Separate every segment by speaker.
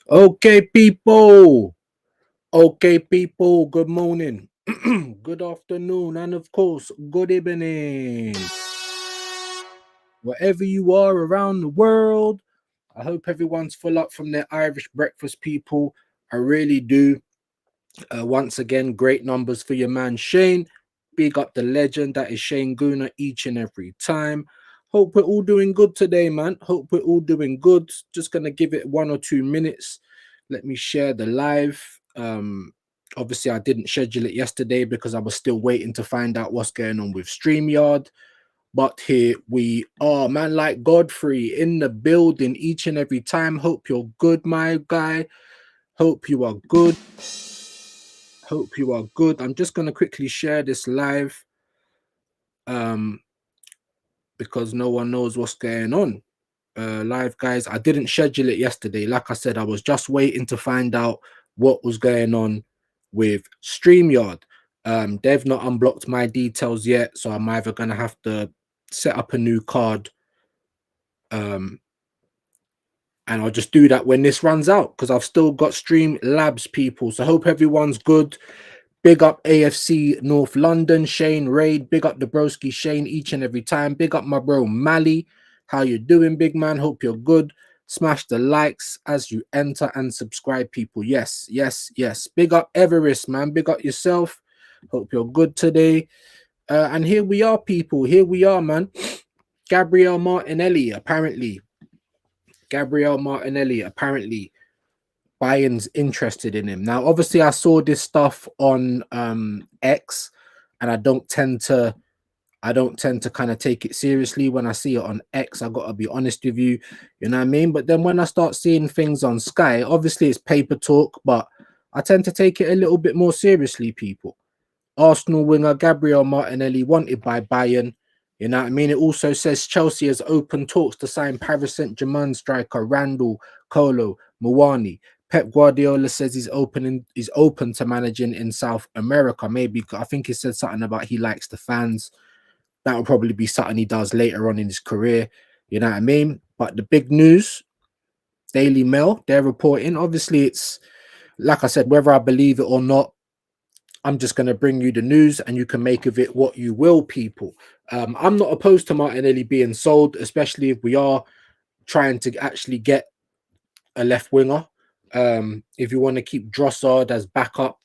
Speaker 1: Okay, people. Okay, people. Good morning, good afternoon, and of course, good evening. Wherever you are around the world, I hope everyone's full up from their Irish breakfast, people. I really do. Once again, great numbers for your man Shane. Big up the legend that is Shane Gooner each and every time. Hope we're all doing good today, man. Hope we're all doing good. Just gonna give it 1 or 2 minutes. Let me share the live. Obviously, I didn't schedule it yesterday because I was still waiting to find out what's going on with StreamYard. But here we are, man. Like Godfrey in the building each and every time. Hope you're good, my guy. Hope you are good. Hope you are good. I'm just gonna quickly share this live um because no one knows what's going on. Live guys, I didn't schedule it yesterday. Like I said, I was just waiting to find out what was going on with StreamYard. They've not unblocked my details yet, so I'm either gonna have to set up a new card um and I'll just do that when this runs out because I've still got Stream Labs people. So hope everyone's good. Big up AFC North London, Shane Raid. Big up the broski Shane each and every time. Big up my bro Mally. How you doing, big man? Hope you're good. Smash the likes as you enter and subscribe, people. Yes, yes, yes. Big up Everest, man. Big up yourself. Hope you're good today. And here we are, people. Here we are, man. Gabriel Martinelli, apparently. Gabriel Martinelli, apparently. Bayern's interested in him. Now, obviously, I saw this stuff on X, and I don't tend to kind of take it seriously when I see it on X. I gotta be honest with you, you know what I mean? But then when I start seeing things on Sky, obviously it's paper talk, but I tend to take it a little bit more seriously, people. Arsenal winger Gabriel Martinelli wanted by Bayern. You know what I mean? It also says Chelsea has open talks to sign Paris Saint-Germain striker Randall Kolo Muani. Pep Guardiola says he's open to managing in South America. Maybe I think he said something about he likes the fans. That will probably be something he does later on in his career. You know what I mean? But the big news, Daily Mail, they're reporting. Obviously, it's like I said, whether I believe it or not, I'm just going to bring you the news and you can make of it what you will, people. I'm not opposed to Martinelli being sold, especially if we are trying to actually get a left winger. If you want to keep Drossard as backup,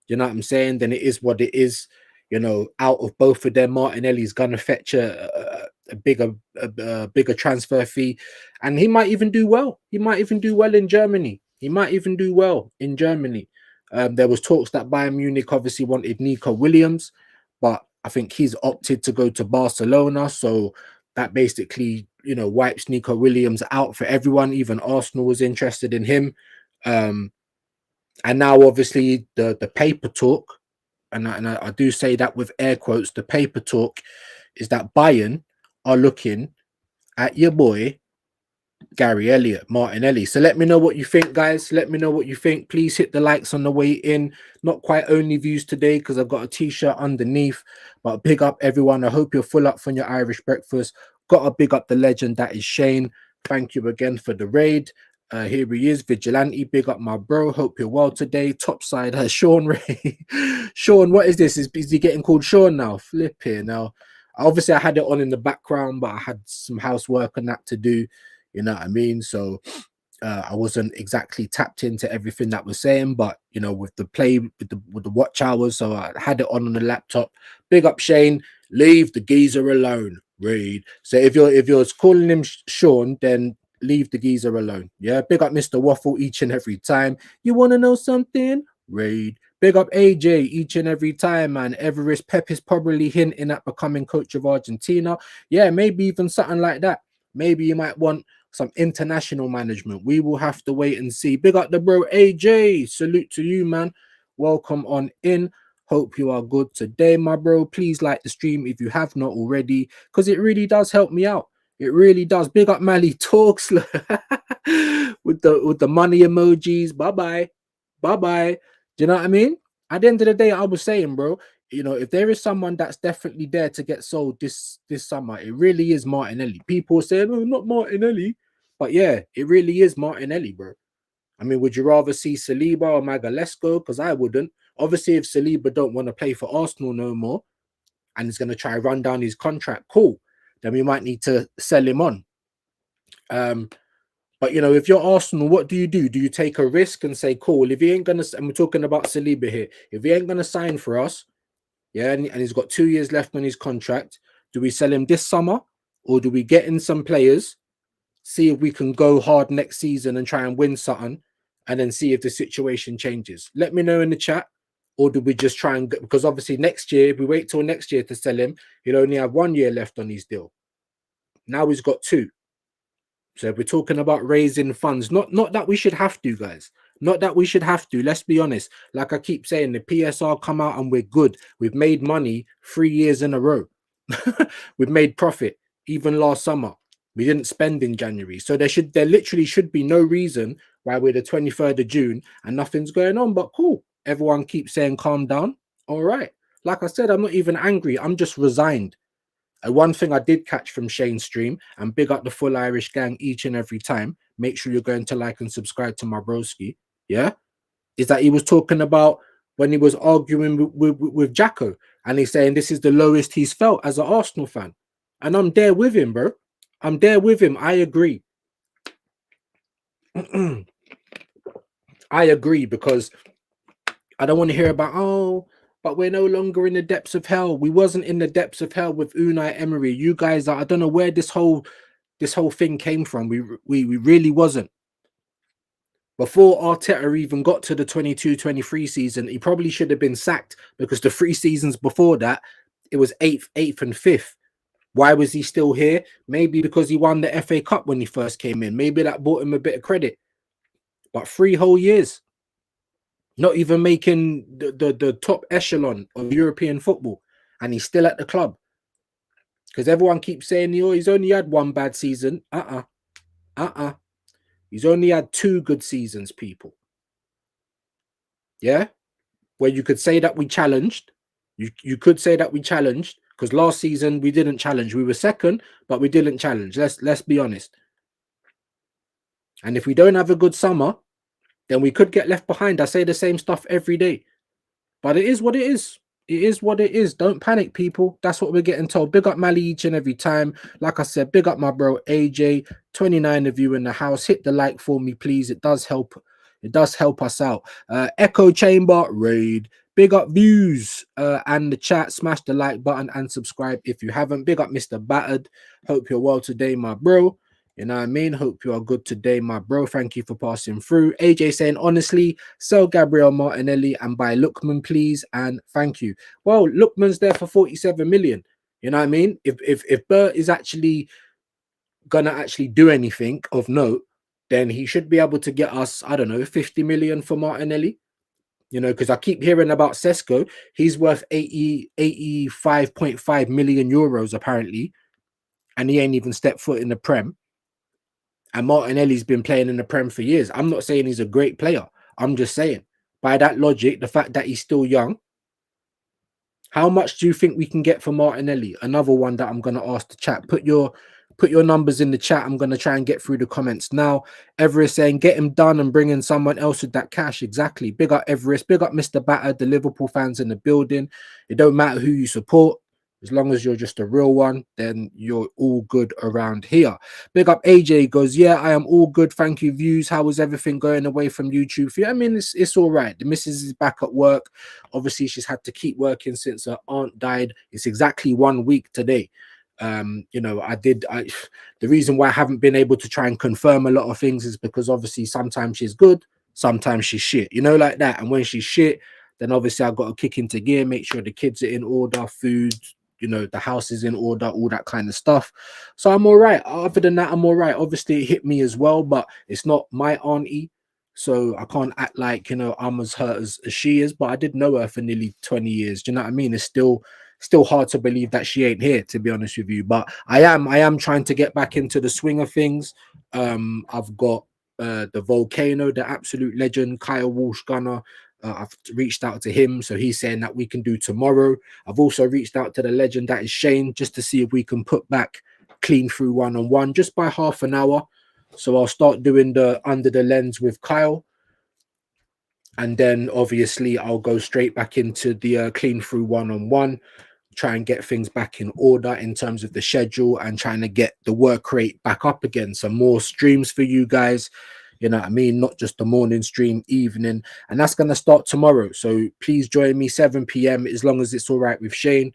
Speaker 1: you know what I'm saying, then it is what it is. You know, out of both of them, Martinelli's going to fetch a bigger transfer fee, and he might even do well. He might even do well in Germany. He might even do well in Germany. There was talks that Bayern Munich obviously wanted Nico Williams, but I think he's opted to go to Barcelona. So that basically, wipes Nico Williams out for everyone. Even Arsenal was interested in him. Um, and now, obviously, the paper talk, and I do say that with air quotes, the paper talk is that Bayern are looking at your boy Gary Elliott, Martinelli. So let me know what you think, guys. Let me know what you think. Please hit the likes on the way in. Not quite only views today because I've got a t-shirt underneath, but big up everyone. I hope you're full up from your Irish breakfast. Got to big up the legend that is Shane. Thank you again for the raid. Here he is, Vigilante. Big up my bro. Hope you're well today. Topside has Sean Ray. Sean, what is this? Is he getting called Sean now? Flip here now. Obviously, I had it on in the background, but I had some housework and that to do. You know what I mean? So I wasn't exactly tapped into everything that was saying, but with the play with the watch hours, so I had it on the laptop. Big up Shane. Leave the geezer alone. Read. So if you're calling him Sean, then leave the geezer alone. Yeah. Big up Mr. Waffle each and every time. You want to know something? Raid. Big up AJ each and every time, man. Everest Pep is probably hinting at becoming coach of Argentina. Yeah, maybe even something like that. Maybe you might want some international management. We will have to wait and see. Big up the bro AJ. Salute to you, man. Welcome on in. Hope you are good today, my bro. Please like the stream if you have not already, because it really does help me out. It really does. Big up Mally Talks with the money emojis. Bye bye. Bye bye. Do you know what I mean? At the end of the day, I was saying, bro, if there is someone that's definitely there to get sold this summer, it really is Martinelli. People saying, "Oh, not Martinelli," but yeah, it really is Martinelli, bro. I mean, would you rather see Saliba or Magalhaes? Because I wouldn't. Obviously, if Saliba don't want to play for Arsenal no more and he's going to try run down his contract, cool. Then we might need to sell him on. But, if you're Arsenal, what do? Do you take a risk and say, cool, if he ain't going to, and we're talking about Saliba here, if he ain't going to sign for us, yeah, and he's got 2 years left on his contract, do we sell him this summer or do we get in some players, see if we can go hard next season and try and win something, and then see if the situation changes? Let me know in the chat. Or do we just try and get, because obviously next year, if we wait till next year to sell him, he'll only have 1 year left on his deal. Now he's got 2. So if we're talking about raising funds, not that we should have to, guys. Not that we should have to. Let's be honest. Like I keep saying, the PSR come out and we're good. We've made money 3 years in a row. We've made profit. Even last summer, we didn't spend in January. So there literally should be no reason why we're the 23rd of June and nothing's going on. But cool. Everyone keeps saying calm down. All right. Like I said, I'm not even angry. I'm just resigned. And one thing I did catch from Shane's stream, and big up the full Irish gang each and every time, make sure you're going to like and subscribe to my broski, yeah, is that he was talking about when he was arguing with Jacko, and he's saying this is the lowest he's felt as an Arsenal fan. And I'm there with him, bro. I'm there with him. I agree. I agree, because I don't want to hear about, but we're no longer in the depths of hell. We wasn't in the depths of hell with Unai Emery. You guys are, I don't know where this whole thing came from. We really wasn't. Before Arteta even got to the 22-23 season, he probably should have been sacked, because the 3 seasons before that, it was 8th and 5th. Why was he still here? Maybe because he won the FA Cup when he first came in. Maybe that bought him a bit of credit. But 3 whole years, not even making the top echelon of European football, and he's still at the club. Because everyone keeps saying, he's only had 1 bad season. He's only had 2 good seasons, people. Yeah? Where you could say that we challenged. You could say that we challenged, because last season we didn't challenge. We were second, but we didn't challenge. Let's be honest. And if we don't have a good summer, then we could get left behind. I say the same stuff every day. But it is what it is. It is what it is. Don't panic, people. That's what we're getting told. Big up Mally each and every time. Like I said, big up my bro AJ. 29 of you in the house. Hit the like for me, please. It does help. It does help us out. Echo Chamber raid. Big up views and the chat. Smash the like button and subscribe if you haven't. Big up Mr. Battered. Hope you're well today, my bro. You know what I mean? Hope you are good today, my bro. Thank you for passing through. AJ saying, honestly, sell Gabriel Martinelli and buy Lookman, please. And thank you. Well, Lookman's there for 47 million. You know what I mean? If Bert is actually going to actually do anything of note, then he should be able to get us, I don't know, 50 million for Martinelli. You know, because I keep hearing about Sesko. He's worth 85.5 million euros, apparently. And he ain't even stepped foot in the Prem. And Martinelli's been playing in the Prem for years. I'm not saying he's a great player. I'm just saying, by that logic, the fact that he's still young, how much do you think we can get for Martinelli? Another one that I'm going to ask the chat. Put your numbers in the chat. I'm going to try and get through the comments now. Everest saying, get him done and bring in someone else with that cash. Exactly. Big up Everest. Big up Mr. Batter, the Liverpool fans in the building. It don't matter who you support. As long as you're just a real one, then you're all good around here. Big up AJ goes, yeah, I am all good. Thank you, views. How is everything going away from YouTube? Yeah, I mean, it's all right. The missus is back at work. Obviously, she's had to keep working since her aunt died. It's exactly 1 week today. You know, the reason why I haven't been able to try and confirm a lot of things is because obviously sometimes she's good, sometimes she's shit, you know, like that. And when she's shit, then obviously I've got to kick into gear, make sure the kids are in order, food, you know, the house is in order, all that kind of stuff. So I'm all right. Other than that, I'm all right. Obviously, it hit me as well, but it's not my auntie. So I can't act like, you know, I'm as hurt as she is. But I did know her for nearly 20 years. Do you know what I mean? It's still hard to believe that she ain't here, to be honest with you. But I am trying to get back into the swing of things. I've got the Volcano, the absolute legend, Kyle Walsh Gunner. I've reached out to him, so he's saying that we can do tomorrow. I've also reached out to the legend that is Shane, just to see if we can put back clean through one-on-one just by half an hour. So I'll start doing the under the lens with Kyle. And then obviously I'll go straight back into the clean through one-on-one, try and get things back in order in terms of the schedule and trying to get the work rate back up again. Some more streams for you guys, you know what I mean? Not just the morning stream, evening. And that's going to start tomorrow. So please join me 7 p.m. as long as it's all right with Shane.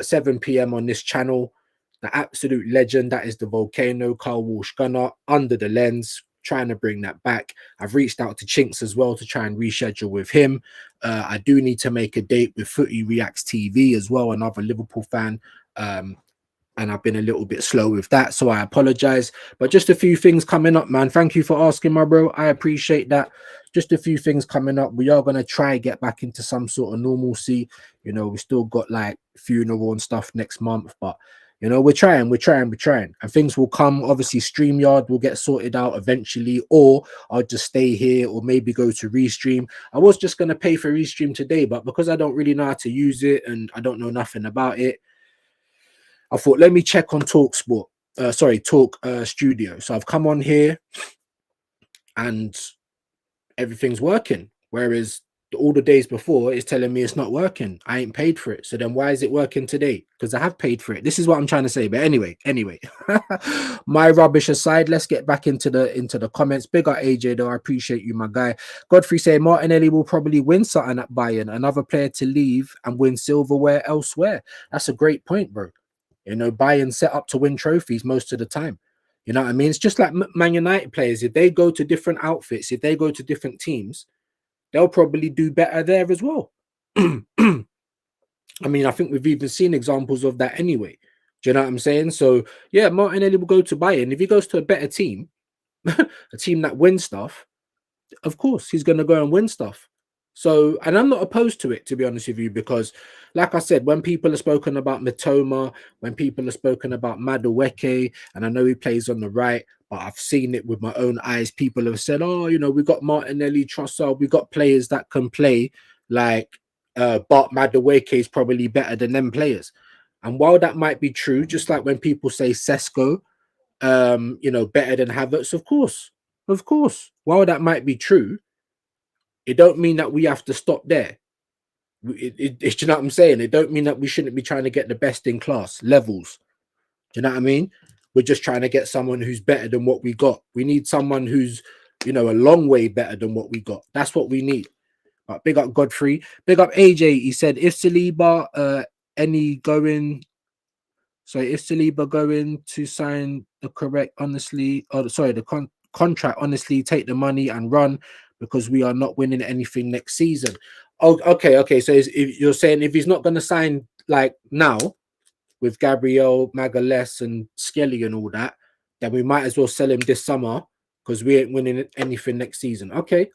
Speaker 1: 7 p.m. on this channel. The absolute legend that is the Volcano, Carl Walsh Gunner, Under the Lens, trying to bring that back. I've reached out to Chinks as well to try and reschedule with him. I do need to make a date with Footy Reacts TV as well, another Liverpool fan. And I've been a little bit slow with that, so I apologize. But just a few things coming up, man. Thank you for asking, my bro. I appreciate that. Just a few things coming up. We are going to try get back into some sort of normalcy. You know, we still got like funeral and stuff next month, but you know, we're trying, and things will come. Obviously, StreamYard will get sorted out eventually, or I'll just stay here, or maybe go to Restream. I was just going to pay for Restream today, but because I don't really know how to use it and I don't know nothing about it, I thought, let me check on Talk Studio. So I've come on here and everything's working. Whereas all the days before it's telling me it's not working. I ain't paid for it. So then why is it working today? Because I have paid for it. This is what I'm trying to say. But anyway, my rubbish aside, let's get back into the comments. Big up AJ though. I appreciate you, my guy. Godfrey saying Martinelli will probably win something at Bayern. Another player to leave and win silverware elsewhere. That's a great point, bro. You know, Bayern set up to win trophies most of the time. You know what I mean? It's just like Man United players. If they go to different outfits, if they go to different teams, they'll probably do better there as well. I mean, I think we've even seen examples of that anyway. Do you know what I'm saying? So, yeah, Martinelli will go to Bayern. If he goes to a better team, a team that wins stuff, of course, he's going to go and win stuff. So, and I'm not opposed to it, to be honest with you, because like I said, when people have spoken about Matoma, when people have spoken about Madueke, and I know he plays on the right, but I've seen it with my own eyes. People have said, oh, you know, we got Martinelli, Trossard, we got players that can play like but Madueke is probably better than them players. And while that might be true, just like when people say Sesko, you know, better than Havertz, of course, while that might be true, it don't mean that we have to stop there. You know what I'm saying? It don't mean that we shouldn't be trying to get the best in class levels. Do you know what I mean? We're just trying to get someone who's better than what we got. We need someone who's, you know, a long way better than what we got. That's what we need. But big up Godfrey. Big up AJ. He said, if Saliba any going, so if Saliba going to sign the correct, honestly, or sorry, the contract, honestly, take the money and run because we are not winning anything next season. Oh, okay. So if you're saying if he's not going to sign like now with Gabriel, Magalhaes, and Skelly and all that, then we might as well sell him this summer because we ain't winning anything next season. Okay.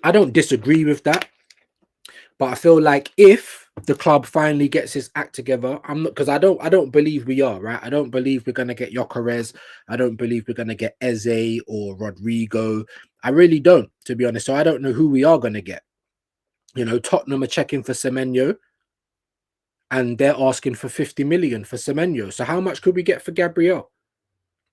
Speaker 1: I don't disagree with that, but I feel like if the club finally gets its act together, I'm not, because I don't believe we are, right? I don't believe we're gonna get Gyökeres. I don't believe we're gonna get Eze or Rodrigo. I really don't, to be honest. So I don't know who we are gonna get. You know, Tottenham are checking for Semenyo, and they're asking for 50 million for Semenyo. So how much could we get for Gabriel?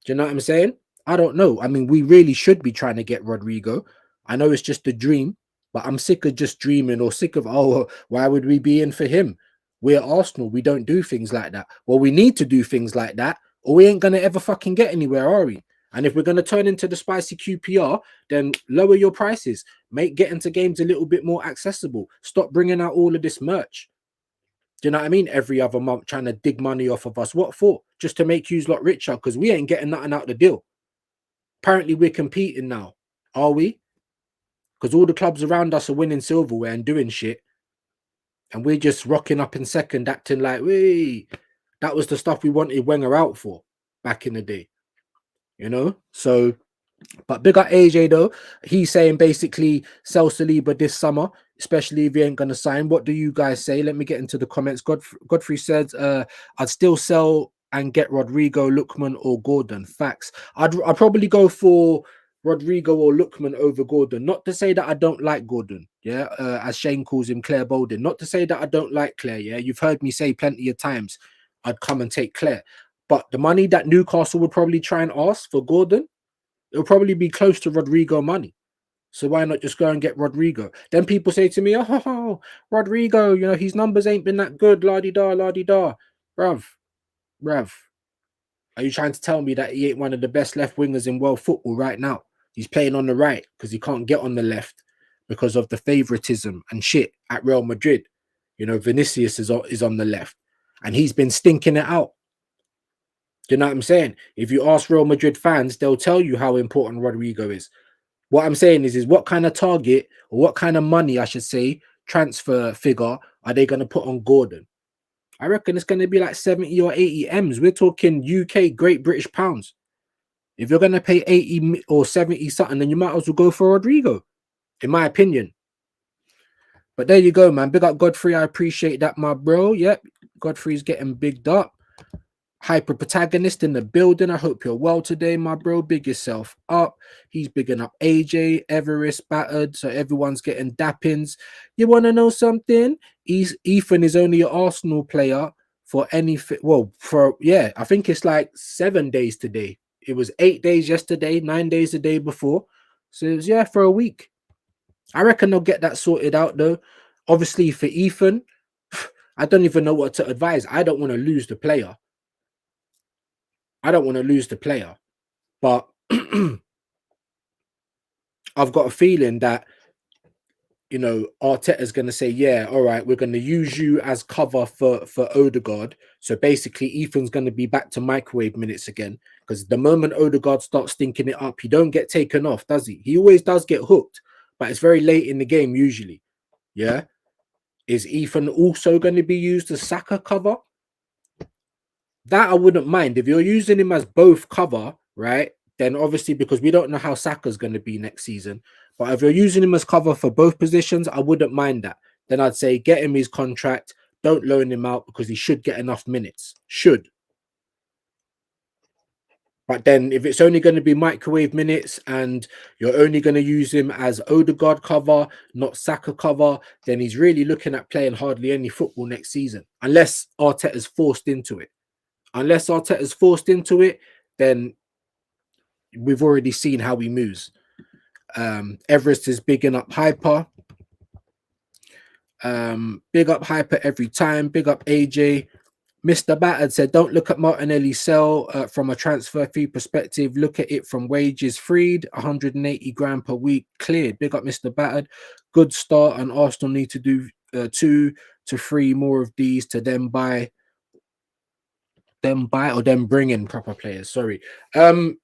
Speaker 1: Do you know what I'm saying? I don't know. I mean, we really should be trying to get Rodrigo. I know it's just a dream, but I'm sick of just dreaming or sick of, oh, why would we be in for him? We're Arsenal. We don't do things like that. Well, we need to do things like that, or we ain't going to ever fucking get anywhere, are we? And if we're going to turn into the spicy QPR, then lower your prices. Make getting to games a little bit more accessible. Stop bringing out all of this merch. Do you know what I mean? Every other month trying to dig money off of us. What for? Just to make you lot richer because we ain't getting nothing out of the deal. Apparently we're competing now. Are we? Because all the clubs around us are winning silverware and doing shit. And we're just rocking up in second, acting like, wait, that was the stuff we wanted Wenger out for back in the day. You know? So, but big up AJ though. He's saying basically sell Saliba this summer, especially if he ain't gonna sign. What do you guys say? Let me get into the comments. Godfrey says, I'd still sell and get Rodrigo, Lookman, or Gordon. Facts. I'd probably go for Rodrigo or Lookman over Gordon. Not to say that I don't like Gordon, yeah, as Shane calls him, Claire Bolden. Not to say that I don't like Claire, yeah. You've heard me say plenty of times I'd come and take Claire. But the money that Newcastle would probably try and ask for Gordon, It'll probably be close to Rodrigo money. So why not just go and get Rodrigo? Then people say to me, "Oh, Rodrigo, you know his numbers ain't been that good, la di da, la di da." Bruv, bruv, are you trying to tell me that he ain't one of the best left wingers in world football right now? He's playing on the right because he can't get on the left because of the favoritism and shit at Real Madrid. You know, Vinicius is on the left and he's been stinking it out. Do you know what I'm saying? If you ask Real Madrid fans, they'll tell you how important Rodrigo is. What I'm saying is what kind of target or what kind of money, I should say, transfer figure are they going to put on Gordon? I reckon it's going to be like 70 or 80 M's. We're talking UK, Great British pounds. If you're going to pay 80 or 70 something, then you might as well go for Rodrigo, in my opinion. But there you go, man. Big up Godfrey. I appreciate that, my bro. Yep. Godfrey's getting bigged up. Hyper protagonist in the building. I hope you're well today, my bro. Big yourself up. He's bigging up AJ, Everest, battered. So everyone's getting dappings. You want to know something? Ethan is only an Arsenal player for anything. Well, I think it's like 7 days today. It was 8 days yesterday, 9 days the day before. So it was, for a week. I reckon they'll get that sorted out though. Obviously for Ethan, I don't even know what to advise. I don't want to lose the player. But I've got a feeling that, you know, Arteta's going to say, yeah, all right, we're going to use you as cover for Odegaard. So basically, Ethan's going to be back to microwave minutes again. Because the moment Odegaard starts stinking it up, he don't get taken off, does he? He always does get hooked, but it's very late in the game usually. Yeah. Is Ethan also going to be used as Saka cover? That I wouldn't mind. If you're using him as both cover, right? Then obviously, because we don't know how Saka's going to be next season. But if you're using him as cover for both positions, I wouldn't mind that. Then I'd say get him his contract. Don't loan him out because he should get enough minutes. Should. But then if it's only going to be microwave minutes and you're only going to use him as Odegaard cover, not Saka cover, then he's really looking at playing hardly any football next season. Unless Arteta's forced into it. Unless Arteta's forced into it, then we've already seen how he moves. Everest is bigging up Hyper. Big up Hyper every time. Big up AJ. Mr. Battered said, don't look at Martinelli sell from a transfer fee perspective. Look at it from wages freed, 180 grand per week cleared. Big up Mr. Battered. Good start, and Arsenal need to do 2 to 3 more of these to then buy or then bring in proper players. Sorry. Well,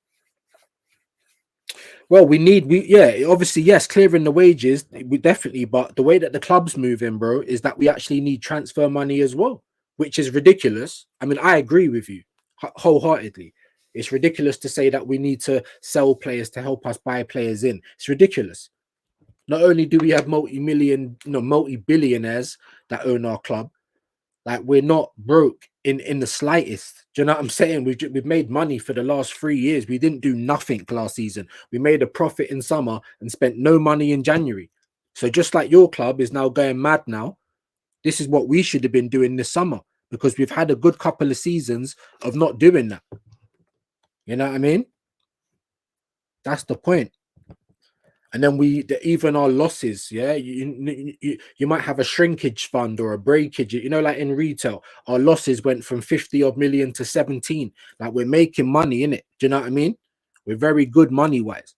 Speaker 1: obviously, yes, clearing the wages, we definitely, but the way that the club's moving, bro, is that we actually need transfer money as well, which is ridiculous. I mean, I agree with you wholeheartedly. It's ridiculous to say that we need to sell players to help us buy players in. It's ridiculous. Not only do we have multi-billionaires that own our club, like we're not broke in the slightest. Do you know what I'm saying? We've made money for the last 3 years. We didn't do nothing last season. We made a profit in summer and spent no money in January. So just like your club is now going mad now, this is what we should have been doing this summer because we've had a good couple of seasons of not doing that. You know what I mean? That's the point. And then even our losses, you might have a shrinkage fund or a breakage, like in retail, our losses went from 50 odd million to 17. Like we're making money in it. Do you know what I mean? We're very good money wise.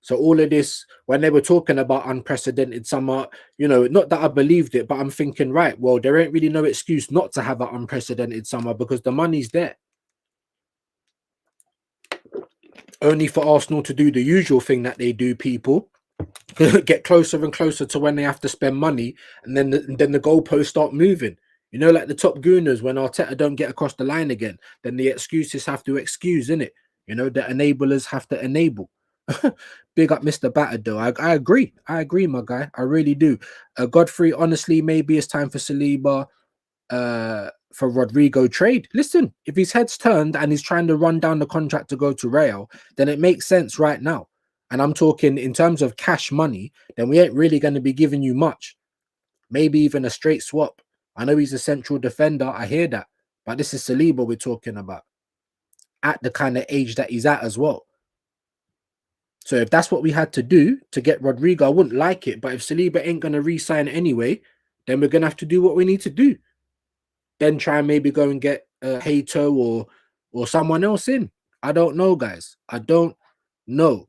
Speaker 1: So all of this, when they were talking about unprecedented summer, not that I believed it, but I'm thinking, right, well, there ain't really no excuse not to have an unprecedented summer because the money's there. Only for Arsenal to do the usual thing that they do, people get closer and closer to when they have to spend money, and then the goalposts start moving. Like the top gooners, when Arteta don't get across the line again, then the excuses have to excuse, innit? The enablers have to enable. Big up Mr. Battered, though. I agree. I agree, my guy. I really do. Godfrey, honestly, maybe it's time for Saliba for Rodrigo trade. Listen, if his head's turned and he's trying to run down the contract to go to Real, then it makes sense right now. And I'm talking in terms of cash money, then we ain't really going to be giving you much. Maybe even a straight swap. I know he's a central defender. I hear that. But this is Saliba we're talking about. At the kind of age that he's at as well. So if that's what we had to do to get Rodrigo, I wouldn't like it. But if Saliba ain't gonna re-sign anyway, then we're gonna have to do what we need to do. Then try and maybe go and get Hato or someone else in. I don't know, guys. I don't know.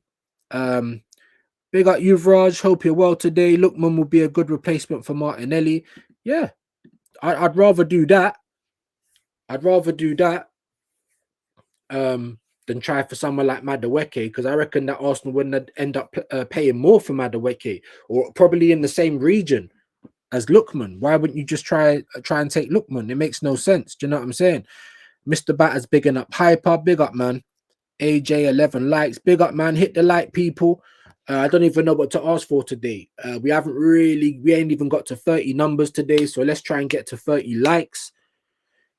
Speaker 1: Um, Big up you, Raj. Hope you're well today. Lookman will be a good replacement for Martinelli. Yeah, I'd rather do that. I'd rather do that than try for someone like Madueke, because I reckon that Arsenal wouldn't end up paying more for Madueke, or probably in the same region as Lookman. Why wouldn't you just try and take Lookman? It makes no sense. Do you know what I'm saying? Mr. Batter's bigging up Hyper. Big up, man. AJ 11 likes. Big up, man. Hit the like, people. I don't even know what to ask for today. We ain't even got to 30 numbers today, so let's try and get to 30 likes.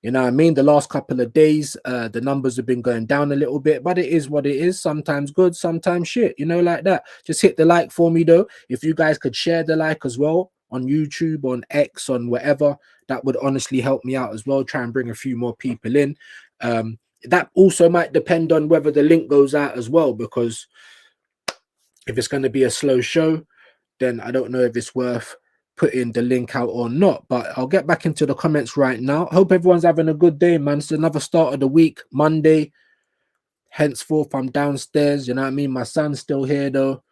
Speaker 1: You know what I mean? The last couple of days, the numbers have been going down a little bit, but it is what it is. Sometimes good, sometimes shit, like that. Just hit the like for me, though. If you guys could share the like as well on YouTube, on X, on whatever, that would honestly help me out as well. Try and bring a few more people in. That also might depend on whether the link goes out as well, because if it's going to be a slow show, then I don't know if it's worth putting the link out or not. But I'll get back into the comments right now. Hope everyone's having a good day, man. It's another start of the week, Monday. Henceforth, I'm downstairs. You know what I mean? My son's still here, though.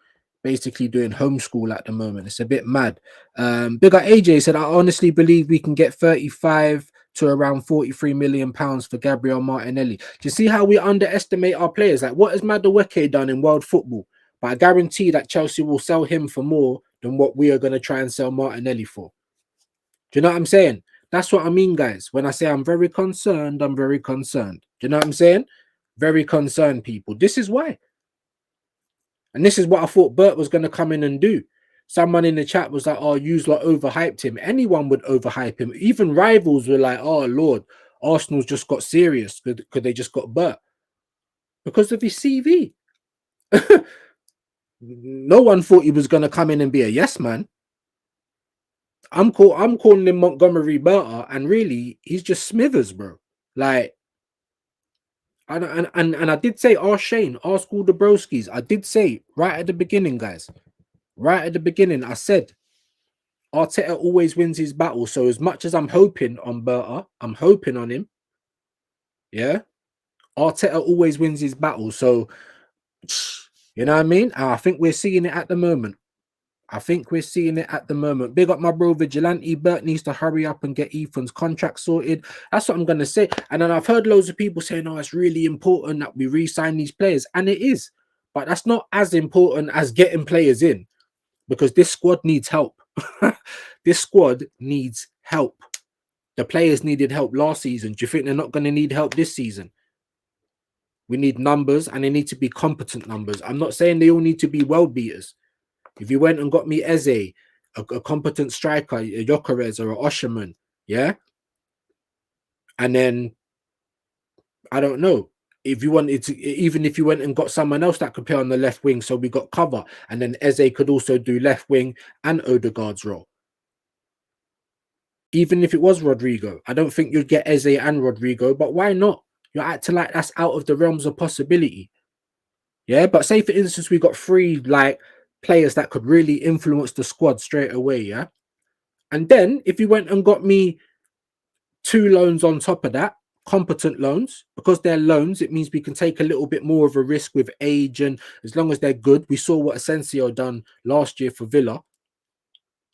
Speaker 1: Basically doing homeschool at the moment. It's a bit mad. Big up AJ said, I honestly believe we can get 35 to around 43 million pounds for Gabriel Martinelli. Do you see how we underestimate our players? Like, what has Madueke done in world football? But I guarantee that Chelsea will sell him for more than what we are going to try and sell Martinelli for. Do you know what I'm saying? That's what I mean, guys. When I say I'm very concerned, I'm very concerned. Do you know what I'm saying? Very concerned, people. This is why. And this is what I thought Bert was going to come in and do. Someone in the chat was like, oh, you's like overhyped him. Anyone would overhype him. Even rivals were like, oh, Lord, Arsenal's just got serious because they just got Bert. Because of his CV. No one thought he was going to come in and be a yes man. I'm calling him Montgomery Burter, and really, he's just Smithers, bro. Like, and I did say, ask Shane, ask all the broskies. I did say right at the beginning, guys. Right at the beginning, I said Arteta always wins his battle. So as much as I'm hoping on Burter, I'm hoping on him. Yeah, Arteta always wins his battle. So you know what I mean? I think we're seeing it at the moment. Big up my bro Vigilante. Bert needs to hurry up and get Ethan's contract sorted. That's what I'm going to say. And then I've heard loads of people saying, oh, it's really important that we re-sign these players. And it is. But that's not as important as getting players in, because this squad needs help. This squad needs help. The players needed help last season. Do you think they're not going to need help this season? We need numbers, and they need to be competent numbers. I'm not saying they all need to be world beaters. If you went and got me Eze, a competent striker, a Gyökeres or a Osherman, yeah? And then, I don't know, if you wanted to, even if you went and got someone else that could play on the left wing, so we got cover, and then Eze could also do left wing and Odegaard's role. Even if it was Rodrigo, I don't think you'd get Eze and Rodrigo, but why not? You're acting like that's out of the realms of possibility. Yeah, but say for instance, we got three like players that could really influence the squad straight away, yeah? And then if you went and got me 2 loans on top of that, competent loans, because they're loans, it means we can take a little bit more of a risk with age, and as long as they're good. We saw what Asensio done last year for Villa.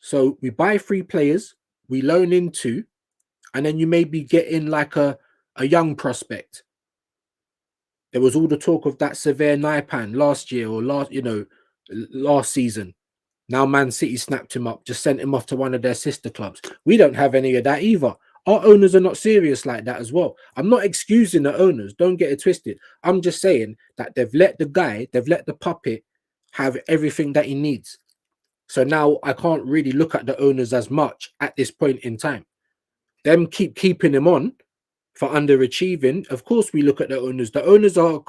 Speaker 1: So we buy 3 players, we loan in 2, and then you maybe get in like a young prospect. There was all the talk of that Severe Naipan last year or last season. Now Man City snapped him up, just sent him off to one of their sister clubs. We don't have any of that either. Our owners are not serious like that as well. I'm not excusing the owners. Don't get it twisted. I'm just saying that they've let the puppet have everything that he needs. So now I can't really look at the owners as much at this point in time. Them keeping him on for underachieving. Of course, we look at the owners. The owners are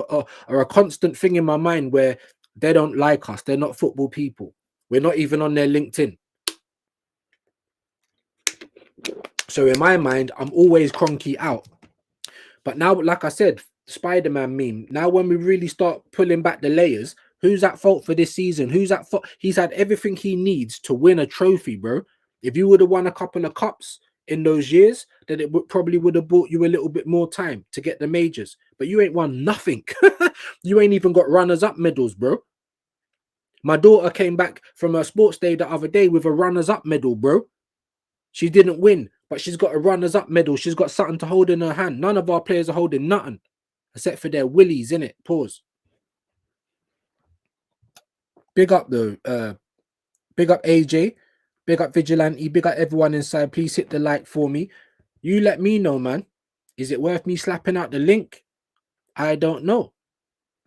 Speaker 1: a constant thing in my mind where they don't like us. They're not football people. We're not even on their LinkedIn. So in my mind, I'm always Cronky out. But now, like I said, Spider-Man meme. Now when we really start pulling back the layers, Who's at fault for this season? Who's at fault? He's had everything he needs to win a trophy, bro. If you would have won a couple of cups in those years, then it probably would have bought you a little bit more time to get the majors. But you ain't won nothing. You ain't even got runners-up medals, bro. My daughter came back from her sports day the other day with a runners-up medal, bro. She didn't win, but she's got a runners-up medal. She's got something to hold in her hand. None of our players are holding nothing, except for their willies, innit? Pause. Big up though. Big up AJ. Big up Vigilante. Big up everyone inside. Please hit the like for me. You let me know, man. Is it worth me slapping out the link? I don't know.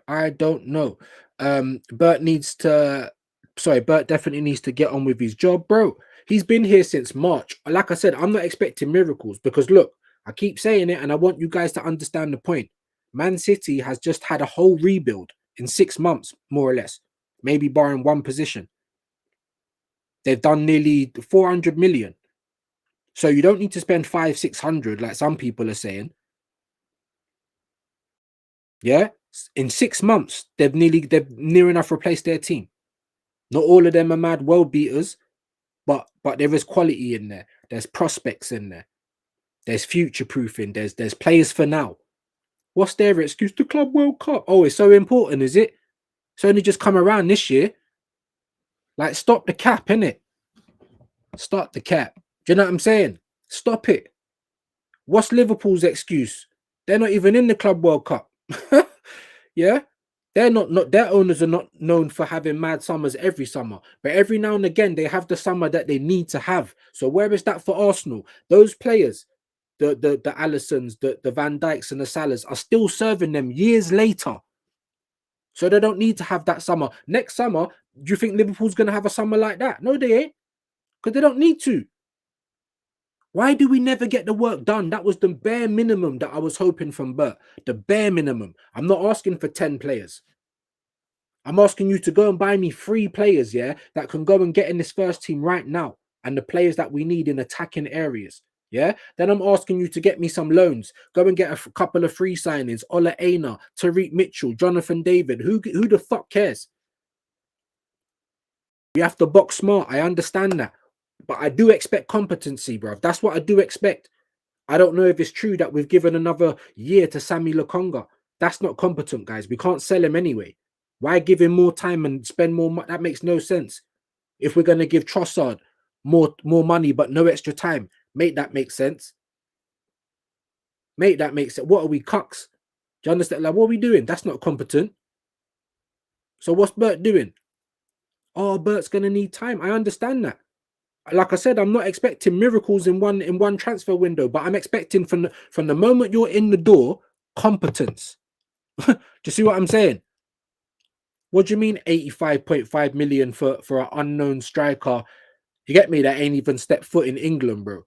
Speaker 1: I don't know. Bert definitely needs to get on with his job, bro. He's been here since March. Like I said, I'm not expecting miracles because look, I keep saying it and I want you guys to understand the point. Man City has just had a whole rebuild in 6 months, more or less, maybe barring one position. They've done nearly 400 million. So you don't need to spend 500-600 like some people are saying. Yeah, in 6 months, they've near enough replaced their team. Not all of them are mad world beaters, but there is quality in there. There's prospects in there. There's future proofing. There's players for now. What's their excuse? The Club World Cup. Oh, it's so important, is it? It's only just come around this year. Like, stop the cap, innit? Stop the cap. Do you know what I'm saying? Stop it. What's Liverpool's excuse? They're not even in the Club World Cup. Yeah, they're not their owners are not known for having mad summers every summer, but every now and again they have the summer that they need to have. So where is that for Arsenal? Those players, the Allisons, the Van Dijks and the Salahs are still serving them years later. So they don't need to have that summer. Next summer, do you think Liverpool's gonna have a summer like that? No, they ain't, because they don't need to. Why do we never get the work done? That was the bare minimum that I was hoping from Bert. The bare minimum. I'm not asking for 10 players. I'm asking you to go and buy me 3 players, yeah, that can go and get in this first team right now. And the players that we need in attacking areas, yeah? Then I'm asking you to get me some loans. Go and get a couple of free signings. Ola Aina, Tariq Mitchell, Jonathan David. Who the fuck cares? You have to box smart. I understand that. But I do expect competency, bro. That's what I do expect. I don't know if it's true that we've given another year to Sammy Lokonga. That's not competent, guys. We can't sell him anyway. Why give him more time and spend more money? That makes no sense. If we're going to give Trossard more money but no extra time, make that make sense. Make that make sense. What are we, cucks? Do you understand? Like, what are we doing? That's not competent. So what's Bert doing? Oh, Bert's going to need time. I understand that. Like I said, I'm not expecting miracles in one transfer window, but I'm expecting from the moment you're in the door, competence. Do you see what I'm saying? What do you mean 85.5 million for an unknown striker? You get me? That ain't even stepped foot in England, bro.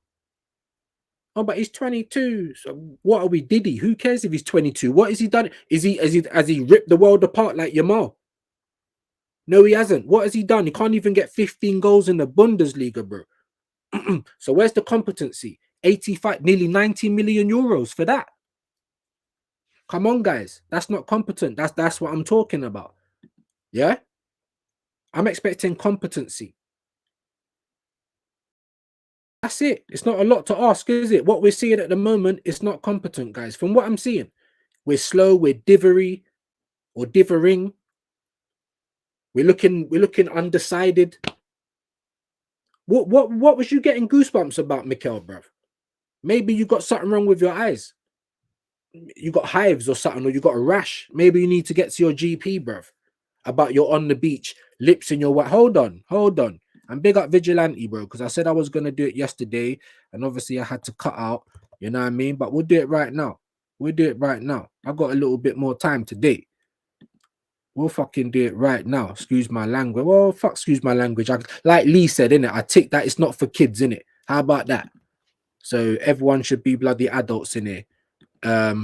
Speaker 1: Oh, but he's 22. So what are we, Diddy? Who cares if he's 22? What has he done? Has he ripped the world apart like Yamal? No, he hasn't. What has he done? He can't even get 15 goals in the Bundesliga, bro. So where's the competency? 85, nearly 90 million euros for that. Come on, guys. That's not competent. That's what I'm talking about. Yeah? I'm expecting competency. That's it. It's not a lot to ask, is it? What we're seeing at the moment is not competent, guys. From what I'm seeing, we're slow, we're divery or divering. We're looking undecided. What was you getting goosebumps about, Mikel, bruv? Maybe you got something wrong with your eyes. You got hives or something, or you got a rash. Maybe you need to get to your GP, bruv, about your on the beach, lips in your what. Hold on. And big up Vigilante, bro, because I said I was going to do it yesterday, and obviously I had to cut out, you know what I mean? But we'll do it right now. I've got a little bit more time today. We'll fucking do it right now. Excuse my language. Well, fuck, excuse my language. Like Lee said, innit? I take that it's not for kids, innit? How about that? So everyone should be bloody adults in here. Bear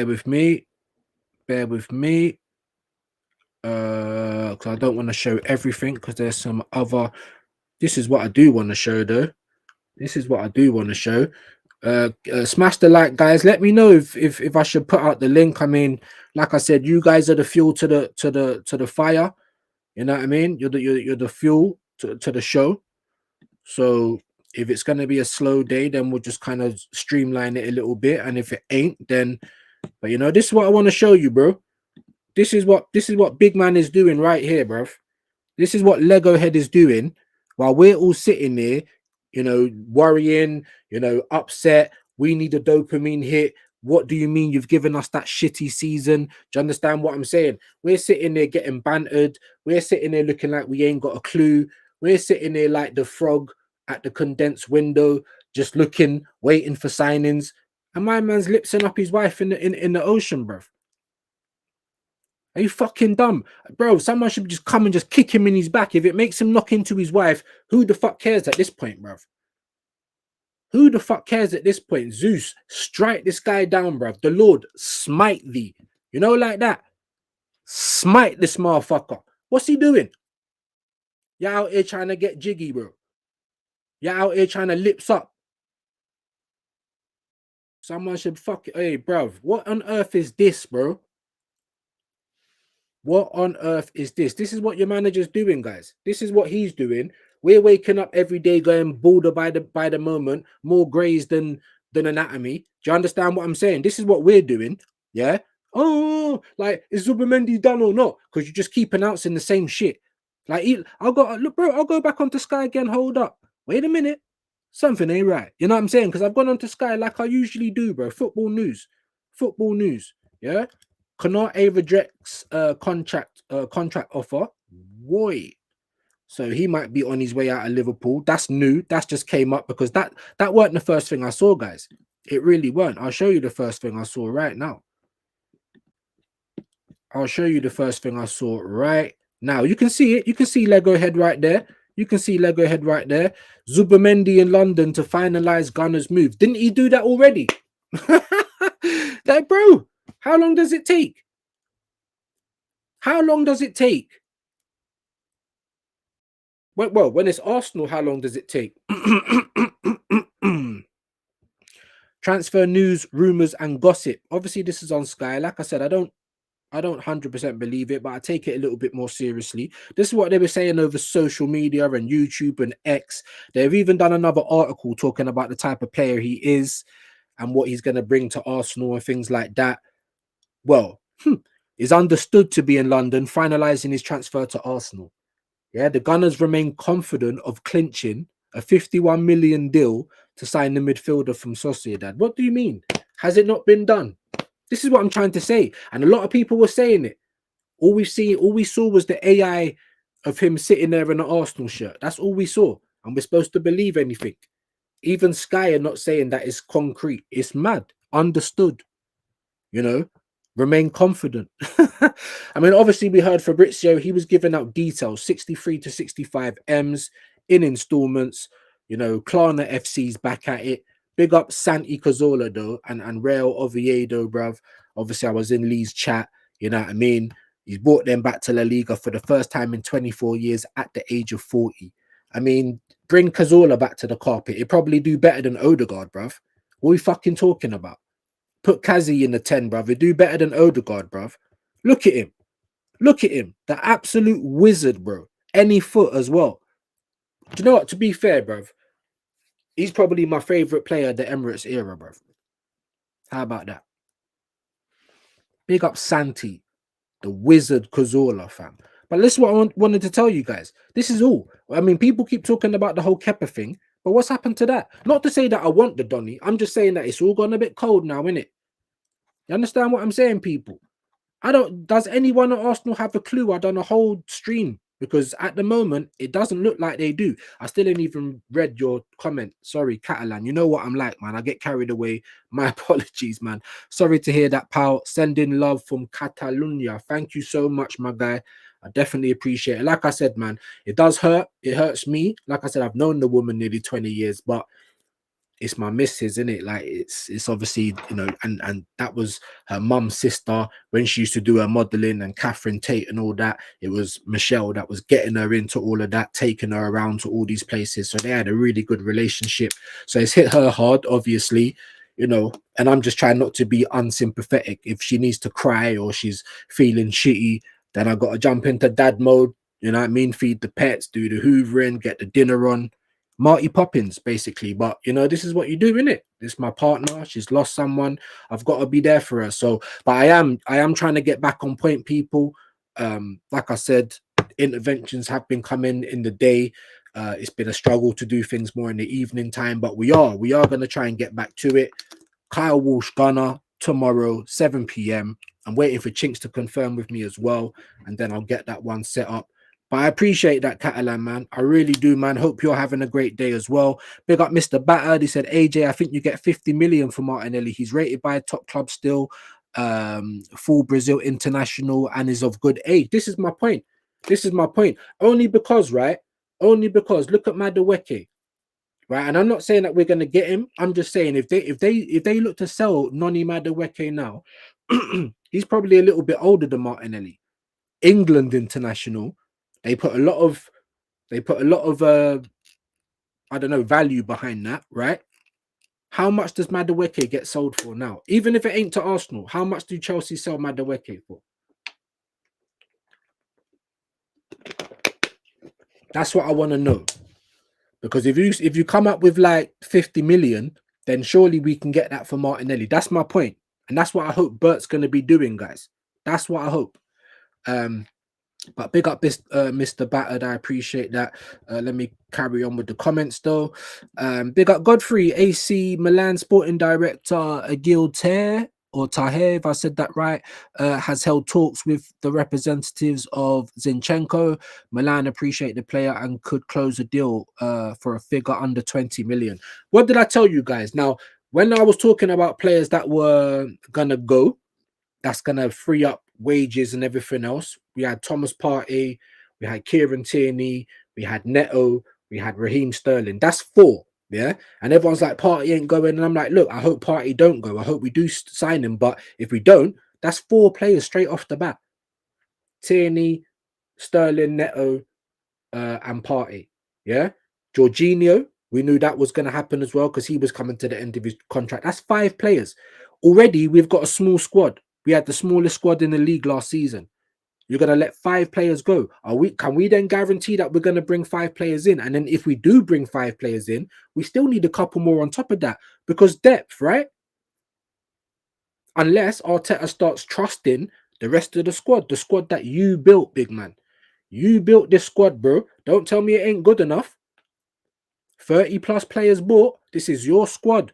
Speaker 1: with me. Because I don't want to show everything, because there's some other. This is what I do want to show, though. Smash the like, guys. Let me know if I should put out the link. I mean, like I said, you guys are the fuel to the fire. You know what I mean? You're the fuel to the show. So if it's gonna be a slow day, then we'll just kind of streamline it a little bit. And if it ain't, then but you know, this is what I want to show you, bro. This is what big man is doing right here, bro. This is what Lego Head is doing while we're all sitting there, you know, worrying, you know, upset. We need a dopamine hit. What do you mean you've given us that shitty season? Do you understand what I'm saying? We're sitting there getting bantered. We're sitting there looking like we ain't got a clue. We're sitting there like the frog at the condensed window, just looking, waiting for signings. And my man's lipsing up his wife in the ocean, bruv. Are you fucking dumb? Bro, someone should just come and just kick him in his back. If it makes him knock into his wife, who the fuck cares at this point, bruv? Who the fuck cares at this point? Zeus, strike this guy down, bruv. The Lord, smite thee. You know, like that. Smite this motherfucker. What's he doing? You're out here trying to get jiggy, bro. You're out here trying to lips up. Someone should fuck it. Hey, bruv, what on earth is this, bro? What on earth is this? This is what your manager's doing, guys. This is what he's doing. We're waking up every day going bolder by the moment, more grays than anatomy. Do you understand what I'm saying? This is what we're doing. Yeah. Oh, like is Zubamendi done or not? Because you just keep announcing the same shit. Like I'll go look, bro. I'll go back onto Sky again. Hold up. Wait a minute. Something ain't right. You know what I'm saying? Because I've gone onto Sky like I usually do, bro. Football news. Football news. Yeah. Canate rejects contract offer. Boy. So he might be on his way out of Liverpool. That's new. That's just came up because that weren't the first thing I saw, guys. It really weren't. I'll show you the first thing I saw right now. I'll show you the first thing I saw right now. You can see it. You can see Lego Head right there. You can see Lego Head right there. Zubamendi in London to finalize Gunner's move. Didn't he do that already? Like, bro, how long does it take? How long does it take? Well, when it's Arsenal, how long does it take? Transfer news, rumors, and gossip. Obviously, this is on Sky. Like I said, I don't 100% believe it, but I take it a little bit more seriously. This is what they were saying over social media and YouTube and X. They've even done another article talking about the type of player he is and what he's going to bring to Arsenal and things like that. Well, is understood to be in London, finalizing his transfer to Arsenal. Yeah, the Gunners remain confident of clinching a 51 million deal to sign the midfielder from Sociedad. What do you mean? Has it not been done? This is what I'm trying to say. And a lot of people were saying it. All we saw was the AI of him sitting there in an Arsenal shirt. That's all we saw. And we're supposed to believe anything. Even Sky are not saying that it's concrete. It's mad. Understood. You know, remain confident. I mean, obviously, we heard Fabrizio, he was giving out details 63 to 65 M's in installments. You know, Klarna FC's back at it. Big up Santi Cazorla, though, and Real Oviedo, bruv. Obviously, I was in Lee's chat. You know what I mean? He's brought them back to La Liga for the first time in 24 years at the age of 40. I mean, bring Cazorla back to the carpet. He'd probably do better than Odegaard, bruv. What are we fucking talking about? Put Kazi in the 10, bruv. He'd do better than Odegaard, bruv. Look at him. Look at him. The absolute wizard, bro. Any foot as well. Do you know what? To be fair, bruv, he's probably my favorite player of the Emirates era, bruv. How about that? Big up Santi, the wizard Cazorla, fam. But this is what I wanted to tell you guys. This is all. I mean, people keep talking about the whole Kepa thing, but what's happened to that? Not to say that I want the Donny. I'm just saying that it's all gone a bit cold now, innit? You understand what I'm saying, people? Does anyone at Arsenal have a clue? I've done a whole stream because at the moment it doesn't look like they do. I still ain't even read your comment. Sorry, Catalan. You know what I'm like, man. I get carried away. My apologies, man. Sorry to hear that, pal. Sending love from Catalonia. Thank you so much, my guy. I definitely appreciate it. Like I said, man, it does hurt. It hurts me. Like I said, I've known the woman nearly 20 years, but it's my missus, isn't it? Like it's obviously, you know, and that was her mum's sister when she used to do her modeling, and Catherine Tate and all that. It was Michelle that was getting her into all of that, taking her around to all these places. So they had a really good relationship. So it's hit her hard, obviously, you know, and I'm just trying not to be unsympathetic. If she needs to cry or she's feeling shitty, then I got to jump into dad mode. You know what I mean? Feed the pets, do the hoovering, get the dinner on. Marty Poppins, basically. But you know, this is what you do, innit? This is my partner. She's lost someone. I've got to be there for her. So, but I am trying to get back on point, people. Like I said, interventions have been coming in the day. It's been a struggle to do things more in the evening time, but we are going to try and get back to it. Kyle Walsh Gunner tomorrow, 7 p.m. I'm waiting for Chinks to confirm with me as well, and then I'll get that one set up. But I appreciate that, Catalan, man. I really do, man. Hope you're having a great day as well. Big up Mr. Batter. He said, AJ, I think you get 50 million for Martinelli. He's rated by a top club still, full Brazil international, and is of good age. This is my point. This is my point. Only because, right? Only because look at Madueke. Right, and I'm not saying that we're gonna get him. I'm just saying if they look to sell Noni Madueke now, he's probably a little bit older than Martinelli. England international. They put a lot of I don't know, value behind that, right? How much does Madueke get sold for now? Even if it ain't to Arsenal, how much do Chelsea sell Madueke for? That's what I want to know. Because if you come up with like 50 million, then surely we can get that for Martinelli. That's my point. And that's what I hope Bert's going to be doing, guys. That's what I hope. But big up this Mr. Battered. I appreciate that. Let me carry on with the comments though. Big up Godfrey, AC Milan sporting director Agil Taher, or Taher, if I said that right, has held talks with the representatives of Zinchenko. Milan appreciate the player and could close a deal for a figure under 20 million. What did I tell you guys? Now, when I was talking about players that were gonna go, that's going to free up wages and everything else. We had Thomas Partey, we had Kieran Tierney, we had Neto, we had Raheem Sterling. That's four, yeah? And everyone's like, Partey ain't going. And I'm like, look, I hope Partey don't go. I hope we do sign him. But if we don't, that's four players straight off the bat. Tierney, Sterling, Neto, and Partey, yeah? Jorginho, we knew that was going to happen as well because he was coming to the end of his contract. That's five players. Already, we've got a small squad. We had the smallest squad in the league last season. You're going to let five players go. Can we then guarantee that we're going to bring five players in? And then if we do bring five players in, we still need a couple more on top of that because depth, right? Unless Arteta starts trusting the rest of the squad that you built, big man. You built this squad, bro. Don't tell me it ain't good enough. 30 plus players bought. This is your squad.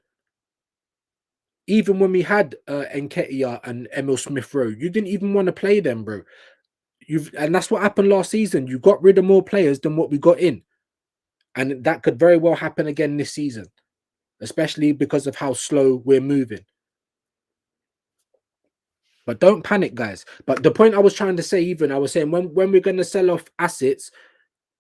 Speaker 1: Even when we had Nketiah and Emil Smith Rowe, you didn't even want to play them, bro. And that's what happened last season. You got rid of more players than what we got in. And that could very well happen again this season, especially because of how slow we're moving. But don't panic, guys. But the point I was trying to say, I was saying when we're going to sell off assets,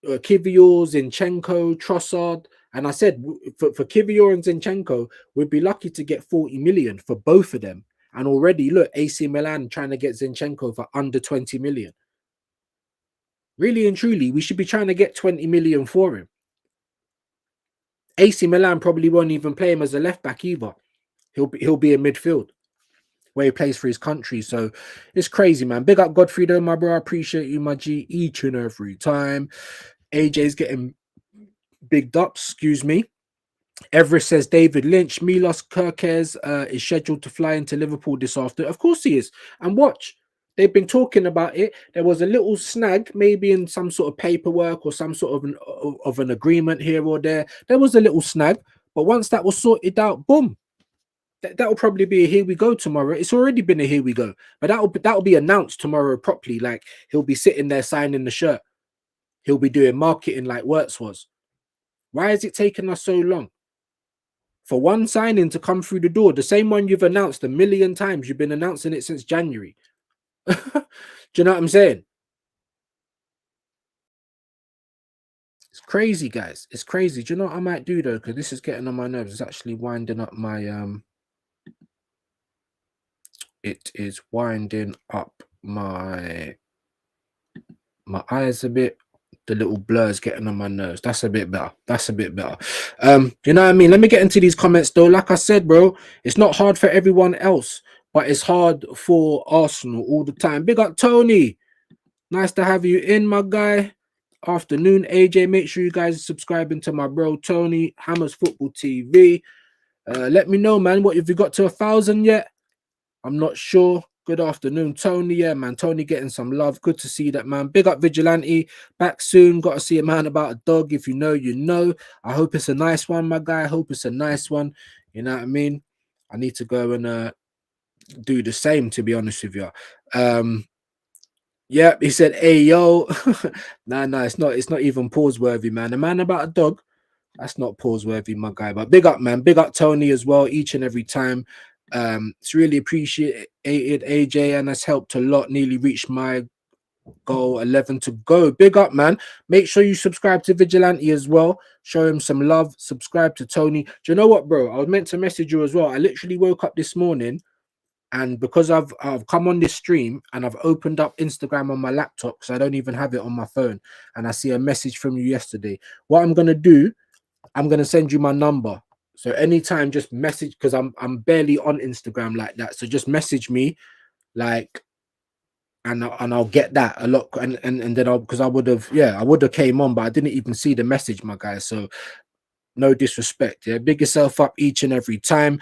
Speaker 1: Kivior, Zinchenko, Trossard, and I said for Kivior and Zinchenko, we'd be lucky to get 40 million for both of them. And already, look, AC Milan trying to get Zinchenko for under 20 million. Really and truly, we should be trying to get 20 million for him. AC Milan probably won't even play him as a left back either. He'll be in midfield where he plays for his country. So it's crazy, man. Big up Godfrey though, my bro. I appreciate you, my G, each and every time. AJ's getting bigged up, excuse me. Everest says David Lynch, Milos Kerkez is scheduled to fly into Liverpool this afternoon. Of course he is. And watch, they've been talking about it. There was a little snag, maybe in some sort of paperwork or some sort of an agreement here or there. There was a little snag, but once that was sorted out, boom. That will probably be a here we go tomorrow. It's already been a here we go, but that'll be announced tomorrow properly. Like he'll be sitting there signing the shirt. He'll be doing marketing like Wirtz was. Why is it taking us so long? For one signing to come through the door, the same one you've announced a million times. You've been announcing it since January. Do you know what I'm saying? It's crazy. crazy, guys. It's crazy. Do you know what I might do though? Because this is getting on my nerves. It's actually winding up my it is winding up my eyes a bit. The little blurs getting on my nose. That's a bit better. That's a bit better. You know what I mean? Let me get into these comments though. Like I said, bro, it's not hard for everyone else, but it's hard for Arsenal all the time. Big up Tony. Nice to have you in, my guy. Afternoon, AJ. Make sure you guys are subscribing to my bro Tony Hammers Football TV. Let me know, man. What have you got to 1,000 yet? I'm not sure. Good afternoon, Tony. Yeah, man. Tony getting some love. Good to see that, man. Big up Vigilante. Back soon. Got to see a man about a dog. If you know, you know. I hope it's a nice one, my guy. I hope it's a nice one. You know what I mean? I need to go and do the same, to be honest with you. Yeah, he said, "Hey, yo." Nah, it's not. It's not even pause worthy, man. A man about a dog. That's not pause worthy, my guy. But big up, man. Big up Tony as well, each and every time. It's really appreciated, AJ, and has helped a lot. Nearly reached my goal, 11 to go. Big up, man. Make sure you subscribe to Vigilante as well. Show him some love. Subscribe to Tony. Do you know what, bro? I was meant to message you as well. I literally woke up this morning, and because I've come on this stream and I've opened up Instagram on my laptop because I don't even have it on my phone, and I see a message from you yesterday. What I'm gonna do, I'm gonna send you my number. So anytime, just message, because I'm barely on Instagram like that. So just message me, like, and I'll get that a lot, and then I'll, because I would have, yeah, I would have came on, but I didn't even see the message, my guy. So no disrespect, yeah. Big yourself up each and every time.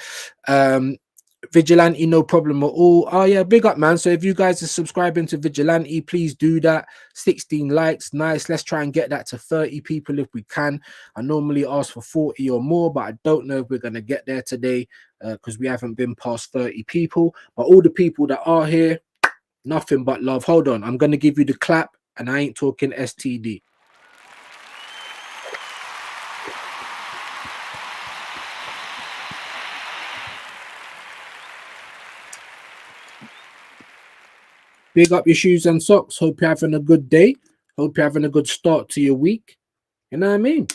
Speaker 1: Vigilante, no problem at all. Oh yeah, big up, man. So if you guys are subscribing to Vigilante, please do that. 16 likes, nice. Let's try and get that to 30 people if we can. I normally ask for 40 or more, but I don't know if we're gonna get there today because we haven't been past 30 people. But all the people that are here, nothing but love. Hold on, I'm gonna give you the clap, and I ain't talking STD. Big up your shoes and socks. Hope you're having a good day. Hope you're having a good start to your week. You know what I mean?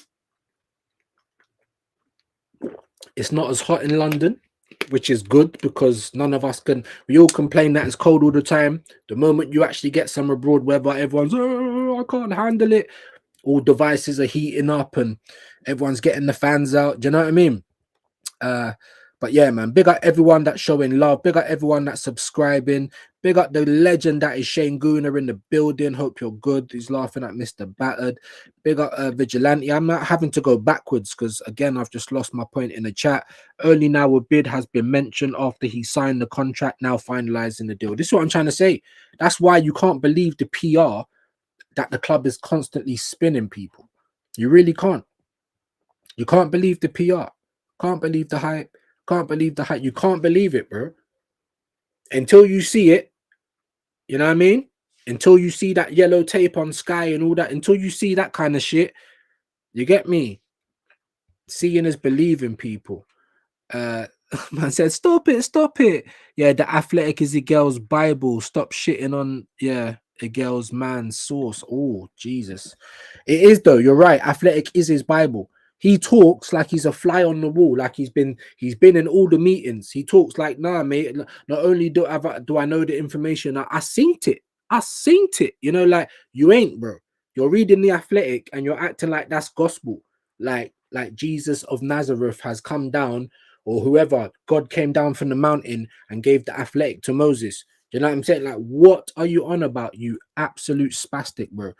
Speaker 1: It's not as hot in London, which is good because none of us can. We all complain that it's cold all the time. The moment you actually get some abroad weather, everyone's, oh, I can't handle it. All devices are heating up and everyone's getting the fans out. Do you know what I mean? But yeah, man, big up everyone that's showing love. Big up everyone that's subscribing. Big up the legend that is Shane Gooner in the building. Hope you're good. He's laughing at Mr. Battered. Big up Vigilante. I'm not having to go backwards because, again, I've just lost my point in the chat. Only now a bid has been mentioned after he signed the contract, now finalizing the deal. This is what I'm trying to say. That's why you can't believe the PR that the club is constantly spinning people. You really can't. You can't believe the PR. Can't believe the hype. Can't believe the hype. You can't believe it, bro. Until you see it, you know what I mean? Until you see that yellow tape on Sky and all that, until you see that kind of shit, you get me? Seeing is believing, people. Man said, stop it, stop it. Yeah, the athletic is the girl's Bible. Stop shitting on, yeah, a girl's man's source. Oh, Jesus. It is though, you're right. Athletic is his Bible. He talks like he's a fly on the wall, like he's been in all the meetings. He talks like, nah, mate. Not only do I know the information, I seen it. I seen it. You know, like you ain't, bro. You're reading the Athletic and you're acting like that's gospel. Like Jesus of Nazareth has come down, or whoever, God came down from the mountain and gave the Athletic to Moses. Do you know what I'm saying? Like, what are you on about, you absolute spastic, bro?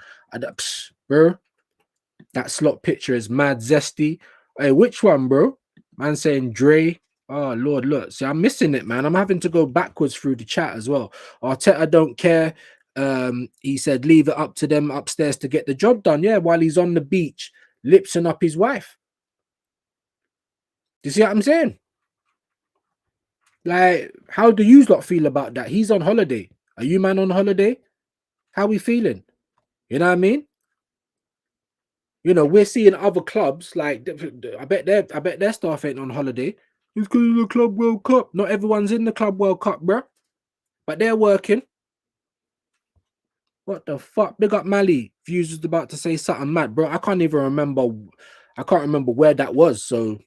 Speaker 1: Bro, that slot picture is mad zesty. Hey, which one, bro? Man saying Dre. Oh, Lord, look. See, I'm missing it, man. I'm having to go backwards through the chat as well. Arteta don't care. He said, leave it up to them upstairs to get the job done. Yeah, while he's on the beach, lipsing up his wife. Do you see what I'm saying? Like, how do you lot feel about that? He's on holiday. Are you man on holiday? How we feeling? You know what I mean? You know, we're seeing other clubs like I bet their staff ain't on holiday. It's because of the Club World Cup. Not everyone's in the Club World Cup, bro. But they're working. What the fuck? Big up Mali. Views was about to say something mad, bro. I can't even remember. I can't remember where that was. So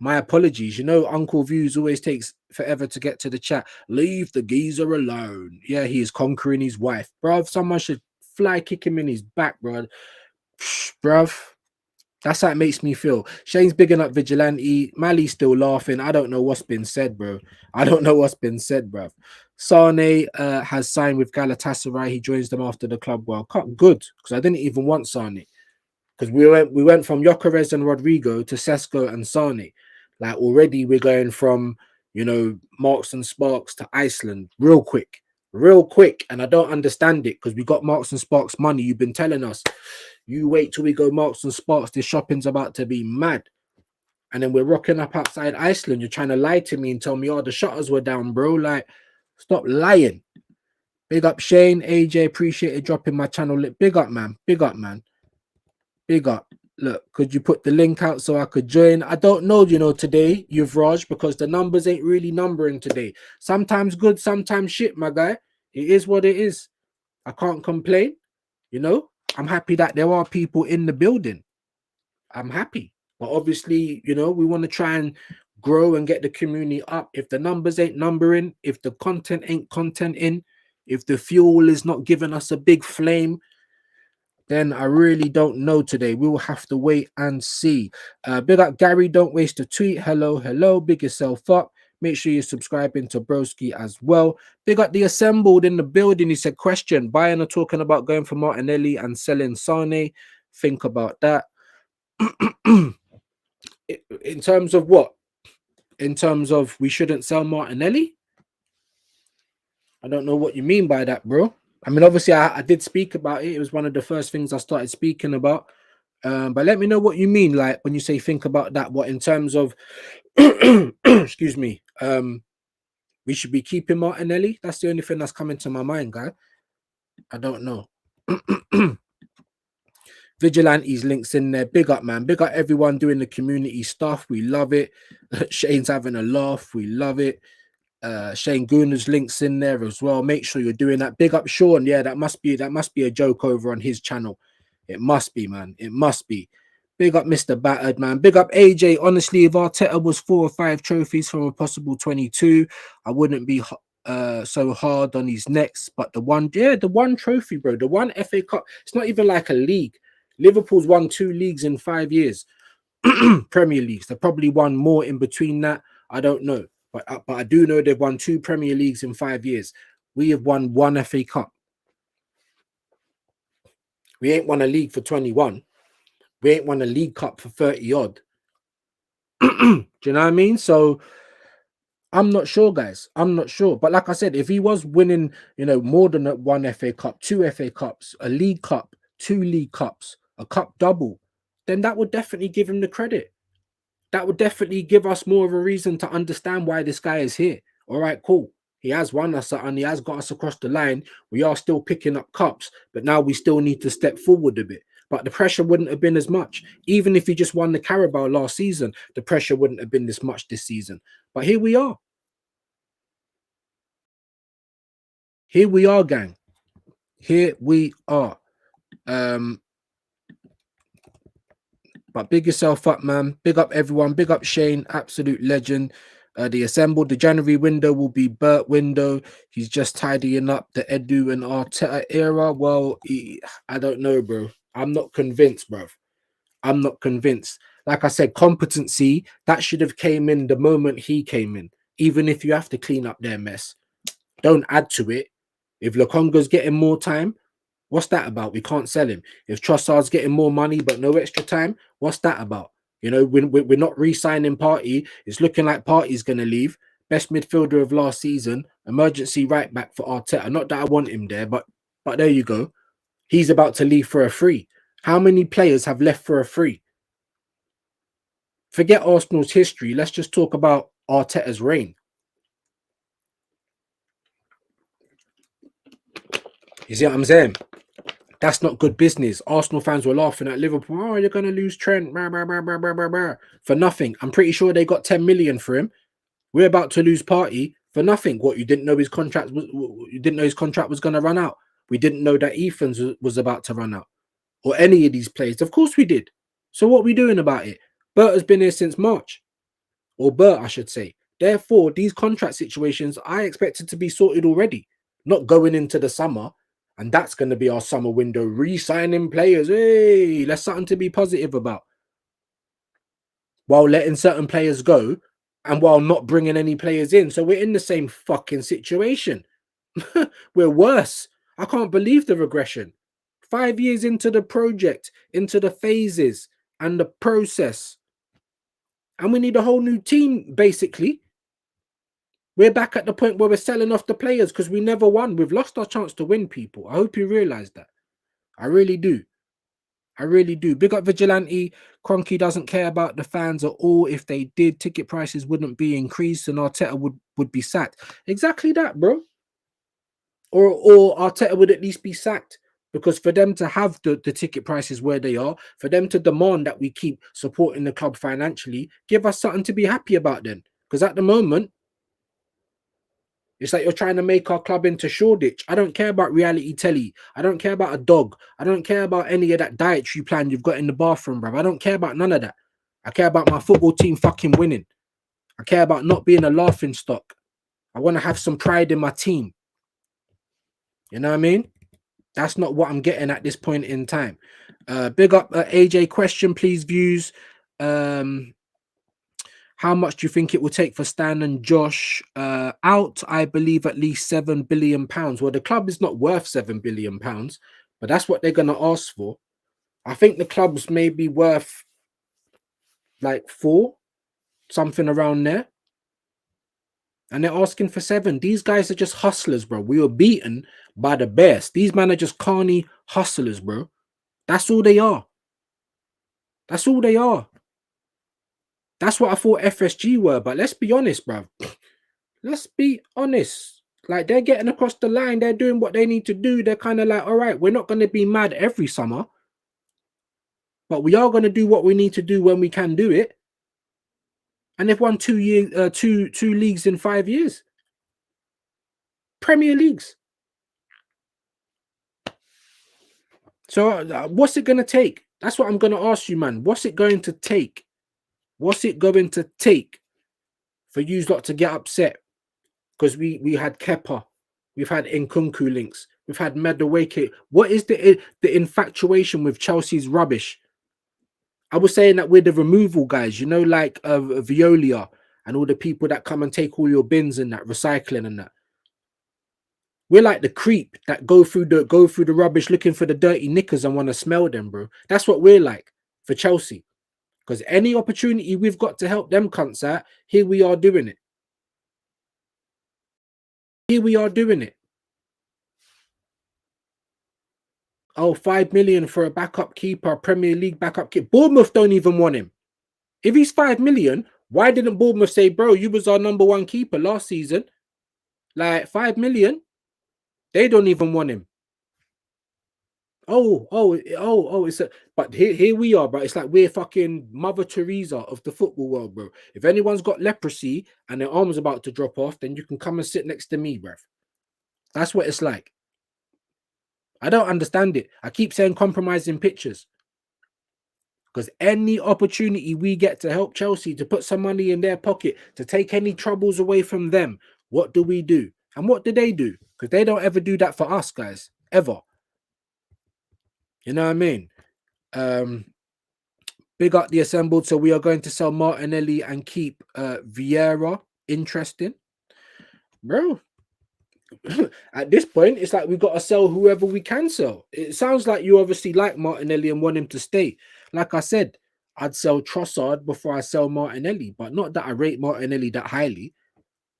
Speaker 1: my apologies. You know, Uncle Views always takes forever to get to the chat. Leave the geezer alone. Yeah, he is conquering his wife, bro. Someone should fly kick him in his back, bro. Bruv. That's how it makes me feel. Shane's bigging up Vigilante. Mali's still laughing. I don't know what's been said, bro. I don't know what's been said, bro. Sane has signed with Galatasaray. He joins them after the Club World Cup. Good, because I didn't even want Sane. Because we went from Gyökeres and Rodrigo to Sesko and Sane. Like already we're going from, you know, Marks and Sparks to Iceland real quick. Real quick. And I don't understand it because we got Marks and Sparks money. You've been telling us. You wait till we go Marks and Sparks. This shopping's about to be mad. And then we're rocking up outside Iceland. You're trying to lie to me and tell me, oh, the shutters were down, bro. Like, stop lying. Big up Shane, AJ. Appreciate it dropping my channel. Big up, man. Big up, man. Big up. Look, could you put the link out so I could join? I don't know, you know, today, Yuvraj, because the numbers ain't really numbering today. Sometimes good, sometimes shit, my guy. It is what it is. I can't complain, you know. I'm happy that there are people in the building. I'm happy. But obviously, you know, we want to try and grow and get the community up. If the numbers ain't numbering, if the content ain't contenting, if the fuel is not giving us a big flame, then I really don't know today. We will have to wait and see. Big up Gary, don't waste a tweet. Hello, hello. Big yourself up. Make sure you're subscribing to Broski as well. Big up the assembled in the building. He said, question, Bayern are talking about going for Martinelli and selling Sane. Think about that. In terms of what? In terms of we shouldn't sell Martinelli? I don't know what you mean by that, bro. I mean, obviously, I did speak about it. It was one of the first things I started speaking about. But let me know what you mean, like when you say think about that. What in terms of, excuse me, we should be keeping Martinelli? That's the only thing that's coming to my mind, guy. I don't know. Vigilantes links in there. Big up, man. Big up everyone doing the community stuff. We love it. Shane's having a laugh. We love it. Shane Gooner's links in there as well. Make sure you're doing that. Big up Sean. Yeah, that must be a joke over on his channel. It must be, man. It must be. Big up Mr. Battered, man. Big up AJ. Honestly, if Arteta was 4 or 5 trophies from a possible 22, I wouldn't be so hard on his necks. But the one trophy, bro. The one FA Cup. It's not even like a league. Liverpool's won 2 leagues in 5 years. Premier Leagues. They probably won more in between that. I don't know. But I do know they've won 2 Premier Leagues in 5 years. We have won 1 FA Cup. We ain't won a league for 21. We ain't won a League Cup for 30 odd. Do you know what I mean? So I'm not sure, guys. I'm not sure. But like I said, if he was winning, you know, more than 1 FA Cup, 2 FA Cups, a League Cup, 2 League Cups, a Cup double, then that would definitely give him the credit. That would definitely give us more of a reason to understand why this guy is here. All right, cool. He has won us and he has got us across the line. We are still picking up cups, but now we still need to step forward a bit. But the pressure wouldn't have been as much. Even if he just won the Carabao last season, the pressure wouldn't have been this much this season. But here we are. Here we are, gang. Here we are. But big yourself up, man. Big up everyone. Big up Shane, absolute legend. The assembled, the January window will be Bert window. He's just tidying up the Edu and Arteta era. Well, I don't know, bro. I'm not convinced, bro. I'm not convinced. Like I said, competency, that should have came in the moment he came in. Even if you have to clean up their mess. Don't add to it. If Lokonga's getting more time, what's that about? We can't sell him. If Trossard's getting more money but no extra time, what's that about? You know, we're not re-signing Partey. It's looking like Partey's going to leave. Best midfielder of last season. Emergency right back for Arteta. Not that I want him there, but there you go. He's about to leave for a free. How many players have left for a free? Forget Arsenal's history. Let's just talk about Arteta's reign. You see what I'm saying? That's not good business. Arsenal fans were laughing at Liverpool. Oh, you're going to lose Trent. Blah, blah, blah, blah, blah, blah, blah. For nothing. I'm pretty sure they got 10 million for him. We're about to lose Partey for nothing. What, you didn't know his contract was going to run out? We didn't know that Ethan's was about to run out or any of these players. Of course we did. So what are we doing about it? Bert has been here since March, or Bert, I should say. Therefore, these contract situations I expected to be sorted already, not going into the summer. And that's going to be our summer window, re-signing players. Hey, that's something to be positive about. While letting certain players go and while not bringing any players in. So we're in the same fucking situation. We're worse. I can't believe the regression. 5 years into the project, into the phases and the process. And we need a whole new team, basically. We're back at the point where we're selling off the players because we never won. We've lost our chance to win, people. I hope you realize that. I really do. I really do. Big up Vigilante. Cronky doesn't care about the fans at all. If they did, ticket prices wouldn't be increased and Arteta would be sacked. Exactly that, bro. Or Arteta would at least be sacked. Because for them to have the ticket prices where they are, for them to demand that we keep supporting the club financially, give us something to be happy about then. Because at the moment, it's like you're trying to make our club into Shoreditch. I don't care about reality telly. I don't care about a dog. I don't care about any of that dietary plan you've got in the bathroom, bro. I don't care about none of that. I care about my football team fucking winning. I care about not being a laughing stock. I want to have some pride in my team. You know what I mean? That's not what I'm getting at this point in time. Big up AJ question, please. Views. How much do you think it will take for Stan and Josh out? I believe at least £7 billion. Well, the club is not worth £7 billion, but that's what they're going to ask for. I think the club's maybe worth like 4, something around there. And they're asking for 7. These guys are just hustlers, bro. We were beaten by the best. These men are just carny hustlers, bro. That's all they are. That's all they are. That's what I thought FSG were. But let's be honest, bro. Let's be honest. Like, they're getting across the line. They're doing what they need to do. They're kind of like, all right, we're not going to be mad every summer. But we are going to do what we need to do when we can do it. And they've won 2 leagues in 5 years. Premier Leagues. So what's it going to take? That's what I'm going to ask you, man. What's it going to take? What's it going to take for you lot to get upset? Because we had Kepa. We've had Nkunku links. We've had Madueke. What is the infatuation with Chelsea's rubbish? I was saying that we're the removal guys, you know, like Veolia and all the people that come and take all your bins and that, recycling and that. We're like the creep that go through the rubbish looking for the dirty knickers and want to smell them, bro. That's what we're like for Chelsea. Because any opportunity we've got to help them cunts out, here we are doing it. Here we are doing it. Oh, 5 million for a backup keeper, Premier League backup keeper. Bournemouth don't even want him. If he's 5 million, why didn't Bournemouth say, bro, you was our #1 keeper last season? Like 5 million, they don't even want him. It's a, but here we are, bro. It's like we're fucking Mother Teresa of the football world, bro. If anyone's got leprosy and their arm's about to drop off, then you can come and sit next to me, bro. That's what it's like. I don't understand it. I keep saying compromising pictures. Because any opportunity we get to help Chelsea, to put some money in their pocket, to take any troubles away from them, what do we do? And what do? Because they don't ever do that for us, guys. Ever. You know what I mean? Big up the assembled. So we are going to sell Martinelli and keep Vieira. Interesting. Bro. At this point, it's like we've got to sell whoever we can sell. It sounds like you obviously like Martinelli and want him to stay. Like I said, I'd sell Trossard before I sell Martinelli, but not that I rate Martinelli that highly.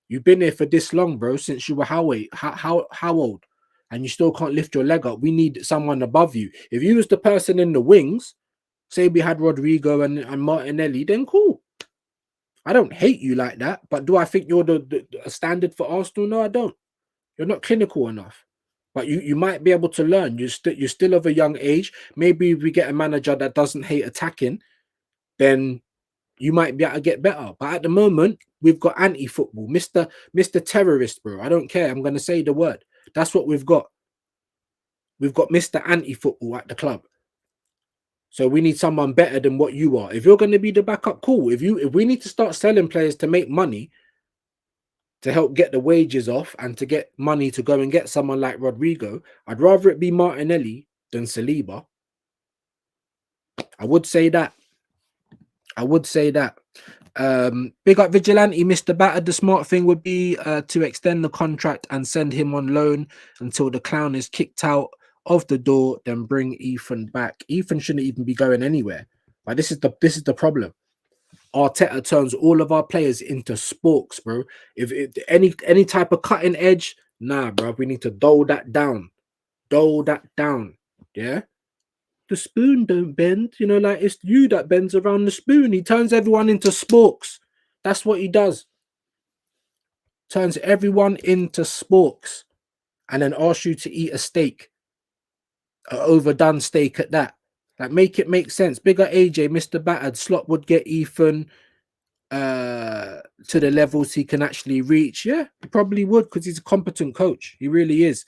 Speaker 1: You've been here for this long, bro, since you were how old? And you still can't lift your leg up. We need someone above you. If you was the person in the wings, say we had Rodrigo and Martinelli, then cool. I don't hate you like that, but do I think you're the standard for Arsenal? No, I don't. You're not clinical enough, but you might be able to learn. You're still of a young age. Maybe if we get a manager that doesn't hate attacking, then you might be able to get better. But at the moment, we've got anti-football, Mr. Terrorist, bro. I don't care. I'm gonna say the word. That's what we've got. We've got Mr. Anti-Football at the club. So we need someone better than what you are. If you're going to be the backup, cool. If we need to start selling players to make money, to help get the wages off and to get money to go and get someone like Rodrigo, I'd rather it be Martinelli than Saliba. I would say that. I would say that. Big up Vigilante, Mr. Battered. The smart thing would be to extend the contract and send him on loan until the clown is kicked out of the door, then bring Ethan back. Ethan shouldn't even be going anywhere. But this is the problem. Arteta turns all of our players into sporks, bro. If any type of cutting edge, nah, bro. We need to dole that down. Dole that down. Yeah. The spoon don't bend, you know, like it's you that bends around the spoon. He turns everyone into sporks. That's what he does. Turns everyone into sporks, and then asks you to eat a steak, an overdone steak at that. Like, make it make sense. Bigger AJ, Mr. Battered, Slot would get Ethan to the levels he can actually reach. Yeah, he probably would, because he's a competent coach. He really is.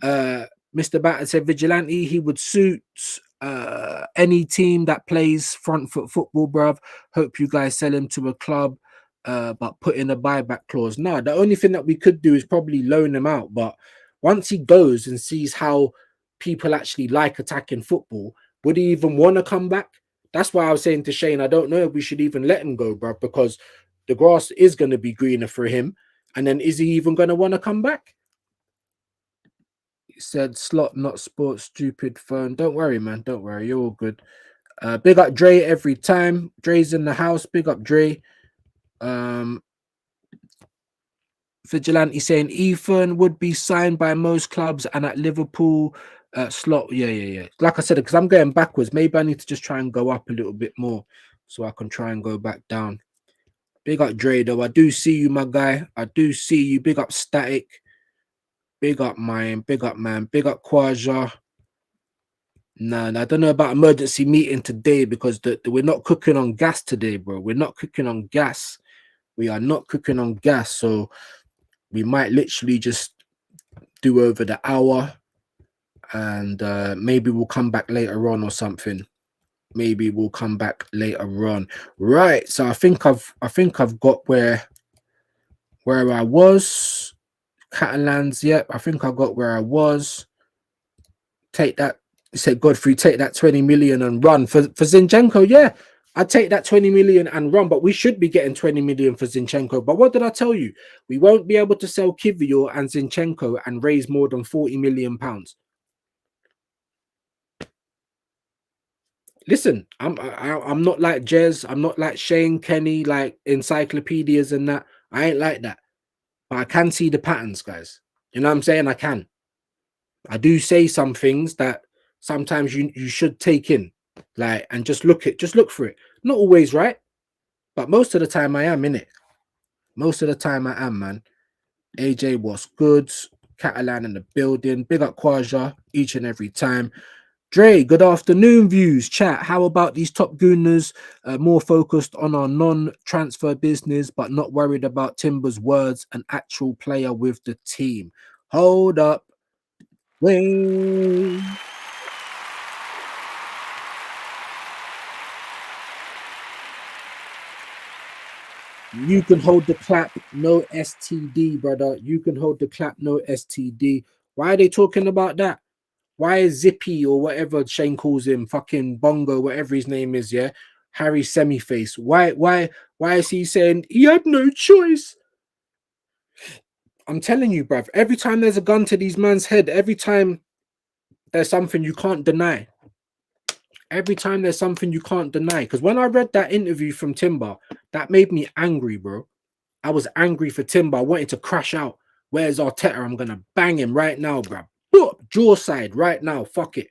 Speaker 1: Mr. Battered said Vigilante, he would suit any team that plays front foot football, bruv. Hope you guys sell him to a club, but put in a buyback clause. No, the only thing that we could do is probably loan him out. But once he goes and sees how people actually like attacking football, would he even want to come back? That's why I was saying to Shane, I don't know if we should even let him go, bruv, because the grass is going to be greener for him. And then is he even going to want to come back? Said Slot, not sports, stupid phone. Don't worry, man. Don't worry. You're all good. Big up Dre every time. Dre's in the house. Big up Dre. Vigilante saying Ethan would be signed by most clubs and at Liverpool. Slot, yeah. Like I said, because I'm going backwards. Maybe I need to just try and go up a little bit more so I can try and go back down. Big up Dre, though. I do see you, my guy. I do see you. Big up Static. Big up mine. Big up, man. Big up Quaja. Nah, I don't know about emergency meeting today because we're not cooking on gas today, bro. We're not cooking on gas. We are not cooking on gas. So we might literally just do over the hour, and maybe we'll come back later on or something. Maybe we'll come back later on. Right. So I think I've got where I was. Catalans, yep. I think I got where I was. Take that. You said Godfrey, take that 20 million and run for Zinchenko. Yeah, I'd take that 20 million and run, but we should be getting 20 million for Zinchenko. But what did I tell you? We won't be able to sell Kivior and Zinchenko and raise more than 40 million pounds. Listen, I'm not like Jez. I'm not like Shane, Kenny, like encyclopedias and that. I ain't like that. But I can see the patterns, guys. You know what I'm saying? I can. I do say some things that sometimes you should take in, like, and just look for it. Not always right, but most of the time I am in it. Most of the time I am, man. AJ, what's good? Catalan in the building. Big up Quaja each and every time. Dre, good afternoon, views chat. How about these top gooners more focused on our non-transfer business, but not worried about Timber's words, an actual player with the team? Hold up. Wait. You can hold the clap, no STD, brother. You can hold the clap, no STD. Why are they talking about that? Why is Zippy or whatever Shane calls him, fucking Bongo, whatever his name is, yeah? Harry Semi-Face. Why is he saying he had no choice? I'm telling you, bruv, every time there's a gun to these man's head, every time there's something you can't deny. Every time there's something you can't deny. Because when I read that interview from Timber, that made me angry, bro. I was angry for Timber. I wanted to crash out. Where's Arteta? I'm going to bang him right now, bro. Jaw side right now. Fuck it.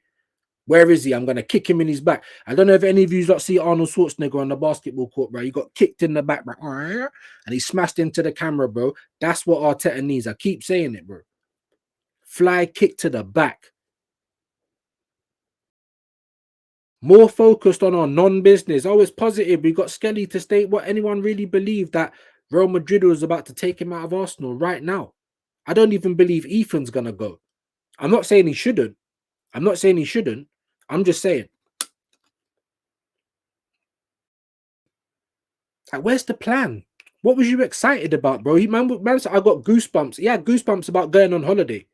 Speaker 1: Where is he? I'm going to kick him in his back. I don't know if any of you lot see Arnold Schwarzenegger on the basketball court, bro. He got kicked in the back, bro. And he smashed into the camera, bro. That's what Arteta needs. I keep saying it, bro. Fly kick to the back. More focused on our non-business. Oh, it's positive. We got Skelly to state what anyone really believed that Real Madrid was about to take him out of Arsenal right now. I don't even believe Ethan's going to go. I'm not saying he shouldn't, I'm not saying he shouldn't. I'm just saying, like, where's the plan? What was you excited about, bro? Man said, I got goosebumps. Yeah, goosebumps about going on holiday.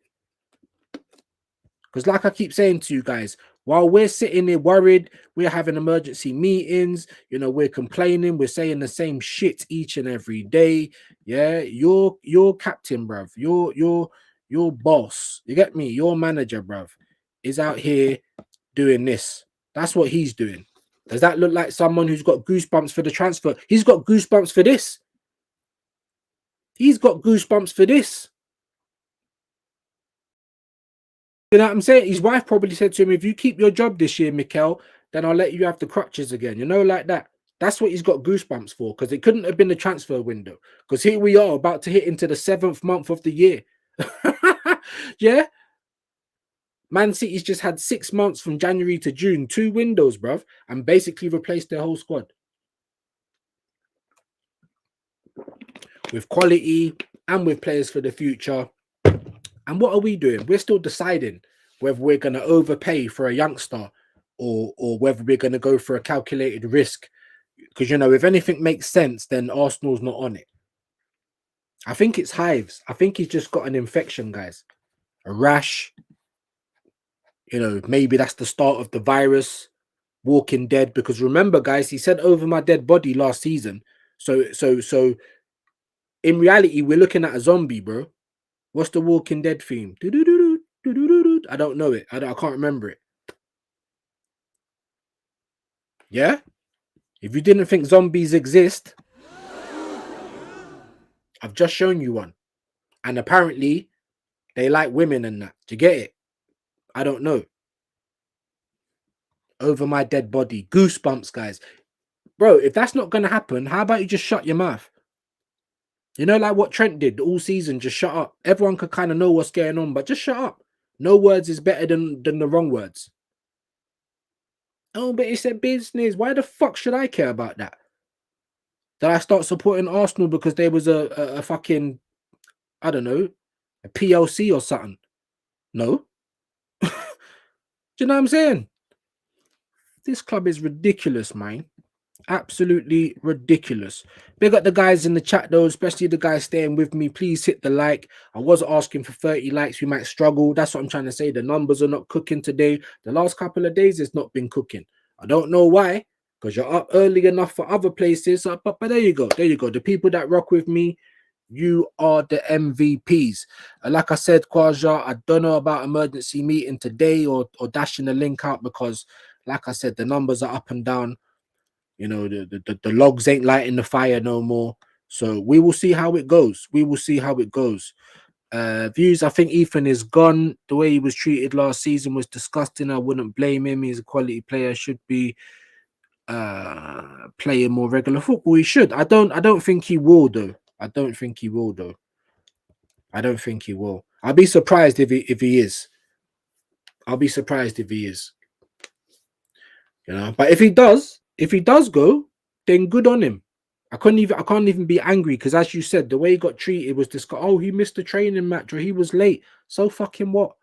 Speaker 1: Because, like I keep saying to you guys, while we're sitting here worried, we're having emergency meetings, we're complaining, we're saying the same shit each and every day. Yeah, your captain, bruv, your boss, you get me, your manager, bruv, is out here doing this. That's what he's doing. Does that look like someone who's got goosebumps for the transfer? He's got goosebumps for this. He's got goosebumps for this. You know what I'm saying? His wife probably said to him, if you keep your job this year, Mikel, then I'll let you have the crutches again. Like that. That's what he's got goosebumps for, because it couldn't have been the transfer window. Because here we are about to hit into the 7th month of the year. Yeah. Man City's just had 6 months from January to June, 2 windows, bruv, and basically replaced their whole squad with quality and with players for the future. And what are we doing? We're still deciding whether we're going to overpay for a youngster or whether we're going to go for a calculated risk. Because, if anything makes sense, then Arsenal's not on it. I think it's hives. I think he's just got an infection, guys. A rash. Maybe that's the start of the virus. Walking Dead. Because remember, guys, he said over my dead body last season. So in reality, we're looking at a zombie, bro. What's the Walking Dead theme? I don't know it. I can't remember it. Yeah? If you didn't think zombies exist, I've just shown you one. And apparently, they like women and that. Do you get it? I don't know. Over my dead body. Goosebumps, guys. Bro, if that's not going to happen, how about you just shut your mouth? Like what Trent did all season, just shut up. Everyone could kind of know what's going on, but just shut up. No words is better than the wrong words. Oh, but it's a business. Why the fuck should I care about that? Did I start supporting Arsenal because there was a fucking, I don't know, a PLC or something? No. Do you know what I'm saying? This club is ridiculous, man. Absolutely ridiculous. Big up the guys in the chat though, especially the guys staying with me. Please hit the like. I was asking for 30 likes. We might struggle. That's what I'm trying to say. The numbers are not cooking today. The last couple of days it's not been cooking. I don't know why, because you're up early enough for other places. But there you go. There you go. The people that rock with me, you are the MVPs. Like I said, Kwaja, I don't know about emergency meeting today or dashing the link out, because like I said, the numbers are up and down. The logs ain't lighting the fire no more. So we will see how it goes. We will see how it goes. Views, I think Ethan is gone. The way he was treated last season was disgusting. I wouldn't blame him. He's a quality player, should be playing more regular football. He should. I don't think he will though. I don't think he will. I'll be surprised if he is. I'll be surprised if he is. But if he does go, then good on him. I can't even be angry, because as you said, the way he got treated was oh, he missed the training match or he was late. So fucking what?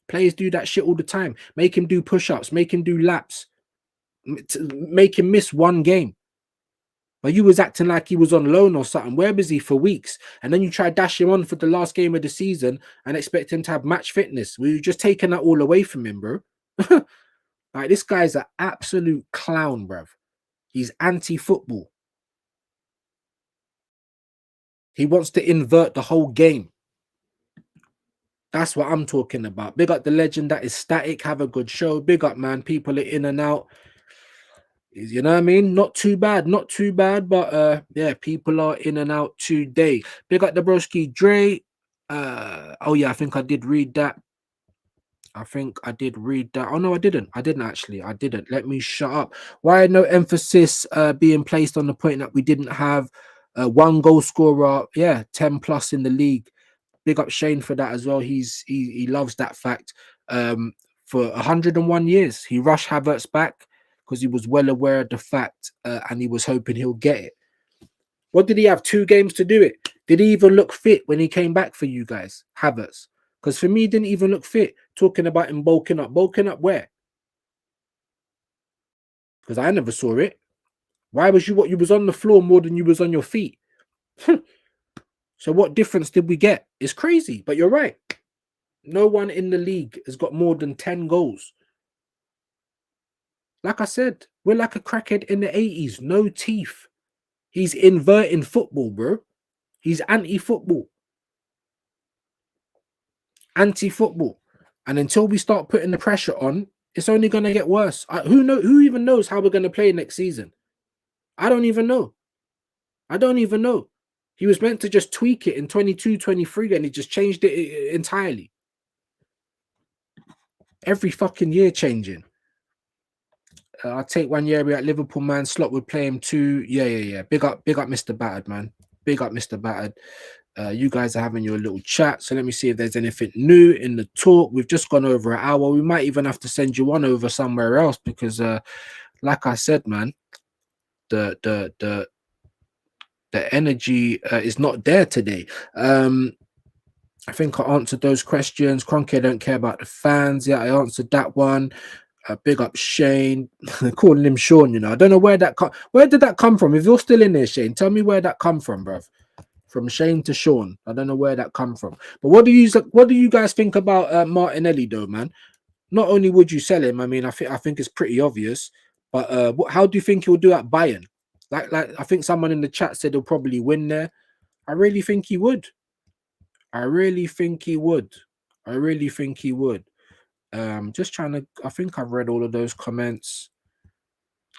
Speaker 1: Players do that shit all the time. Make him do push-ups, make him do laps, make him miss one game. But you was acting like he was on loan or something. Where was he for weeks? And then you try dash him on for the last game of the season and expect him to have match fitness. We've just taken that all away from him, bro. Like, this guy's an absolute clown, bruv. He's anti-football. He wants to invert the whole game. That's what I'm talking about. Big up the legend that is static. Have a good show. Big up, man. People are in and out. You know what I mean? Not too bad. But yeah, people are in and out today. Big up the broski Dre. Oh yeah, I think I did read that. Oh no, I didn't actually. Let me shut up. Why no emphasis being placed on the point that we didn't have one goal scorer? Yeah, 10 plus in the league. Big up Shane for that as well. He loves that fact. For 101 years, he rushed Havertz back because he was well aware of the fact, and he was hoping he'll get it. What did he have? 2 games to do it. Did he even look fit when he came back for you guys, Havertz? Because for me, he didn't even look fit. talking about him bulking up. Bulking up where? Because I never saw it. Why was you what? You was on the floor more than you was on your feet. So what difference did we get? It's crazy, but you're right. No one in the league has got more than 10 goals. Like I said, we're like a crackhead in the 80s. No teeth. He's inverting football, bro. He's anti-football. Anti-football. And until we start putting the pressure on, it's only going to get worse. Who even knows how we're going to play next season? I don't even know. I don't even know. He was meant to just tweak it in 22, 23, and he just changed it entirely. Every fucking year changing. I'll take 1 year at Liverpool, man. Slot would play him too. Yeah. Big up, Mr. Battered, man. Big up, Mr. Battered. You guys are having your little chat. So let me see if there's anything new in the talk. We've just gone over an hour. We might even have to send you one over somewhere else because, like I said, man, the energy is not there today. I think I answered those questions. Cronky, don't care about the fans. Yeah, I answered that one. Big up Shane. Calling him Sean, you know. I don't know where that where did that come from? If you're still in there, Shane, tell me where that come from, bruv. From Shane to Sean. I don't know where that come from. But what do you guys think about Martinelli though, man? Not only would you sell him, I mean, I think it's pretty obvious, but how do you think he'll do at Bayern? Like I think someone in the chat said he'll probably win there. I really think he would. I really think he would. Just trying to, I think I've read all of those comments.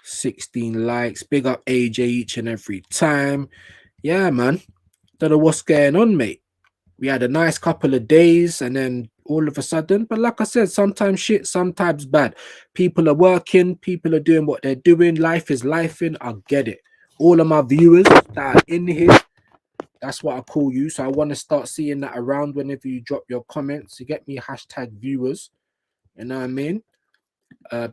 Speaker 1: 16 likes. Big up AJ each and every time. Yeah, man. Don't know what's going on, mate. We had a nice couple of days and then all of a sudden, but like I said, sometimes shit, sometimes bad. People are working, people are doing what they're doing. Life is lifing. I get it. All of my viewers that are in here, that's what I call you. So I want to start seeing that around whenever you drop your comments. You get me hashtag viewers. You know what I mean?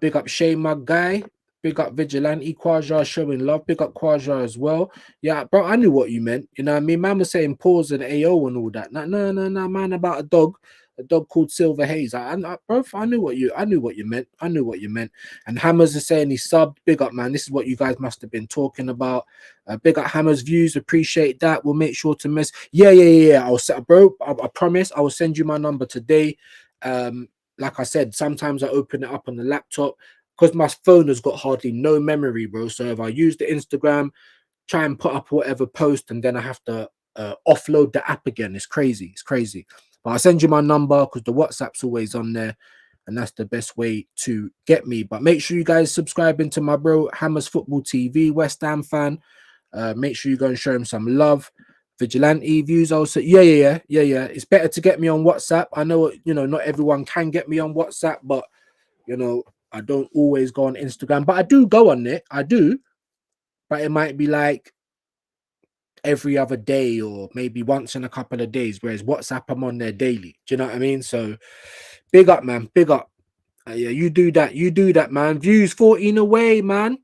Speaker 1: Big up Shane, my guy. Big up Vigilante. Quajar showing love. Big up Quajar as well. Yeah, bro, I knew what you meant. You know what I mean? Man was saying pause and AO and all that. No, man, about a dog called Silver Haze. Bro, I knew what you meant. I knew what you meant. And Hammers is saying he subbed. Big up, man. This is what you guys must have been talking about. Big up Hammers views. Appreciate that. We'll make sure to miss. Yeah. I'll set, bro. I promise I will send you my number today. Like I said, sometimes I open it up on the laptop because my phone has got hardly no memory, bro. So if I use the Instagram, try and put up whatever post, and then I have to offload the app again. It's crazy. But I'll send you my number because the WhatsApp's always on there, and that's the best way to get me. But make sure you guys subscribe into my bro Hammers Football TV, West Ham fan. Make sure you go and show him some love. Vigilante views also. Yeah. It's better to get me on WhatsApp. I know, you know, not everyone can get me on WhatsApp, but you know, I don't always go on Instagram, but I do go on it. I do, but it might be like every other day or maybe once in a couple of days, whereas WhatsApp I'm on there daily. Do you know what I mean? So big up, man. Big up. Yeah, you do that, man. Views 14 away, man.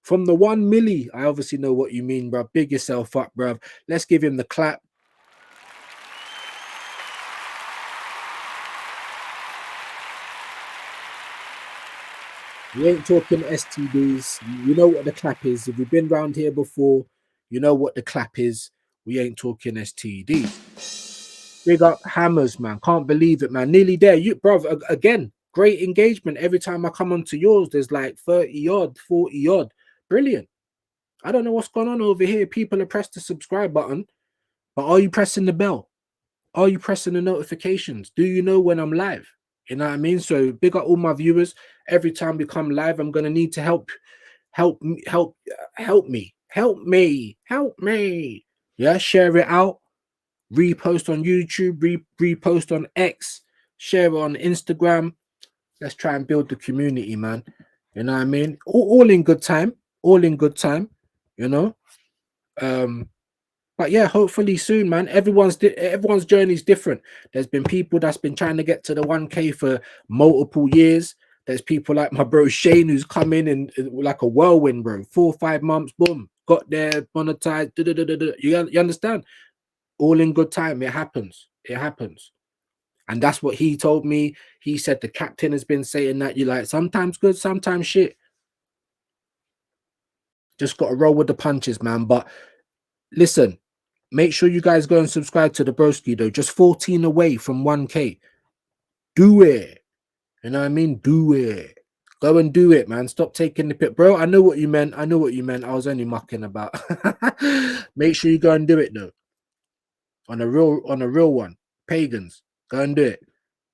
Speaker 1: From the 1 milli. I obviously know what you mean, bro. Big yourself up, bro. Let's give him the clap. We ain't talking STDs. You know what the clap is. If you've been round here before, you know what the clap is. We ain't talking STDs. Big up Hammers, man. Can't believe it, man. Nearly there. You, bro, again, great engagement. Every time I come onto yours, there's like 30 odd, 40 odd. Brilliant. I don't know what's going on over here. People are pressed the subscribe button, but are you pressing the bell? Are you pressing the notifications? Do you know when I'm live? You know what I mean? So big up all my viewers. Every time we come live, I'm gonna need to help me. Yeah, share it out, repost on YouTube, repost on X, share it on Instagram. Let's try and build the community, man. You know what I mean? All in good time. All in good time. You know. But yeah, hopefully soon, man. Everyone's journey is different. There's been people that's been trying to get to the 1K for multiple years. There's people like my bro Shane who's come in and like a whirlwind, bro. 4 or 5 months, boom, got there, monetized. You understand? All in good time. It happens. And that's what he told me. He said the captain has been saying that you like sometimes good, sometimes shit. Just got to roll with the punches, man. But listen, make sure you guys go and subscribe to the broski though. Just 14 away from 1K. Do it. You know what I mean? Do it. Go and do it, man. Stop taking the pit, bro. I know what you meant. I know what you meant. I was only mucking about. Make sure you go and do it though. On a real one. Pagans, go and do it.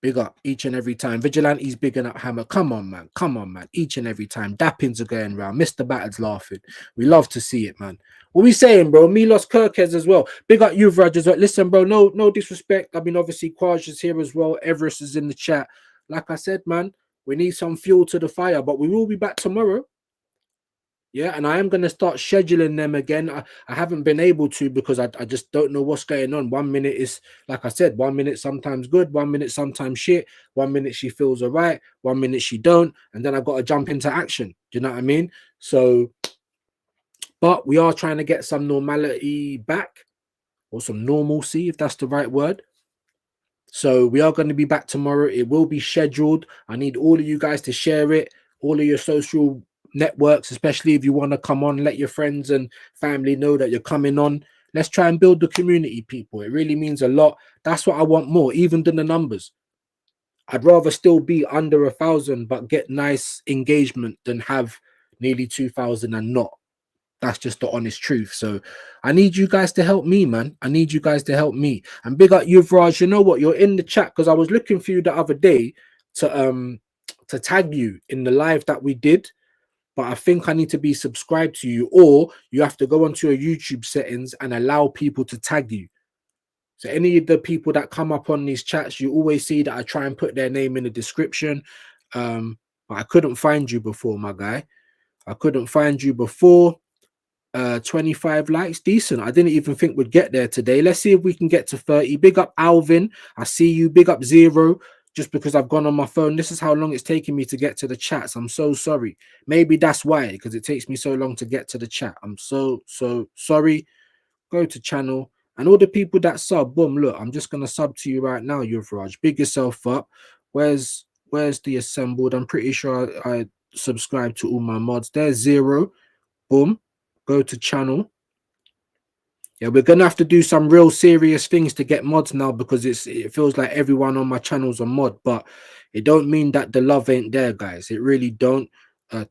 Speaker 1: Big up each and every time. Vigilante's bigging up Hammer. Come on, man. Come on, man. Each and every time. Dappings are going round. Mr. Battered's laughing. We love to see it, man. What we saying, bro? Milos Kirkez as well. Big up you, Raj, as well. Listen, bro, no disrespect. I mean, obviously, Quaj is here as well. Everest is in the chat. Like I said, man, we need some fuel to the fire, but we will be back tomorrow. Yeah, and I am going to start scheduling them again. I haven't been able to because I just don't know what's going on. 1 minute is, like I said, 1 minute sometimes good, 1 minute sometimes shit. 1 minute she feels all right, 1 minute she don't. And then I got to jump into action. Do you know what I mean? So, but we are trying to get some normality back or some normalcy, if that's the right word. So we are going to be back tomorrow. It will be scheduled. I need all of you guys to share it, all of your social networks, especially if you want to come on, let your friends and family know that you're coming on. Let's try and build the community, people. It really means a lot. That's what I want more, even than the numbers. I'd rather still be under 1,000 but get nice engagement than have nearly 2,000 and not. That's just the honest truth. So I need you guys to help me, man. I need you guys to help me. And big up you, Raj. You know what? You're in the chat because I was looking for you the other day to tag you in the live that we did. But I think I need to be subscribed to you, or you have to go onto your YouTube settings and allow people to tag you. So any of the people that come up on these chats, you always see that I try and put their name in the description. But I couldn't find you before, my guy. I couldn't find you before. 25 likes, decent. I didn't even think we'd get there today. Let's see if we can get to 30. Big up Alvin, I see you. Big up Zero, just because I've gone on my phone. This is how long it's taking me to get to the chats. I'm so sorry. Maybe that's why, because it takes me so long to get to the chat. I'm so sorry. Go to channel and all the people that sub, boom, look, I'm just gonna sub to you right now, Yuvraj. Big yourself up. Where's the assembled? I'm pretty sure I subscribe to all my mods. There's Zero. Boom. Go to channel. Yeah, we're gonna have to do some real serious things to get mods now because it feels like everyone on my channel's a mod, but it don't mean that the love ain't there, guys. It really don't.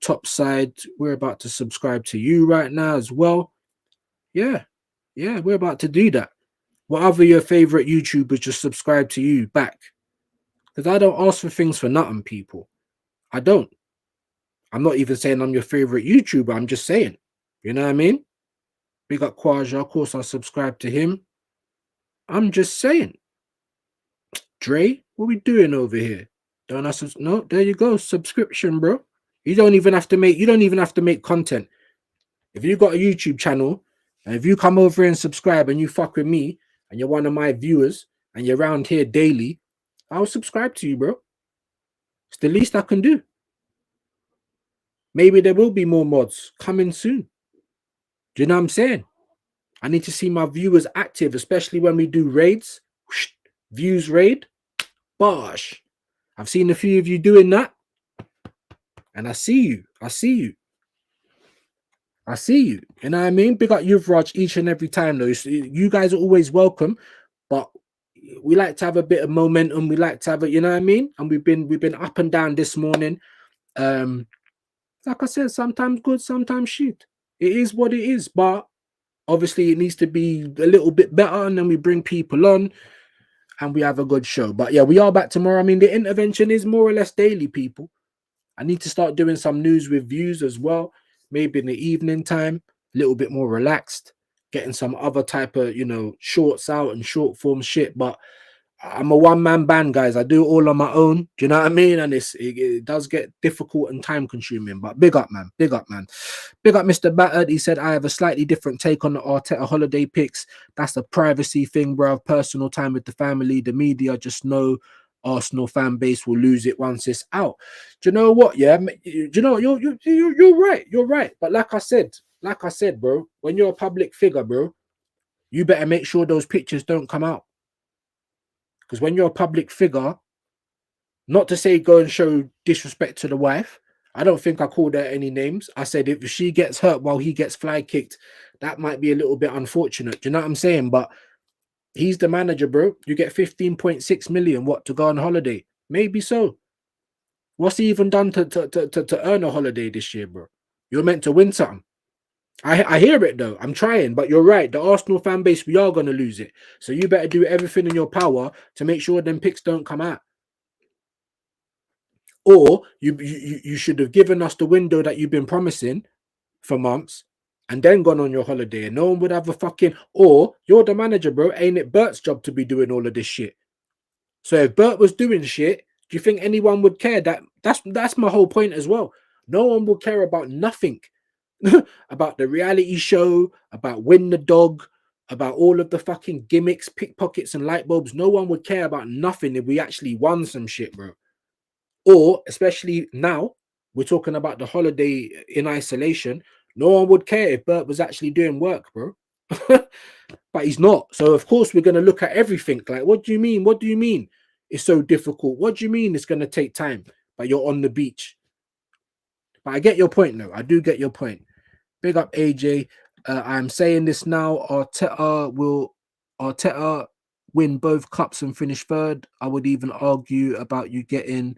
Speaker 1: Top side, we're about to subscribe to you right now as well. Yeah, we're about to do that. What other your favorite YouTubers just subscribe to you back? Because I don't ask for things for nothing, people. I don't. I'm not even saying I'm your favorite YouTuber. I'm just saying. You know what I mean? We got Quaja. Of course, I subscribe to him. I'm just saying. Dre, what we doing over here? Don't I no, there you go. Subscription, bro. You don't even have to make content. If you got a YouTube channel and if you come over and subscribe and you fuck with me and you're one of my viewers and you're around here daily, I'll subscribe to you, bro. It's the least I can do. Maybe there will be more mods coming soon. Do you know what I'm saying? I need to see my viewers active, especially when we do raids. Views raid. Bosh. I've seen a few of you doing that. And I see you. I see you. I see you. You know what I mean? Big up Yuvraj each and every time, though. You guys are always welcome, but we like to have a bit of momentum. We like to have it, you know what I mean? And we've been up and down this morning. Like I said, sometimes good, sometimes shit. It is what it is, but obviously it needs to be a little bit better, and then we bring people on and we have a good show. But yeah, we are back tomorrow. I mean, the intervention is more or less daily, people. I need to start doing some news with views as well, maybe in the evening time, a little bit more relaxed, getting some other type of, shorts out and short form shit. But I'm a one-man band, guys. I do it all on my own. Do you know what I mean? And it does get difficult and time consuming, but big up, man. Big up, man. Big up, Mr. Battered. He said, I have a slightly different take on the Arteta holiday picks. That's a privacy thing, bro. Personal time with the family. The media just know Arsenal fan base will lose it once it's out. Do you know what? Yeah, do you know you're right. You're right. But like I said, bro, when you're a public figure, bro, you better make sure those pictures don't come out. Because when you're a public figure, not to say go and show disrespect to the wife. I don't think I called her any names. I said if she gets hurt while he gets fly kicked, that might be a little bit unfortunate. Do you know what I'm saying? But he's the manager, bro. You get 15.6 million, what, to go on holiday? Maybe so. What's he even done to earn a holiday this year, bro? You're meant to win something. I hear it though. I'm trying, but you're right. The Arsenal fan base, we are gonna lose it. So you better do everything in your power to make sure them picks don't come out. Or you should have given us the window that you've been promising for months and then gone on your holiday, and no one would have a fucking. Or you're the manager, bro. Ain't it Bert's job to be doing all of this shit? So if Bert was doing shit, do you think anyone would care? That's my whole point as well. No one will care about nothing. About the reality show, about Win the Dog, about all of the fucking gimmicks, pickpockets, and light bulbs. No one would care about nothing if we actually won some shit, bro. Or especially now, we're talking about the holiday in isolation. No one would care if Bert was actually doing work, bro. But he's not. So of course we're gonna look at everything. Like, what do you mean? What do you mean it's so difficult? What do you mean it's gonna take time? But you're on the beach. But I get your point, though. I do get your point. Big up AJ. I'm saying this now. Arteta win both cups and finish third. I would even argue about you getting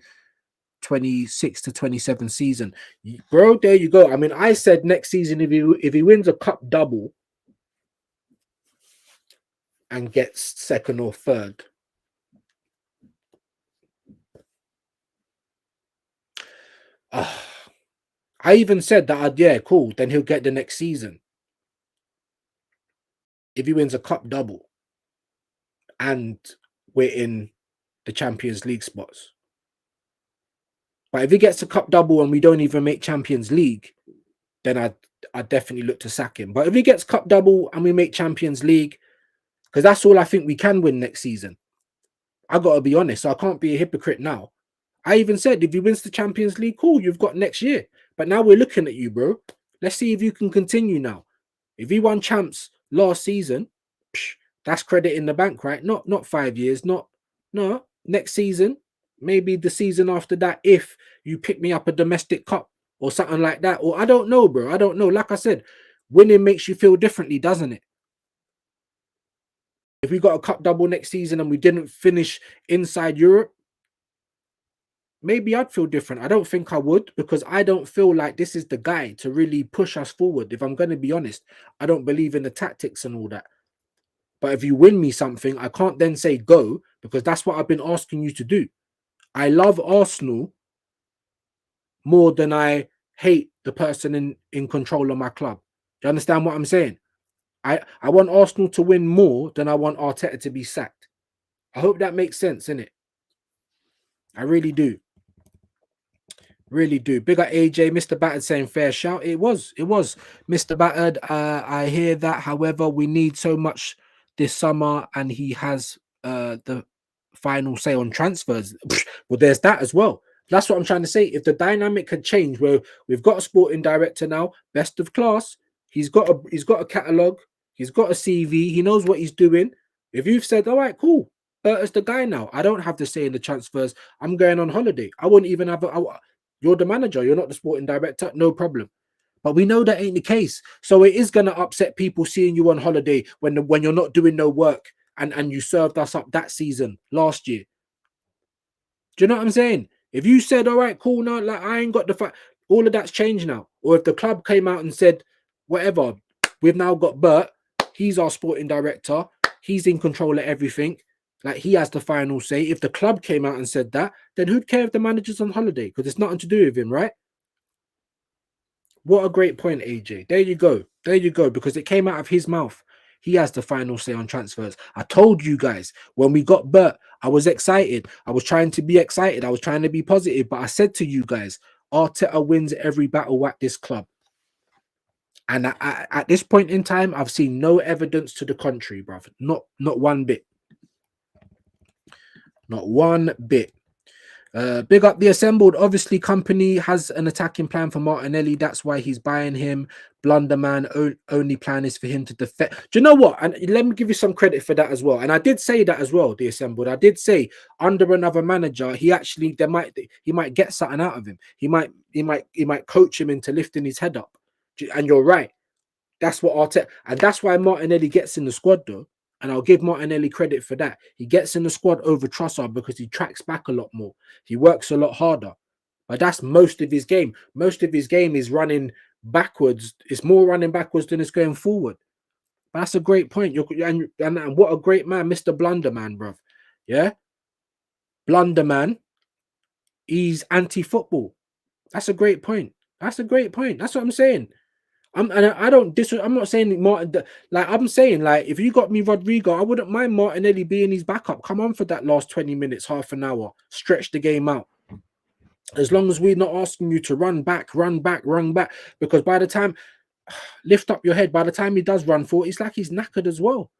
Speaker 1: 26 to 27 season. Bro, there you go. I mean, I said next season if he wins a cup double and gets second or third. I even said that, yeah, cool, then he'll get the next season. If he wins a cup double and we're in the Champions League spots. But if he gets a cup double and we don't even make Champions League, then I'd definitely look to sack him. But if he gets cup double and we make Champions League, because that's all I think we can win next season. I got to be honest, so I can't be a hypocrite now. I even said if he wins the Champions League, cool, you've got next year. But now we're looking at you, bro. Let's see if you can continue now. If he won champs last season, that's credit in the bank, right? Not 5 years, no, next season, maybe the season after that, if you pick me up a domestic cup or something like that. Or I don't know, bro. I don't know. Like I said, winning makes you feel differently, doesn't it? If we got a cup double next season and we didn't finish inside Europe, maybe I'd feel different. I don't think I would, because I don't feel like this is the guy to really push us forward. If I'm going to be honest, I don't believe in the tactics and all that. But if you win me something, I can't then say go, because that's what I've been asking you to do. I love Arsenal more than I hate the person in control of my club. Do you understand what I'm saying? I want Arsenal to win more than I want Arteta to be sacked. I hope that makes sense, innit? I really do. Really do. Big up AJ, Mr. Battered saying fair shout. It was Mr. Battered. I hear that. However, we need so much this summer, and he has the final say on transfers. Well, there's that as well. That's what I'm trying to say. If the dynamic had changed, where we've got a sporting director now, best of class, he's got a catalogue, he's got a CV, he knows what he's doing. If you've said, all right, cool, Berta's the guy now, I don't have to say in the transfers, I'm going on holiday. I wouldn't even have you're the manager, you're not the sporting director, no problem. But we know that ain't the case. So it is going to upset people seeing you on holiday when you're not doing no work, and you served us up that season last year. Do you know what I'm saying? If you said, all right, cool, now, like, I ain't got the fact, all of that's changed now. Or if the club came out and said, whatever, we've now got Bert, he's our sporting director, he's in control of everything, like, he has the final say. If the club came out and said that, then who'd care if the manager's on holiday? Because it's nothing to do with him, right? What a great point, AJ. There you go. There you go. Because it came out of his mouth. He has the final say on transfers. I told you guys, when we got Bert, I was excited. I was trying to be excited. I was trying to be positive. But I said to you guys, Arteta wins every battle at this club. And at this point in time, I've seen no evidence to the contrary, bruv. Not one bit. Not one bit. Big up the assembled. Obviously, company has an attacking plan for Martinelli. That's why he's buying him. Blunderman only plan is for him to defend. Do you know what? And let me give you some credit for that as well. And I did say that as well. The assembled. I did say under another manager, he might get something out of him. He might coach him into lifting his head up. And you're right. That's what Arteta, and that's why Martinelli gets in the squad though. And I'll give Martinelli credit for that. He gets in the squad over Trossard because he tracks back a lot more. He works a lot harder. But that's most of his game. Most of his game is running backwards. It's more running backwards than it's going forward. But that's a great point. And what a great man, Mr. Blunderman, bruv. Yeah? Blunderman, he's anti-football. That's a great point. That's a great point. That's what I'm saying. I'm not saying Martin. Like I'm saying, like if you got me Rodrigo, I wouldn't mind Martinelli being his backup. Come on for that last 20 minutes, half an hour, stretch the game out. As long as we're not asking you to run back, because by the time lift up your head, by the time he does run for, it's like he's knackered as well.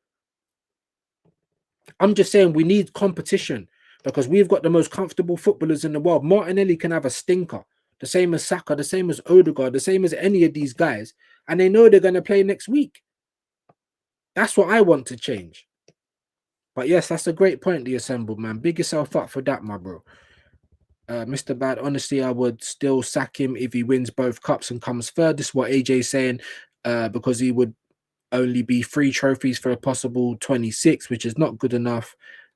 Speaker 1: I'm just saying we need competition because we've got the most comfortable footballers in the world. Martinelli can have a stinker. The same as Saka, the same as Odegaard, the same as any of these guys. And they know they're going to play next week. That's what I want to change. But yes, that's a great point, the assembled man. Big yourself up for that, my bro. Mr. Bad, honestly, I would still sack him if he wins both cups and comes third. This is what AJ's saying, because he would only be 3 trophies for a possible 26, which is not good enough.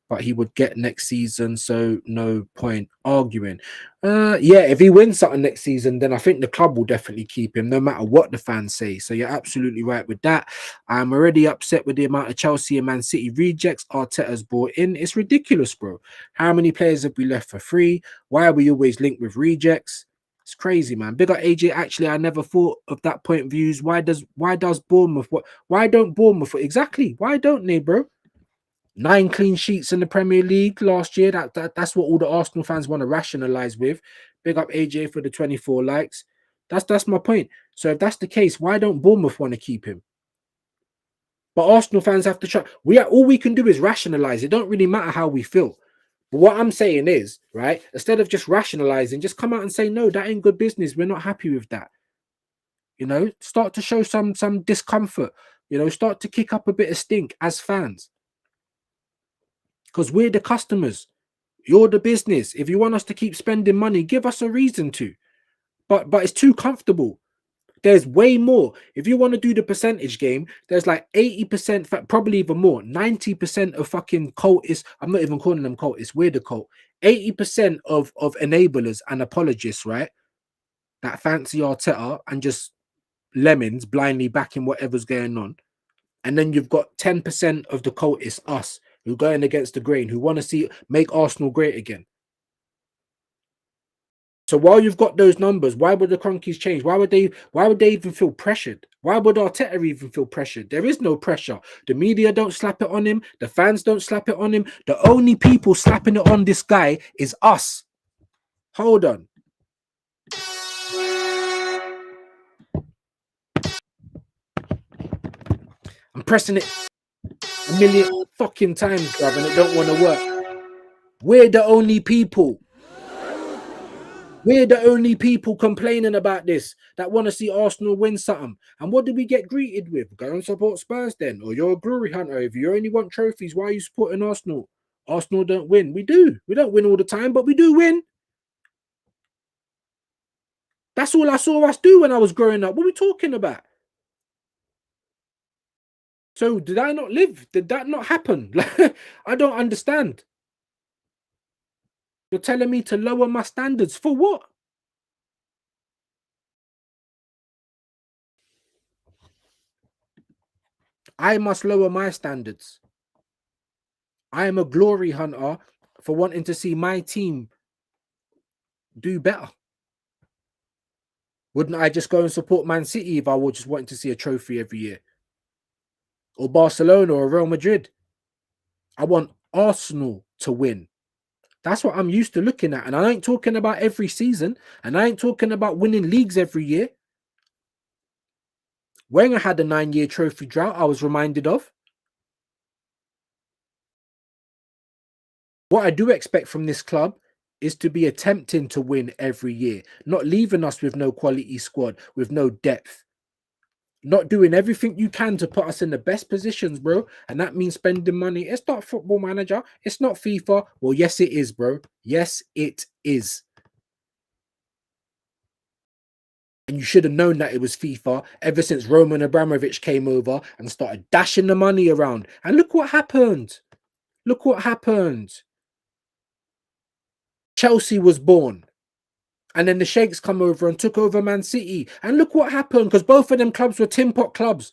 Speaker 1: But he would get next season, so no point arguing. Yeah, if he wins something next season, then I think the club will definitely keep him, no matter what the fans say. So you're absolutely right with that. I'm already upset with the amount of Chelsea and Man City rejects Arteta's brought in. It's ridiculous, bro. How many players have we left for free? Why are we always linked with rejects? It's crazy, man. Big up AJ. Actually, I never thought of that point of views. Why does Bournemouth why don't Bournemouth exactly? Why don't they, bro? 9 clean sheets in the Premier League last year. That's what all the Arsenal fans want to rationalize with. Big up AJ for the 24 likes. That's my point. So if that's the case, why don't Bournemouth want to keep him? But Arsenal fans have to try. All we can do is rationalize. It don't really matter how we feel. But what I'm saying is, right, instead of just rationalizing, just come out and say, no, that ain't good business. We're not happy with that. You know, start to show some discomfort. You know, start to kick up a bit of stink as fans. Because we're the customers. You're the business. If you want us to keep spending money, give us a reason to. But it's too comfortable. There's way more. If you want to do the percentage game, there's like 80%, probably even more, 90% of fucking cultists. I'm not even calling them cultists. We're the cult. 80% of enablers and apologists, right? That fancy Arteta and just lemons blindly backing whatever's going on. And then you've got 10% of the cultists, us, who are going against the grain, who want to make Arsenal great again. So while you've got those numbers, why would the Cronkies change? Why would they even feel pressured? Why would Arteta even feel pressured? There is no pressure. The media don't slap it on him. The fans don't slap it on him. The only people slapping it on this guy is us. Hold on. I'm pressing it a million fucking times, bruv, and it don't want to work. We're the only people. We're the only people complaining about this that want to see Arsenal win something. And what do we get greeted with? Go and support Spurs then. Or you're a glory hunter. If you only want trophies, why are you supporting Arsenal? Arsenal don't win. We do. We don't win all the time, but we do win. That's all I saw us do when I was growing up. What are we talking about? So did I not live? Did that not happen? I don't understand. You're telling me to lower my standards for what? I must lower my standards. I am a glory hunter for wanting to see my team do better. Wouldn't I just go and support Man City if I were just wanting to see a trophy every year? Or Barcelona or Real Madrid? I want Arsenal to win. That's what I'm used to looking at. And I ain't talking about every season. And I ain't talking about winning leagues every year. Wenger had a 9-year trophy drought, I was reminded of. What I do expect from this club is to be attempting to win every year, not leaving us with no quality squad, with no depth. Not doing everything you can to put us in the best positions, bro. And that means spending money. It's not Football Manager. It's not FIFA. Well, yes, it is, bro. Yes, it is. And you should have known that it was FIFA ever since Roman Abramovich came over and started dashing the money around. And look what happened. Look what happened. Chelsea was born. And then the Sheikhs come over and took over Man City. And look what happened, because both of them clubs were tin pot clubs.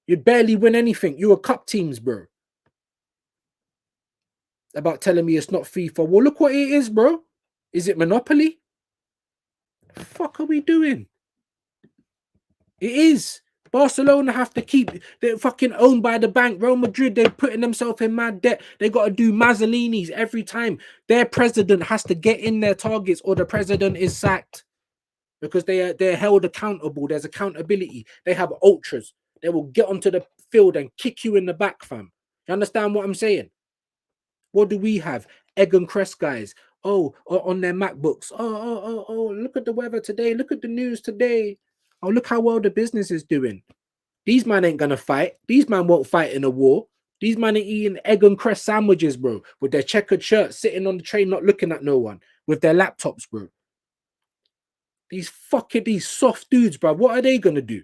Speaker 1: You'd barely win anything. You were cup teams, bro. About telling me it's not FIFA. Well, look what it is, bro. Is it Monopoly? The fuck are we doing? It is. Barcelona have to keep, they're fucking owned by the bank. Real Madrid, they're putting themselves in mad debt. They got to do Mazzolinis every time. Their president has to get in their targets or the president is sacked, because they're held accountable. There's accountability. They have ultras. They will get onto the field and kick you in the back, fam. You understand what I'm saying? What do we have? Egg and Crest guys. Oh, on their MacBooks. Oh, look at the weather today. Look at the news today. Oh, look how well the business is doing. These man ain't gonna fight. These man won't fight in a war. These man are eating egg and crest sandwiches, bro, with their checkered shirts, sitting on the train, not looking at no one, with their laptops, bro. These soft dudes, bro. What are they gonna do?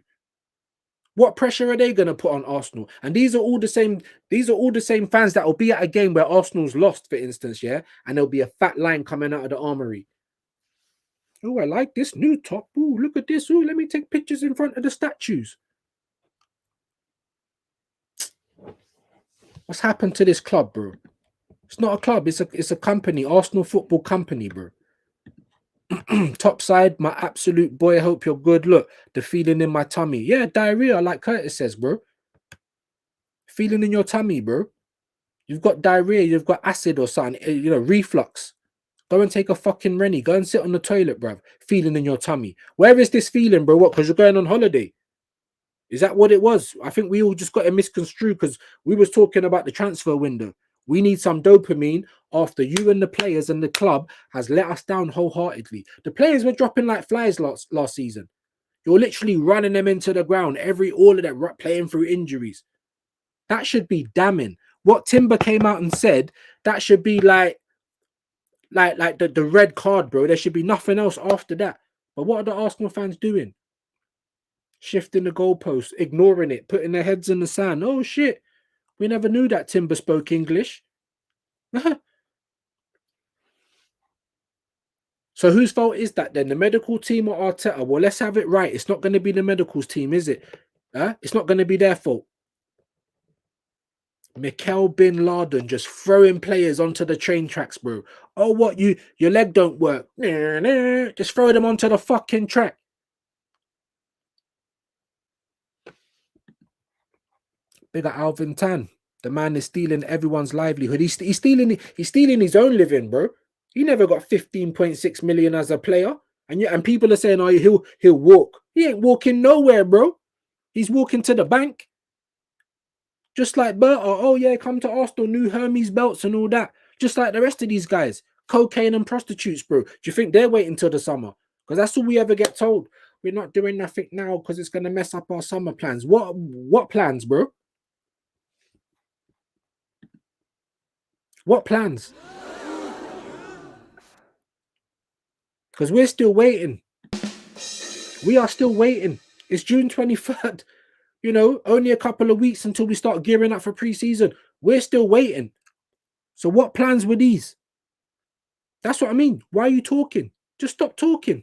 Speaker 1: What pressure are they gonna put on Arsenal? And these are all the same. These are all the same fans that will be at a game where Arsenal's lost, for instance, yeah. And there'll be a fat line coming out of the armory. Oh, I like this new top. Oh, look at this. Oh, let me take pictures in front of the statues. What's happened to this club, bro? It's not a club. It's a company. Arsenal Football Company, bro. Top side, my absolute boy. I hope you're good. Look, the feeling in my tummy. Yeah, diarrhea, like Curtis says, bro. Feeling in your tummy, bro. You've got diarrhea. You've got acid or something. You know, reflux. Go and take a fucking Rennie. Go and sit on the toilet, bruv. Feeling in your tummy. Where is this feeling, bro? What? Because you're going on holiday. Is that what it was? I think we all just got it misconstrued because we was talking about the transfer window. We need some dopamine after you and the players and the club has let us down wholeheartedly. The players were dropping like flies last season. You're literally running them into the ground. All of them playing through injuries. That should be damning. What Timber came out and said, that should be like the red card, bro. There should be nothing else after that. But what are the Arsenal fans doing? Shifting the goalposts, ignoring it, putting their heads in the sand. Oh shit, we never knew that Timber spoke English. So whose fault is that then? The medical team or Arteta? Well, let's have it right. It's not going to be the medicals team, is it? It's not going to be their fault. Mikel Bin Laden just throwing players onto the train tracks, bro. Oh, what, your leg don't work? Just throw them onto the fucking track. Bigger Alvin Tan. The man is stealing everyone's livelihood. He's stealing his own living, bro. He never got 15.6 million as a player. And people are saying, oh, he'll walk. He ain't walking nowhere, bro. He's walking to the bank. Just like Berta. Oh, yeah, come to Arsenal, new Hermes belts and all that. Just like the rest of these guys. Cocaine and prostitutes, bro. Do you think they're waiting till the summer? Because that's all we ever get told. We're not doing nothing now because it's going to mess up our summer plans. What plans, bro? What plans? Because we're still waiting. We are still waiting. It's June 23rd. You know, only a couple of weeks until we start gearing up for pre-season. We're still waiting. So what plans were these? That's what I mean. Why are you talking? Just stop talking.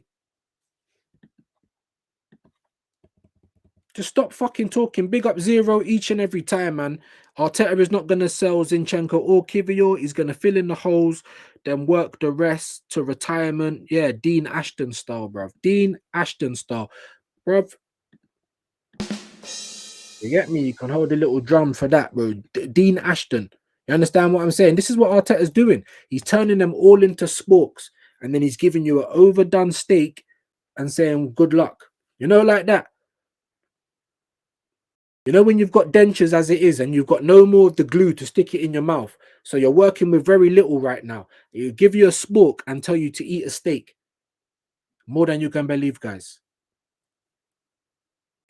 Speaker 1: Just stop fucking talking. Big up 0 each and every time, man. Arteta is not going to sell Zinchenko or Kivior. He's going to fill in the holes, then work the rest to retirement. Yeah, Dean Ashton style, bruv. Dean Ashton style. Bruv. You get me? You can hold a little drum for that, bro. Dean Ashton. You understand what I'm saying? This is what Arteta's doing. He's turning them all into sporks. And then he's giving you an overdone steak and saying, good luck. You know, like that. You know, when you've got dentures as it is and you've got no more of the glue to stick it in your mouth. So you're working with very little right now. You give you a spork and tell you to eat a steak. More than you can believe, guys.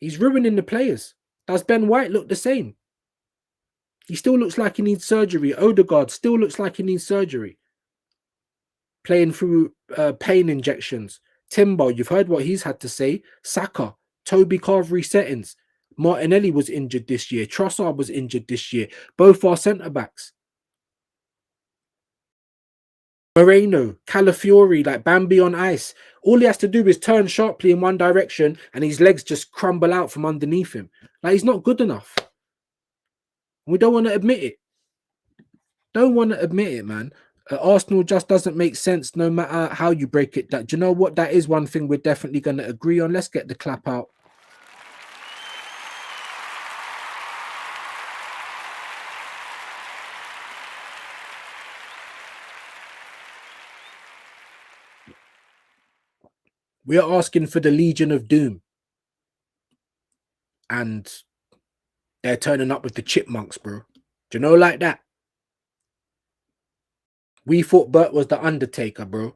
Speaker 1: He's ruining the players. Does Ben White look the same? He still looks like he needs surgery. Odegaard still looks like he needs surgery. Playing through pain injections. Timber, you've heard what he's had to say. Saka, Toby Carvery settings. Martinelli was injured this year. Trossard was injured this year. Both our centre backs. Moreno, Calafiori, like Bambi on ice. All he has to do is turn sharply in one direction and his legs just crumble out from underneath him. Like, he's not good enough. We don't want to admit it. Don't want to admit it, man. Arsenal just doesn't make sense no matter how you break it down. Do you know what? That is one thing we're definitely going to agree on. Let's get the clap out. We are asking for the Legion of Doom. And they're turning up with the chipmunks, bro. Do you know, like that? We thought Bert was the Undertaker, bro.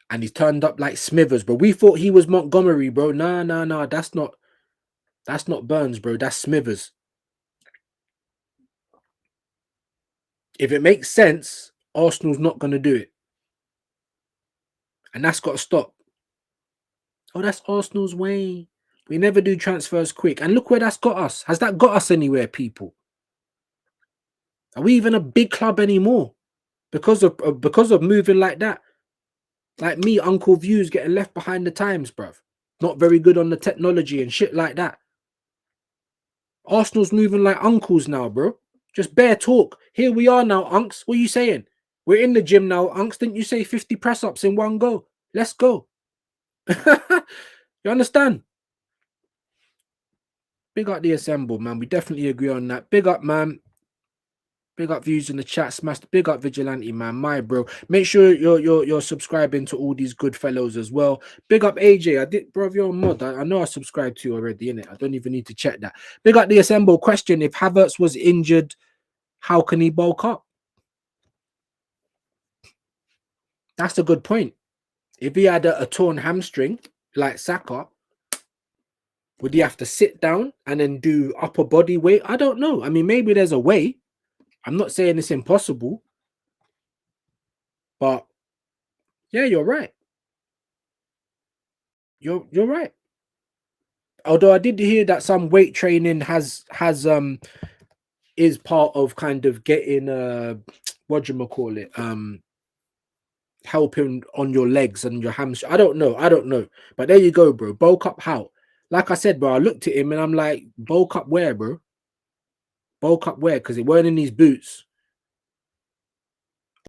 Speaker 1: And he's turned up like Smithers, bro. We thought he was Montgomery, bro. Nah. That's not Burns, bro. That's Smithers. If it makes sense, Arsenal's not going to do it. And that's got to stop. Oh, that's Arsenal's way. We never do transfers quick. And look where that's got us. Has that got us anywhere, people? Are we even a big club anymore? Because of moving like that? Like me, Uncle Views getting left behind the times, bruv. Not very good on the technology and shit like that. Arsenal's moving like uncles now, bro. Just bare talk. Here we are now, Unks. What are you saying? We're in the gym now, Unks. Didn't you say 50 press-ups in one go? Let's go. You understand? Big up the assemble, man. We definitely agree on that. Big up, man. Big up Views in the chat. Smash. Big up Vigilante, man. My bro. Make sure you're subscribing to all these good fellows as well. Big up AJ. I did, bro. You're a mod. I know I subscribed to you already, innit? I don't even need to check that. Big up the assemble. Question: if Havertz was injured, how can he bulk up? That's a good point. If he had a torn hamstring like Saka, would he have to sit down and then do upper body weight? I don't know. I mean, maybe there's a way. I'm not saying it's impossible, but yeah, you're right. You're right. Although I did hear that some weight training is part of kind of getting what do you call it, helping on your legs and your hamstring. I don't know, but there you go, bro. Bulk up how? Like I said, bro, I looked at him and I'm like, bulk up where, bro? Bulk up where? Because it weren't in these boots.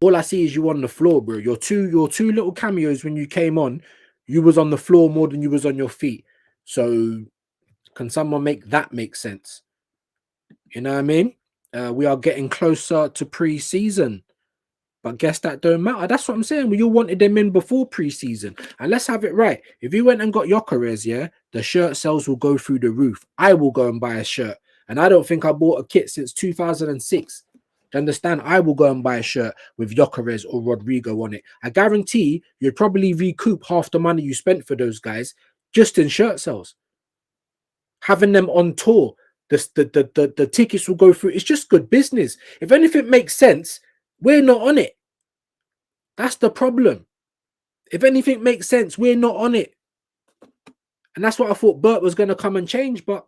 Speaker 1: All I see is you on the floor, bro. Your two little cameos when you came on, you was on the floor more than you was on your feet. So can someone make that make sense? You know what I mean? We are getting closer to pre-season, but guess that don't matter. That's what I'm saying. We all wanted them in before pre-season. And let's have it right. If you went and got Gyökeres, yeah, the shirt sales will go through the roof. I will go and buy a shirt. And I don't think I bought a kit since 2006. Do you understand? I will go and buy a shirt with Gyökeres or Rodrigo on it. I guarantee you'd probably recoup half the money you spent for those guys just in shirt sales. Having them on tour, the tickets will go through. It's just good business. If anything makes sense, we're not on it. That's the problem. If anything makes sense, we're not on it. And that's what I thought Bert was going to come and change. But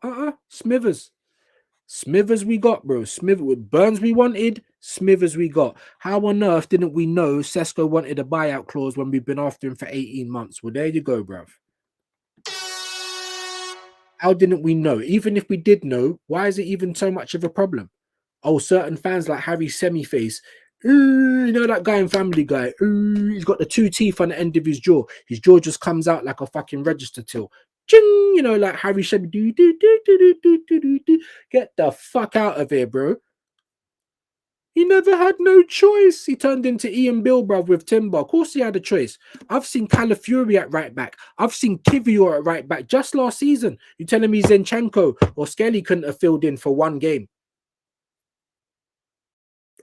Speaker 1: Smithers we got, bro. Smithers with Burns we wanted, Smithers we got. How on earth didn't we know Sesko wanted a buyout clause when we've been after him for 18 months? Well, there you go, bruv. How didn't we know? Even if we did know, why is it even so much of a problem? Oh, certain fans like Harry Semiface, you know that guy in Family Guy, he's got the two teeth on the end of his jaw. His jaw just comes out like a fucking register till. Ching, you know, like Harry Semi. Get the fuck out of here, bro. He never had no choice. He turned into Ian Bill, bruv, with Timber. Of course he had a choice. I've seen Calafiori at right back. I've seen Kivior at right back just last season. You telling me Zinchenko or Skelly couldn't have filled in for one game?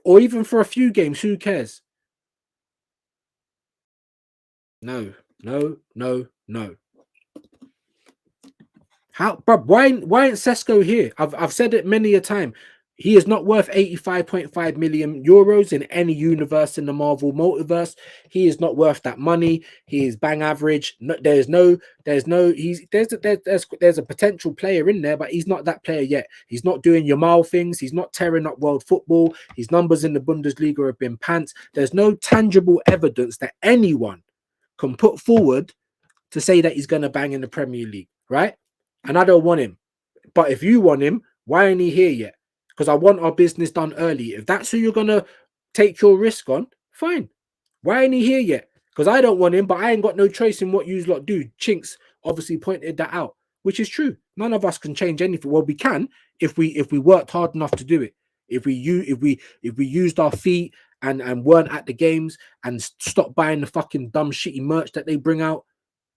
Speaker 1: Or even for a few games, who cares? No, no, no, no. How, bro? Why ain't Sesko here? I've said it many a time. He is not worth 85.5 million euros in any universe in the Marvel multiverse. He is not worth that money. He is bang average. No, there's a potential player in there, but he's not that player yet. He's not doing Yamal things. He's not tearing up world football. His numbers in the Bundesliga have been pants. There's no tangible evidence that anyone can put forward to say that he's going to bang in the Premier League, right? And I don't want him. But if you want him, why ain't he here yet? Because I want our business done early. If that's who you're going to take your risk on, fine. Why ain't he here yet? Because I don't want him, but I ain't got no choice in what you lot do. Chinks obviously pointed that out, which is true. None of us can change anything. Well, we can if we worked hard enough to do it. If we used our feet and weren't at the games and stopped buying the fucking dumb shitty merch that they bring out,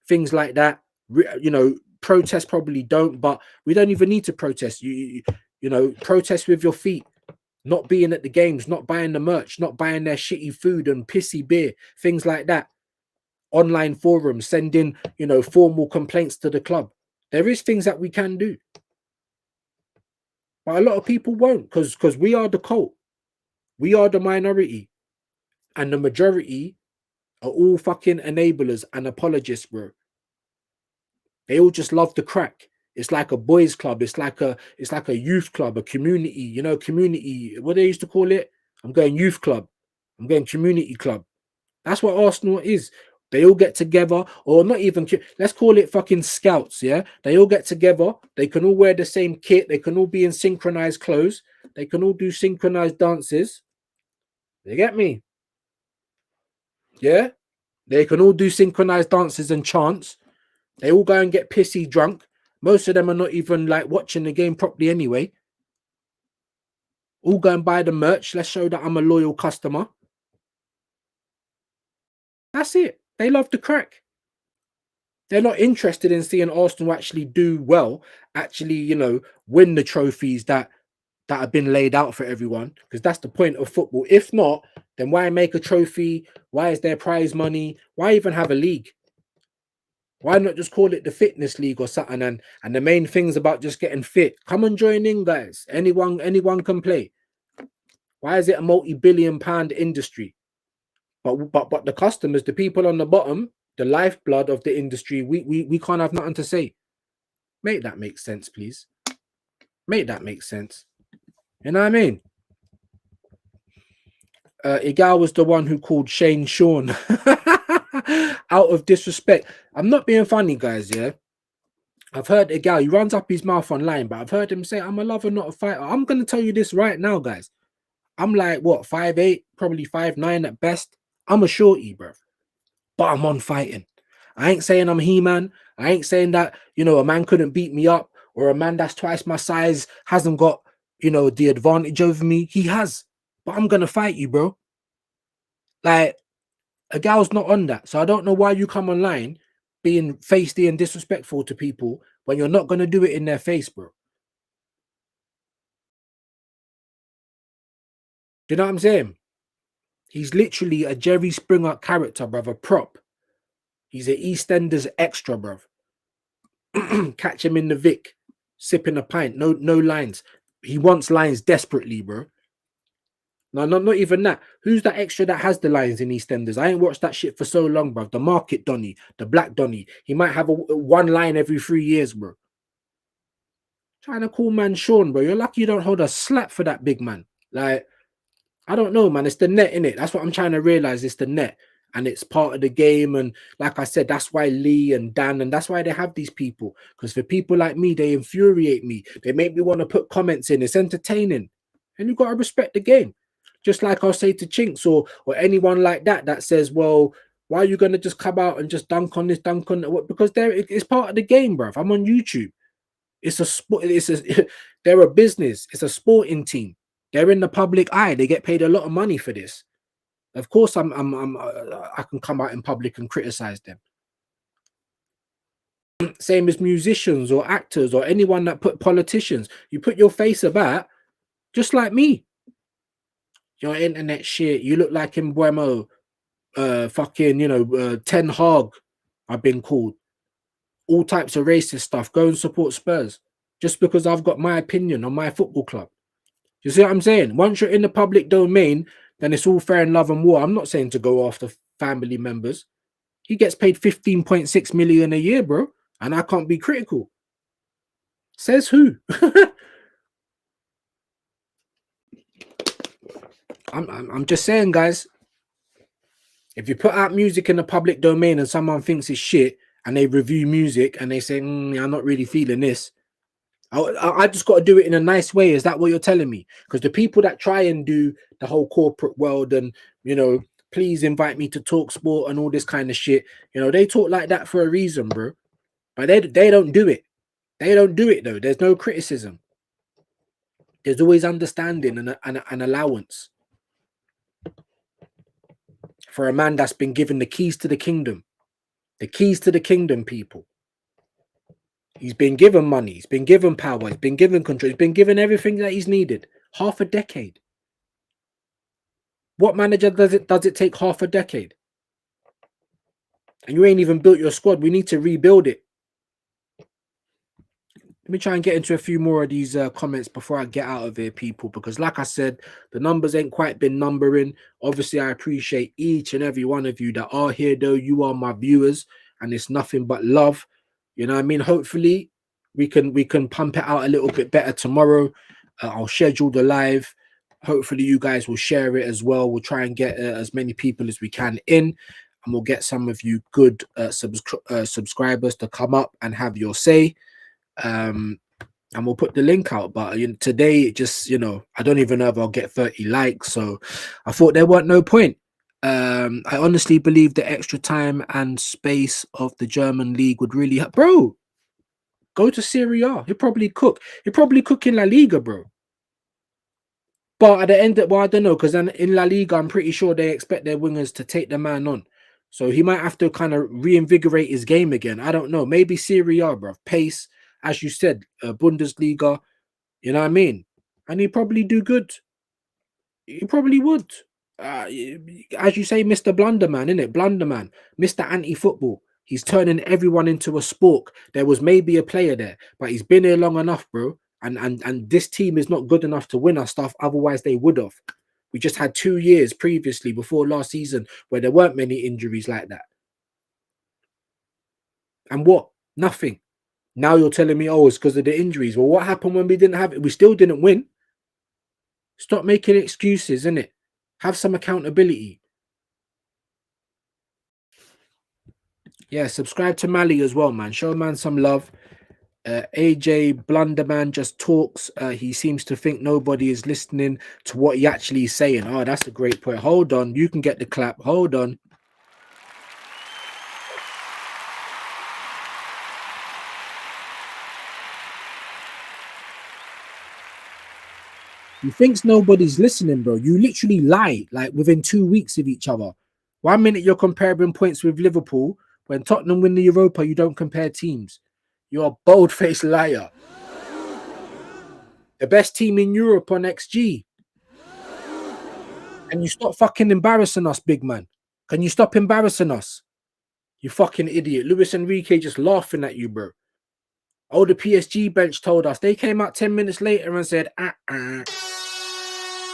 Speaker 1: things like that. You know, protest probably don't, but we don't even need to protest. You know, protest with your feet, not being at the games, not buying the merch, not buying their shitty food and pissy beer, things like that. Online forums, sending, you know, formal complaints to the club. There is things that we can do, but a lot of people won't because we are the cult, we are the minority, and the majority are all fucking enablers and apologists, bro. They all just love the crack. It's like a boys' club. It's like a youth club, a community. You know, community. What they used to call it? I'm going youth club. I'm going community club. That's what Arsenal is. They all get together, or not even. Let's call it fucking scouts. Yeah, they all get together. They can all wear the same kit. They can all be in synchronized clothes. They can all do synchronized dances. You get me? Yeah, they can all do synchronized dances and chants. They all go and get pissy drunk. Most of them are not even like watching the game properly anyway. All go and buy the merch. Let's show that I'm a loyal customer. That's it. They love the crack. They're not interested in seeing Arsenal actually do well, actually, you know, win the trophies that have been laid out for everyone, because that's the point of football. If not, then why make a trophy? Why is there prize money? Why even have a league? Why not just call it the fitness league or something? And the main thing's about just getting fit. Come and join in, guys. Anyone can play. Why is it a multi-billion-pound industry? But the customers, the people on the bottom, the lifeblood of the industry, we can't have nothing to say. Make that make sense, please. Make that make sense. You know what I mean? Igal was the one who called Shane Sean out of disrespect. I'm not being funny, guys. Yeah, I've heard Igal. He runs up his mouth online, but I've heard him say, "I'm a lover, not a fighter." I'm gonna tell you this right now, guys. I'm like what 5'8", probably 5'9" at best. I'm a shorty, bro, but I'm on fighting. I ain't saying I'm He-Man. I ain't saying that, you know, a man couldn't beat me up, or a man that's twice my size hasn't got, you know, the advantage over me. He has, but I'm gonna fight you, bro. Like, a gal's not on that. So I don't know why you come online being feisty and disrespectful to people when you're not gonna do it in their face, bro. Do you know what I'm saying? He's literally a Jerry Springer character, brother. Prop. He's an EastEnders extra, bruv. Catch him in the Vic, sipping a pint. No lines. He wants lines desperately, bro. No, not even that. Who's that extra that has the lines in EastEnders? I ain't watched that shit for so long, bro. The Market Donny, the Black Donny. He might have a one line every 3 years, bro. Trying to call man Sean, bro. You're lucky you don't hold a slap for that big man. Like, I don't know, man. It's the net, innit? That's what I'm trying to realize. It's the net. And it's part of the game. And like I said, that's why Lee and Dan, and that's why they have these people. Because for people like me, they infuriate me. They make me want to put comments in. It's entertaining. And you've got to respect the game. Just like I'll say to Chinks or anyone like that that says, well, why are you going to just come out and just dunk on this, dunk on that? Because it's part of the game, bruv. I'm on YouTube. It's a sport. They're a business. It's a sporting team. They're in the public eye. They get paid a lot of money for this. Of course, I can come out in public and criticize them. Same as musicians or actors or anyone that put politicians. You put your face about, just like me. Your internet shit. You look like Mbwemo, fucking, Ten Hag. I've been called all types of racist stuff. Go and support Spurs just because I've got my opinion on my football club. You see what I'm saying? Once you're in the public domain, then it's all fair in love and war. I'm not saying to go after family members. He gets paid 15.6 million a year, bro, and I can't be critical. Says who? I'm just saying, guys. If you put out music in the public domain and someone thinks it's shit, and they review music and they say, I'm not really feeling this, I just got to do it in a nice way. Is that what you're telling me? Because the people that try and do the whole corporate world and, please invite me to talk sport and all this kind of shit, they talk like that for a reason, bro. But they don't do it. They don't do it, though. There's no criticism. There's always understanding and an allowance for a man that's been given the keys to the kingdom. The keys to the kingdom, people. He's been given money. He's been given power. He's been given control. He's been given everything that he's needed. Half a decade. What manager does it take half a decade? And you ain't even built your squad. We need to rebuild it. Let me try and get into a few more of these comments before I get out of here, people, because like I said, the numbers ain't quite been numbering. Obviously, I appreciate each and every one of you that are here, though. You are my viewers, and it's nothing but love. You know what I mean? Hopefully, we can pump it out a little bit better tomorrow. I'll schedule the live. Hopefully, you guys will share it as well. We'll try and get as many people as we can in, and we'll get some of you good subscribers to come up and have your say. And we'll put the link out, but today it just I don't even know if I'll get 30 likes, so I thought there weren't no point. I honestly believe the extra time and space of the German league would really help. Bro, go to Serie A. He'll probably cook in La Liga, bro. But at the end of, I don't know, because then in La Liga I'm pretty sure they expect their wingers to take the man on, so he might have to kind of reinvigorate his game again. I don't know, maybe Serie A, bro. Pace, as you said, Bundesliga, you know what I mean? And he'd probably do good. He probably would. As you say, Mr. Blunderman, innit? Blunderman, Mr. Anti-Football. He's turning everyone into a spork. There was maybe a player there, but he's been here long enough, bro. And this team is not good enough to win us stuff. Otherwise, they would have. We just had 2 years previously, before last season, where there weren't many injuries like that. And what? Nothing. Now you're telling me, oh, it's because of the injuries. Well, what happened when we didn't have it? We still didn't win. Stop making excuses, innit? Have some accountability. Yeah, subscribe to Mali as well, man. Show man some love. AJ Blunderman just talks. He seems to think nobody is listening to what he actually is saying. Oh, that's a great point. Hold on. You can get the clap. Hold on. He thinks nobody's listening, bro. You literally lie, like within 2 weeks of each other. 1 minute you're comparing points with Liverpool. When Tottenham win the Europa, you don't compare teams. You're a bold-faced liar. The best team in Europe on XG. Can you stop fucking embarrassing us, big man? Can you stop embarrassing us? You fucking idiot. Luis Enrique just laughing at you, bro. Oh, the PSG bench told us. They came out 10 minutes later and said, You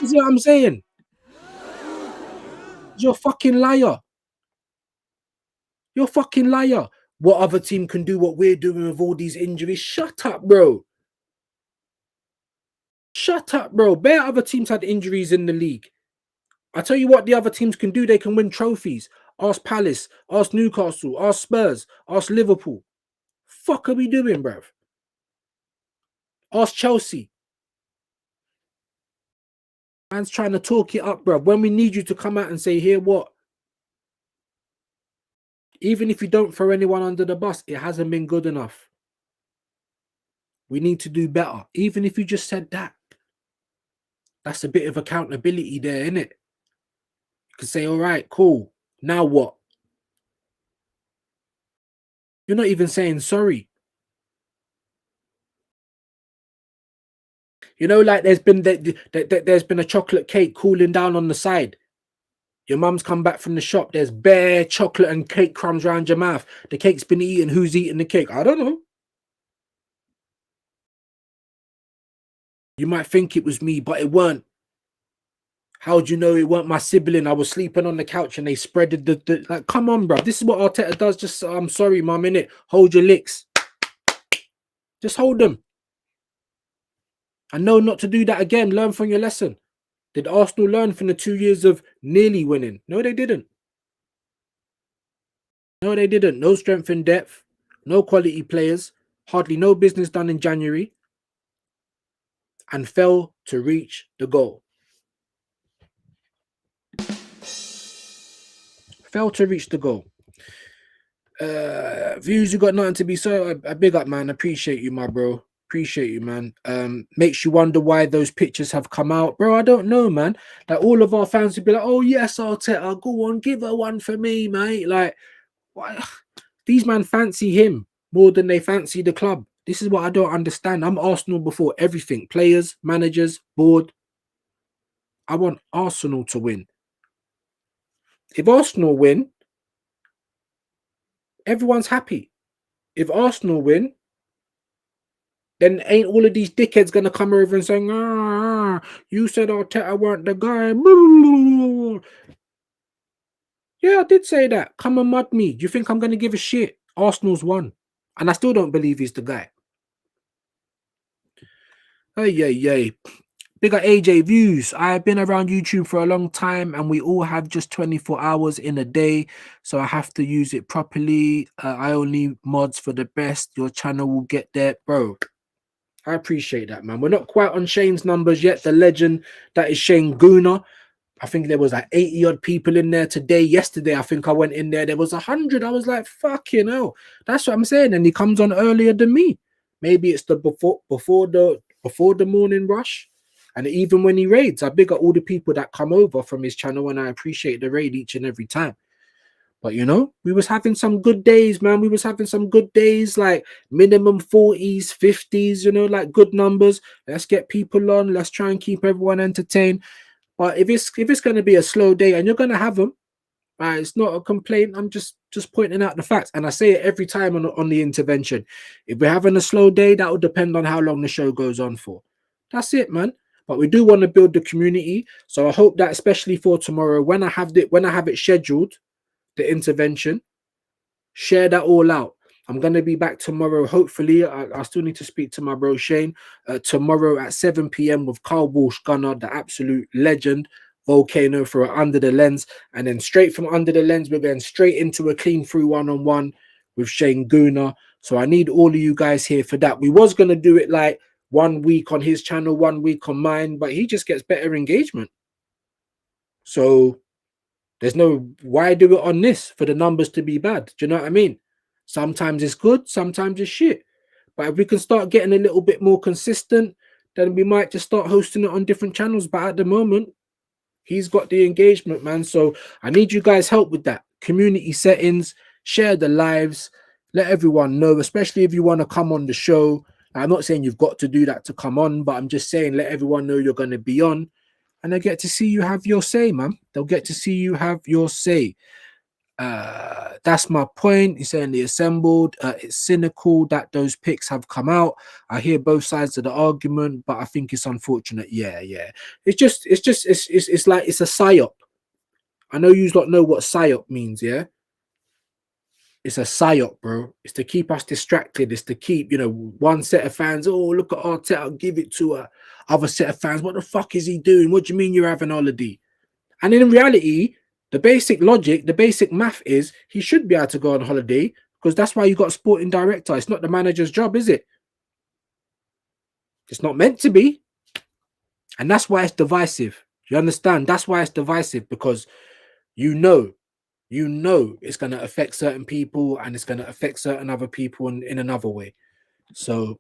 Speaker 1: see what I'm saying? You're a fucking liar. You're a fucking liar. What other team can do what we're doing with all these injuries? Shut up, bro. Shut up, bro. Bare other teams had injuries in the league. I tell you what the other teams can do. They can win trophies. Ask Palace, ask Newcastle, ask Spurs, ask Liverpool. Fuck are we doing, bruv? Ask Chelsea. Man's trying to talk it up, bruv. When we need you to come out and say, here, what? Even if you don't throw anyone under the bus, it hasn't been good enough. We need to do better. Even if you just said that. That's a bit of accountability there, isn't it? You can say, all right, cool. Now what? You're not even saying sorry. You know, like there's been a chocolate cake cooling down on the side. Your mum's come back from the shop. There's bare chocolate and cake crumbs around your mouth. The cake's been eaten. Who's eating the cake? I don't know. You might think it was me, but it weren't. How do you know it weren't my sibling? I was sleeping on the couch and they spreaded the like. Come on, bro. This is what Arteta does. Just I'm sorry, mum. Innit? Hold your licks. Just hold them. And know not to do that again. Learn from your lesson. Did Arsenal learn from the 2 years of nearly winning? No, they didn't. No, they didn't. No strength in depth. No quality players. Hardly no business done in January. And fail to reach the goal. Fail to reach the goal. Views, you got nothing to be so. I big up, man. Appreciate you, my bro. Appreciate you, man. Makes you wonder why those pictures have come out, bro. I don't know, man. Like all of our fans would be like, "Oh yes, Arteta, go on, give her one for me, mate." Like, why? These man fancy him more than they fancy the club. This is what I don't understand. I'm Arsenal before everything. Players, managers, board. I want Arsenal to win. If Arsenal win, everyone's happy. If Arsenal win, then ain't all of these dickheads gonna come over and saying, you said Arteta weren't the guy. Yeah, I did say that. Come and mud me. Do you think I'm gonna give a shit? Arsenal's won. And I still don't believe he's the guy. Hey, yay. Bigger AJ views. I've been around YouTube for a long time and we all have just 24 hours in a day. So I have to use it properly. I only mods for the best. Your channel will get there. Bro, I appreciate that, man. We're not quite on Shane's numbers yet. The legend that is Shane Gooner. I think there was like 80 odd people in there today. Yesterday, I think I went in there. There was 100. I was like, fucking hell. That's what I'm saying. And he comes on earlier than me. Maybe it's the before the morning rush. And even when he raids, I big up all the people that come over from his channel, and I appreciate the raid each and every time. But you know, we was having some good days, man. We was having some good days, like minimum 40s, 50s, you know, like good numbers. Let's get people on. Let's try and keep everyone entertained. But if it's going to be a slow day, and you're going to have them, it's not a complaint. I'm just pointing out the facts, and I say it every time on the intervention. If we're having a slow day, that will depend on how long the show goes on for. That's it, man. But we do want to build the community, so I hope that especially for tomorrow, when I have it scheduled, the intervention, share that all out. I'm going to be back tomorrow. Hopefully, I still need to speak to my bro Shane tomorrow at 7 p.m. with Carl Walsh Gunner, the absolute legend, Volcano for Under the Lens. And then straight from Under the Lens, we're going straight into a clean through one-on-one with Shane Gooner. So I need all of you guys here for that. We was going to do it like 1 week on his channel, 1 week on mine, but he just gets better engagement. So there's no why do it on this for the numbers to be bad. Do you know what I mean? Sometimes it's good, sometimes it's shit. But if we can start getting a little bit more consistent, then we might just start hosting it on different channels. But at the moment, he's got the engagement, man. So I need you guys' help with that. Community settings, share the lives, let everyone know, especially if you want to come on the show. I'm not saying you've got to do that to come on, but I'm just saying let everyone know you're going to be on. And they get to see you have your say, man. They'll get to see you have your say. That's my point. He's saying the assembled. It's cynical that those picks have come out. I hear both sides of the argument, but I think it's unfortunate. Yeah. It's like it's a psyop. I know you don't know what psyop means, yeah. It's a psyop, bro. It's to keep us distracted. It's to keep, one set of fans. Oh, look at Arteta, give it to her. Other set of fans. What the fuck is he doing? What do you mean you're having holiday? And in reality, the basic logic, the basic math is he should be able to go on holiday because that's why you got a sporting director. It's not the manager's job, is it? It's not meant to be. And that's why it's divisive. You understand? That's why it's divisive because you know it's going to affect certain people and it's going to affect certain other people in another way. So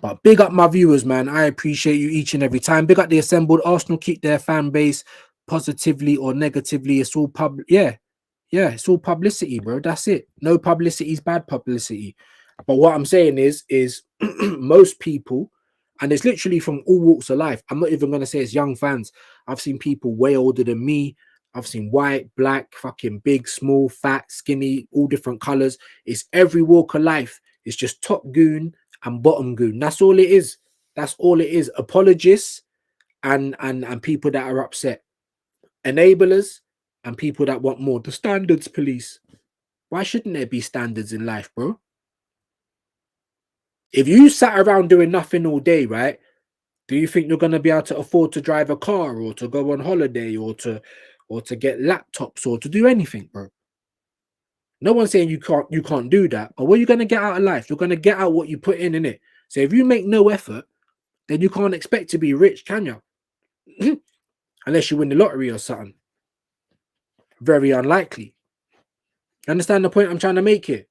Speaker 1: But big up my viewers, man. I appreciate you each and every time. Big up the assembled. Arsenal keep their fan base positively or negatively. It's all public. Yeah, yeah, it's all publicity, bro. That's it. No publicity is bad publicity. But what I'm saying is most people, and it's literally from all walks of life. I'm not even gonna say it's young fans. I've seen people way older than me. I've seen white, black, fucking big, small, fat, skinny, all different colors. It's every walk of life. It's just top goon and bottom goon. That's all it is. That's all it is. Apologists and people that are upset. Enablers and people that want more. The standards police. Why shouldn't there be standards in life, bro? If you sat around doing nothing all day, right? Do you think you're gonna be able to afford to drive a car or to go on holiday or to get laptops or to do anything, bro? No one's saying you can't do that. But what are you gonna get out of life? You're gonna get out what you put in it. So if you make no effort, then you can't expect to be rich, can you? Unless you win the lottery or something. Very unlikely. Understand the point I'm trying to make here?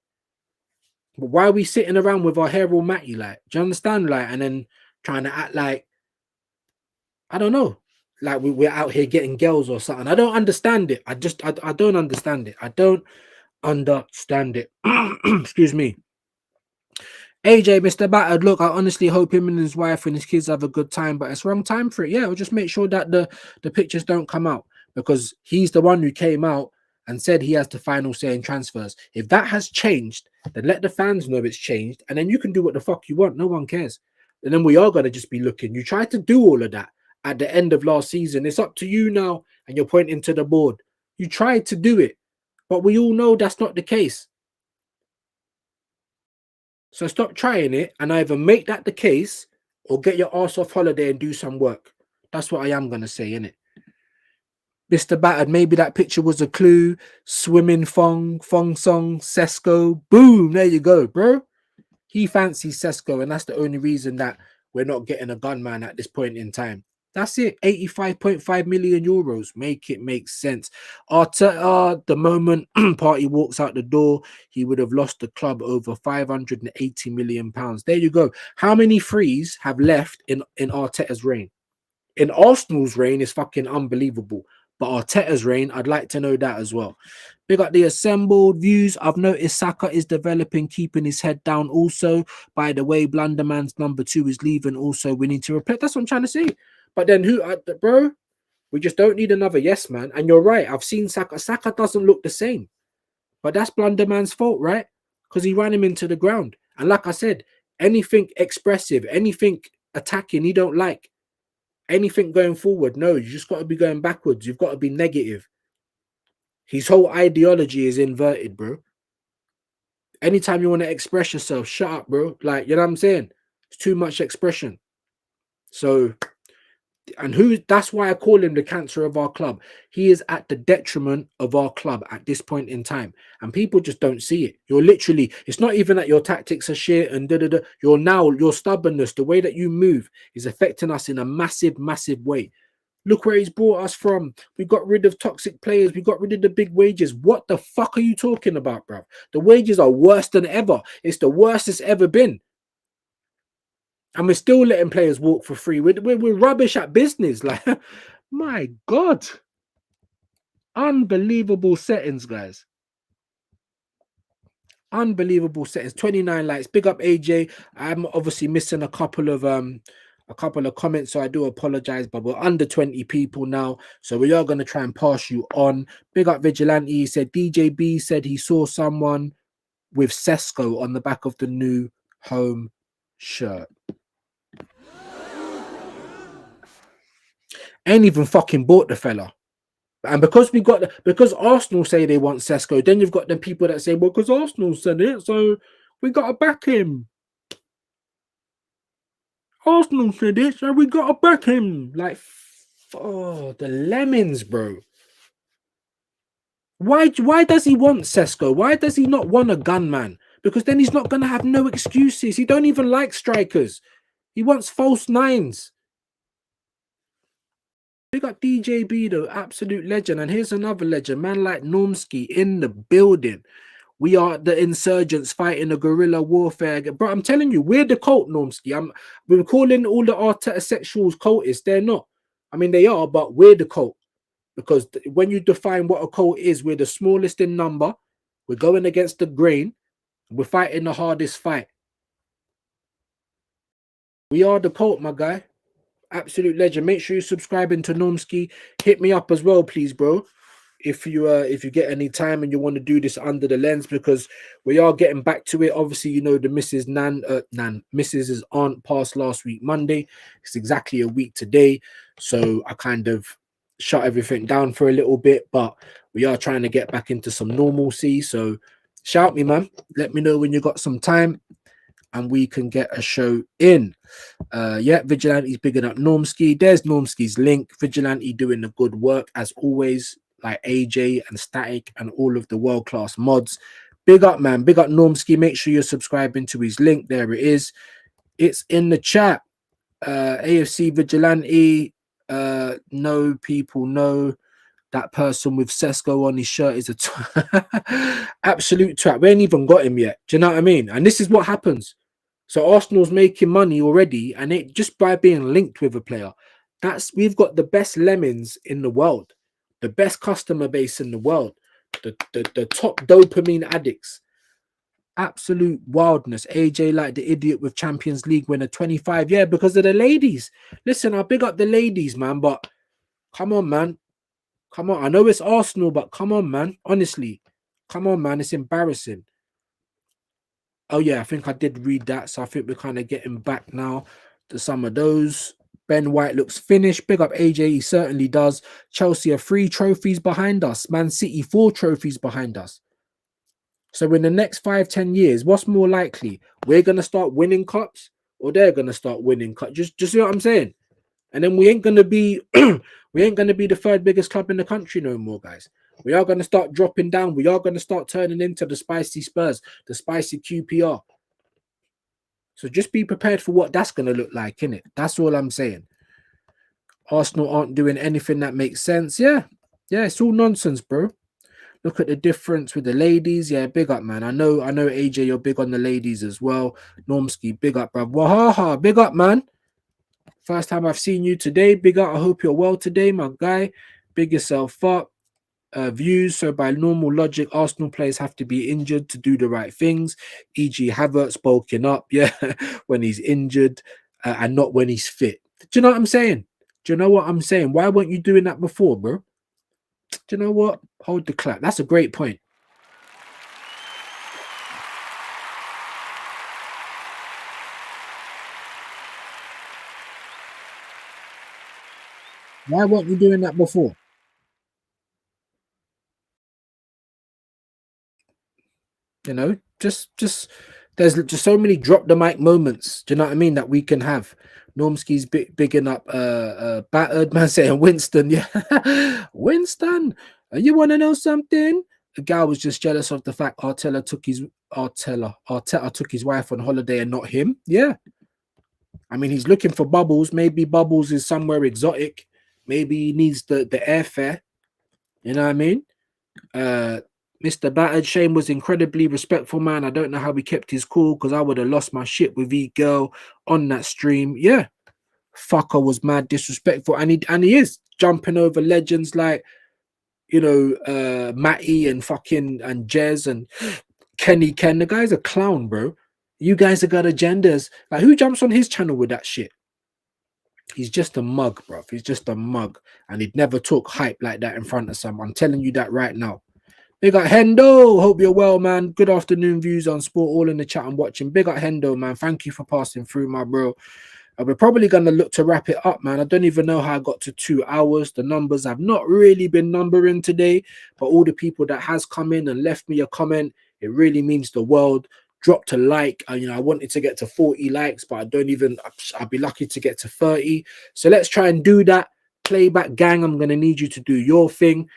Speaker 1: But why are we sitting around with our hair all matty? Like, do you understand? Like, and then trying to act like, I don't know, like we're out here getting girls or something. I don't understand it. I don't understand it. I don't understand it. Excuse me. AJ, Mr. Battered, look, I honestly hope him and his wife and his kids have a good time, but it's wrong time for it. Yeah, we'll just make sure that the pictures don't come out because he's the one who came out and said he has the final say in transfers. If that has changed, then let the fans know it's changed, and then you can do what the fuck you want. No one cares. And then we are going to just be looking. You tried to do all of that at the end of last season. It's up to you now, and you're pointing to the board. You tried to do it, but we all know that's not the case. So stop trying it and either make that the case or get your ass off holiday and do some work. That's what I am going to say, innit? Mr. Battered, maybe that picture was a clue. Swimming Fong Song, Sesko. Boom, there you go, bro. He fancies Sesko, and that's the only reason that we're not getting a gunman at this point in time. That's it. 85.5 million euros. Make it make sense. Arteta, the moment Party walks out the door, he would have lost the club over 580 million pounds. There you go. How many frees have left in Arteta's reign? In Arsenal's reign is fucking unbelievable. But Arteta's reign, I'd like to know that as well. Big up the assembled views. I've noticed Saka is developing, keeping his head down. Also, by the way, Blunderman's number 2 is leaving. Also, we need to replace. That's what I'm trying to say. But then who, bro? We just don't need another yes man. And you're right. I've seen Saka. Saka doesn't look the same. But that's Blunderman's fault, right? Because he ran him into the ground. And like I said, anything expressive, anything attacking, he don't like. Anything going forward, no, you just got to be going backwards. You've got to be negative. His whole ideology is inverted, bro. Anytime you want to express yourself, shut up, bro. Like, you know what I'm saying? It's too much expression. So, and that's why I call him the cancer of our club. He is at the detriment of our club at this point in time. And people just don't see it. You're literally, it's not even that your tactics are shit and da-da-da. Your stubbornness, the way that you move is affecting us in a massive, massive way. Look where he's brought us from. We got rid of toxic players. We got rid of the big wages. What the fuck are you talking about, bro? The wages are worse than ever. It's the worst it's ever been. And we're still letting players walk for free. We're rubbish at business. Like, my God. Unbelievable settings, guys. Unbelievable settings. 29 likes. Big up AJ. I'm obviously missing a couple of comments, so I do apologize, but we're under 20 people now, so we are going to try and pass you on. Big up Vigilante. He said DJB said he saw someone with Sesko on the back of the new home shirt. Ain't even fucking bought the fella. And because because Arsenal say they want Sesko, then you've got the people that say, well, because Arsenal said it, so we got to back him. Arsenal said it, so we got to back him. Like, oh, the lemons, bro. Why does he want Sesko? Why does he not want a gunman? Because then he's not going to have no excuses. He don't even like strikers. He wants false nines. We got DJB, though, absolute legend. And here's another legend, man like Normski in the building. We are the insurgents fighting a guerrilla warfare. Bro, I'm telling you, we're the cult, Normski. We're calling all the Arteta sexuals cultists. They're not. I mean, they are, but we're the cult. Because when you define what a cult is, we're the smallest in number. We're going against the grain. We're fighting the hardest fight. We are the cult, my guy. Absolute legend. Make sure you're subscribing to Normski. Hit me up as well, please, bro. If you get any time and you want to do this under the lens, because we are getting back to it. Obviously, you know, the Mrs.'s aunt passed last week Monday. It's exactly a week today, so I kind of shut everything down for a little bit, but we are trying to get back into some normalcy. So shout me, man. Let me know when you got some time and we can get a show in. Yeah, Vigilante's bigging up Normski. There's Normski's link. Vigilante doing the good work as always, like AJ and Static and all of the world-class mods. Big up, man. Big up Normski. Make sure you're subscribing to his link. There it is. It's in the chat. AFC Vigilante. No people know that person with Sesko on his shirt is a absolute twat. We ain't even got him yet. Do you know what I mean? And this is what happens. So Arsenal's making money already, and it just by being linked with a player. We've got the best lemons in the world, the best customer base in the world, the top dopamine addicts. Absolute wildness. AJ like the idiot with Champions League winner 25. Yeah, because of the ladies. Listen, I'll big up the ladies, man, but come on, man. Come on. I know it's Arsenal, but come on, man. Honestly, come on, man. It's embarrassing. Oh, yeah, I think I did read that. So I think we're kind of getting back now to some of those. Ben White looks finished. Big up AJ. He certainly does. Chelsea are 3 trophies behind us. Man City 4 trophies behind us. So in the next 5-10 years, what's more likely? We're going to start winning cups or they're going to start winning cups? Just see what I'm saying? And then we ain't going to be we ain't going to be the 3rd biggest club in the country no more, guys. We are going to start dropping down. We are going to start turning into the spicy Spurs, the spicy QPR. So just be prepared for what that's going to look like, innit? That's all I'm saying. Arsenal aren't doing anything that makes sense. Yeah, it's all nonsense, bro. Look at the difference with the ladies. Yeah, big up, man. I know, AJ, you're big on the ladies as well. Normski, big up, bruv. Wahaha, big up, man. First time I've seen you today. Big up. I hope you're well today, my guy. Big yourself up. Views. So by normal logic, Arsenal players have to be injured to do the right things, e.g. Havertz bulking up, yeah, when he's injured and not when he's fit. Do you know what I'm saying? Do you know what I'm saying? Why weren't you doing that before, bro? Do you know what? Hold the clap. That's a great point. Why weren't you doing that before? You know, just there's just so many drop the mic moments. Do you know what I mean? That we can have. Normski's bigging up battered man saying Winston, yeah. Winston, you want to know something? The guy was just jealous of the fact Arteta took his wife on holiday and not him. Yeah. I mean, he's looking for Bubbles. Maybe Bubbles is somewhere exotic. Maybe he needs the airfare. You know what I mean? Mr. Battered, Shane was incredibly respectful, man. I don't know how he kept his cool because I would have lost my shit with E-Girl on that stream. Yeah. Fucker was mad disrespectful. And he is jumping over legends like, you know, Matty and fucking and Jez and Kenny Ken. The guy's a clown, bro. You guys have got agendas. Like, who jumps on his channel with that shit? He's just a mug, bro. He's just a mug. And he'd never talk hype like that in front of someone. I'm telling you that right now. Big up Hendo. Hope you're well, man. Good afternoon, views on sport. All in the chat I'm watching. Big up Hendo, man. Thank you for passing through, my bro. We're probably going to look to wrap it up, man. I don't even know how I got to 2 hours. The numbers have not really been numbering today. But all the people that has come in and left me a comment, it really means the world. Dropped a like. You know, I wanted to get to 40 likes, but I don't even, I'll be lucky to get to 30. So let's try and do that. Playback gang, I'm going to need you to do your thing.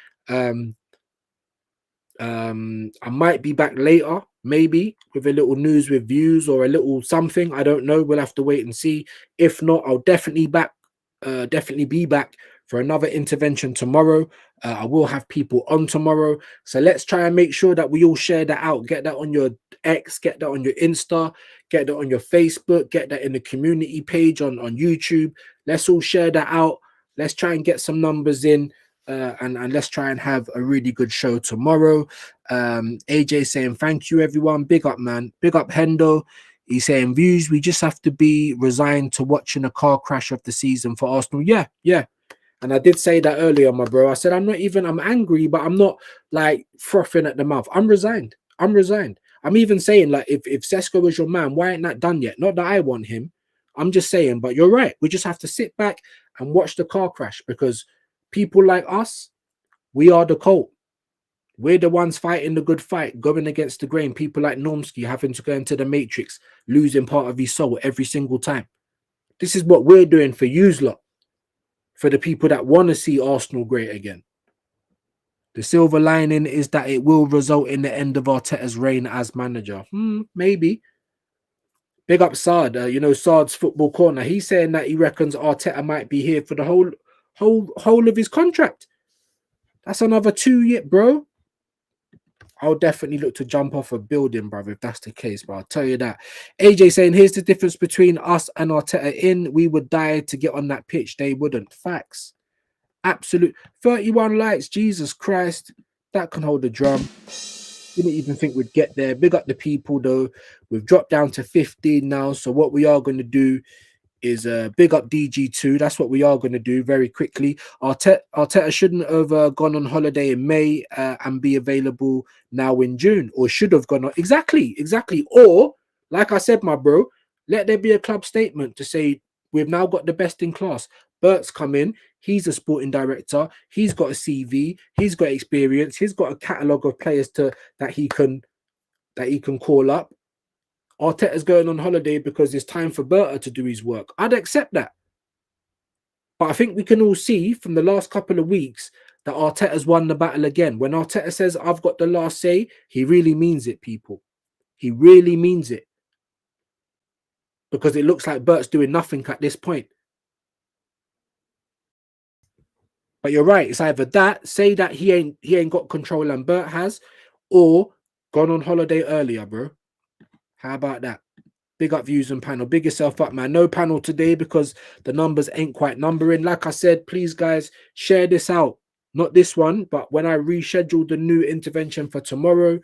Speaker 1: I might be back later, maybe with a little news with views or a little something. I don't know. We'll have to wait and see. If not, I'll definitely be back for another intervention tomorrow. I will have people on tomorrow. So let's try and make sure that we all share that out. Get that on your X, get that on your Insta, get that on your Facebook, get that in the community page on YouTube. Let's all share that out. Let's try and get some numbers in. And let's try and have a really good show tomorrow. AJ saying thank you everyone, big up man, big up Hendo. He's saying views, we just have to be resigned to watching a car crash of the season for Arsenal. Yeah. And I did say that earlier, my bro. I said I'm angry, but I'm not like frothing at the mouth. I'm resigned. I'm even saying, like, if Sesko was your man, why ain't that done yet? Not that I want him. I'm just saying, but you're right. We just have to sit back and watch the car crash, because people like us, we are the cult. We're the ones fighting the good fight, going against the grain. People like Normski having to go into the matrix, losing part of his soul every single time. This is what we're doing for yous lot, for the people that want to see Arsenal great again. The silver lining is that it will result in the end of Arteta's reign as manager. Maybe. Big up Saad. Saad's Football Corner. He's saying that he reckons Arteta might be here for the whole of his contract. That's another 2 years, bro. I'll definitely look to jump off a building, brother, if that's the case. But I'll tell you that. AJ saying, here's the difference between us and Arteta. We would die to get on that pitch. They wouldn't. Facts. Absolute. 31 likes. Jesus Christ. That can hold a drum. Didn't even think we'd get there. Big up the people, though. We've dropped down to 15 now. So what we are going to do is big up DG2. That's what we are going to do very quickly. Arteta shouldn't have gone on holiday in May and be available now in June, or should have gone on. Exactly. Or, like I said, my bro, let there be a club statement to say we've now got the best in class. Bert's come in. He's a sporting director. He's got a CV. He's got experience. He's got a catalogue of players that he can call up. Arteta's going on holiday because it's time for Berta to do his work. I'd accept that. But I think we can all see from the last couple of weeks that Arteta's won the battle again. When Arteta says, I've got the last say, he really means it, people. He really means it. Because it looks like Bert's doing nothing at this point. But you're right. It's either that, say that he ain't got control and Bert has, or gone on holiday earlier, bro. How about that? Big up views and panel. Big yourself up, man. No panel today because the numbers ain't quite numbering. Like I said, please, guys, share this out. Not this one, but when I reschedule the new intervention for tomorrow,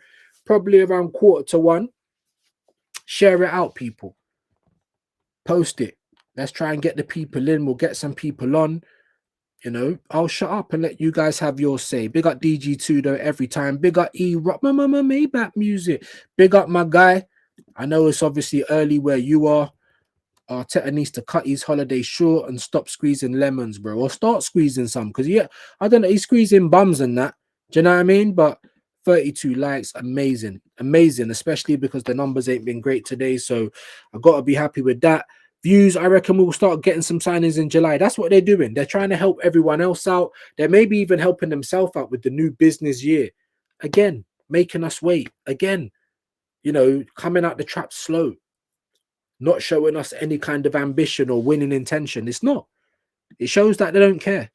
Speaker 1: probably around 1:45, share it out, people. Post it. Let's try and get the people in. We'll get some people on. I'll shut up and let you guys have your say. Big up DG2, though, every time. Big up E-Rock, Maybach music. Big up my guy. I know it's obviously early where you are. Arteta needs to cut his holiday short and stop squeezing lemons, bro. Or start squeezing some. Because, I don't know, he's squeezing bums and that. Do you know what I mean? But 32 likes, amazing. Amazing, especially because the numbers ain't been great today. So I've got to be happy with that. Views, I reckon we'll start getting some signings in July. That's what they're doing. They're trying to help everyone else out. They're maybe even helping themselves out with the new business year. Again, making us wait. Again, coming out the trap slow. Not showing us any kind of ambition or winning intention. It's not. It shows that they don't care.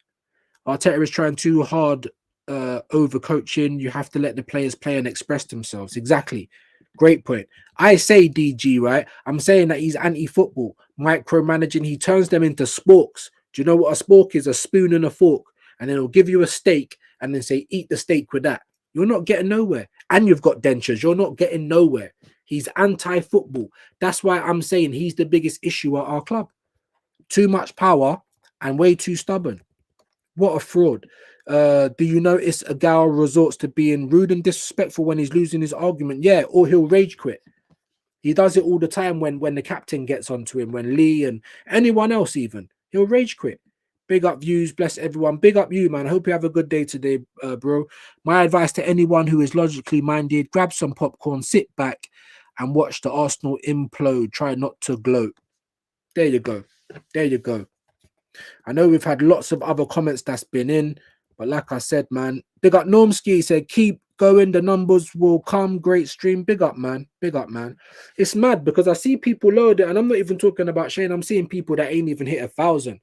Speaker 1: Arteta is trying too hard, over coaching. You have to let the players play and express themselves. Exactly. Great point. I say DG, right? I'm saying that he's anti-football, micromanaging. He turns them into sporks. Do you know what a spork is? A spoon and a fork. And then he'll give you a steak and then say, eat the steak with that. You're not getting nowhere. And you've got dentures. You're not getting nowhere. He's anti-football. That's why I'm saying he's the biggest issue at our club. Too much power and way too stubborn. What a fraud. Do you notice Agal resorts to being rude and disrespectful when he's losing his argument? Yeah, or he'll rage quit. He does it all the time when the captain gets onto him, when Lee and anyone else even. He'll rage quit. Big up views, bless everyone. Big up you, man. I hope you have a good day today, bro. My advice to anyone who is logically minded, grab some popcorn, sit back and watch the Arsenal implode. Try not to gloat. There you go. There you go. I know we've had lots of other comments that's been in, but like I said, man, big up Normski. He said, keep going. The numbers will come. Great stream. Big up, man. Big up, man. It's mad because I see people load it, and I'm not even talking about Shane. I'm seeing people that ain't even hit 1,000.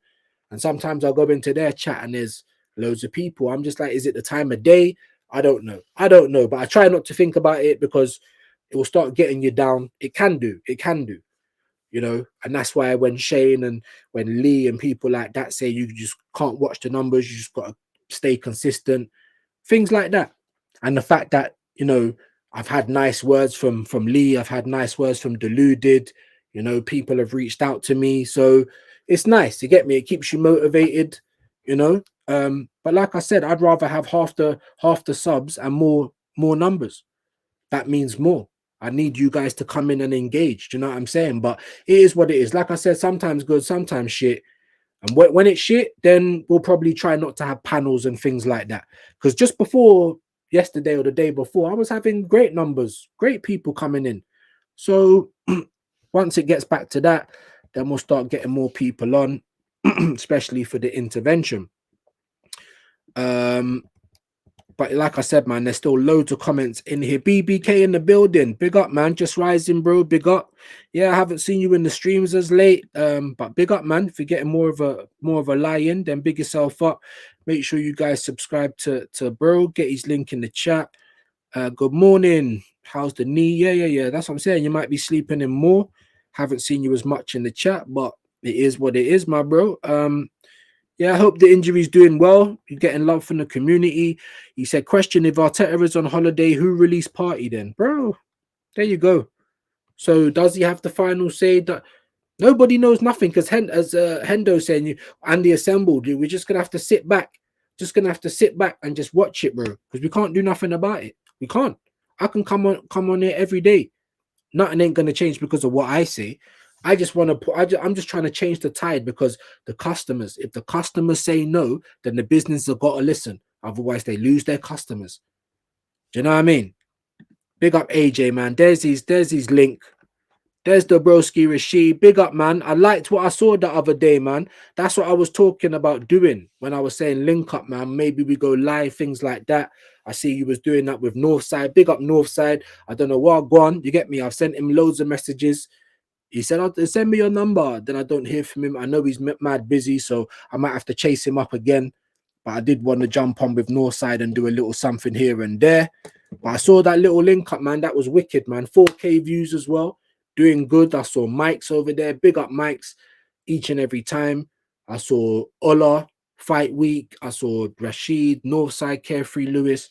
Speaker 1: And sometimes I'll go into their chat and there's loads of people. I'm just like, is it the time of day? I don't know. I don't know. But I try not to think about it because it will start getting you down. It can do. It can do. You know, and that's why when Shane and when Lee and people like that say you just can't watch the numbers, you just got to stay consistent, things like that. And the fact that, you know, I've had nice words from Lee, I've had nice words from Deluded, you know, people have reached out to me, so it's nice, you get me, it keeps you motivated, you know. But like I said, I'd rather have half the subs and more numbers. That means more. I need you guys to come in and engage. Do you know what I'm saying? But it is what it is. Like I said, sometimes good, sometimes shit. And when it's shit, then we'll probably try not to have panels and things like that. Because just before yesterday or the day before, I was having great numbers, great people coming in. So once it gets back to that, then we'll start getting more people on, especially for the intervention. But like I said, man, there's still loads of comments in here. BBK in the building. Big up, man. Just rising, bro. Big up. Yeah, I haven't seen you in the streams as late. But big up, man. If you're getting more of a lie-in, then big yourself up. Make sure you guys subscribe to bro. Get his link in the chat. Good morning. How's the knee? Yeah. That's what I'm saying. You might be sleeping in more. Haven't seen you as much in the chat, but it is what it is, my bro. Yeah, I hope the injury's doing well. You're getting love from the community. He said, question, if Arteta is on holiday, who released Party then? Bro, there you go. So does he have the final say? That nobody knows nothing, because as Hendo saying, Andy assembled, we're just going to have to sit back. Just going to have to sit back and just watch it, bro, because we can't do nothing about it. We can't. I can come on here every day. Nothing ain't going to change because of what I say. I just want to put, I'm just trying to change the tide, because the customers, if the customers say no, then the business have got to listen. Otherwise, they lose their customers. Do you know what I mean? Big up AJ, man. There's his link. There's the broski Rashid. Big up, man. I liked what I saw the other day, man. That's what I was talking about doing when I was saying link up, man. Maybe we go live, things like that. I see you was doing that with Northside. Big up Northside. I don't know what gone. You get me? I've sent him loads of messages. He said, "I'll send me your number." Then I don't hear from him. I know he's mad busy, so I might have to chase him up again. But I did want to jump on with Northside and do a little something here and there. But I saw that little link up, man. That was wicked, man. 4K views as well. Doing good. I saw Mike's over there. Big up Mike's each and every time. I saw Ola, Fight Week. I saw Rashid, Northside, Carefree Lewis.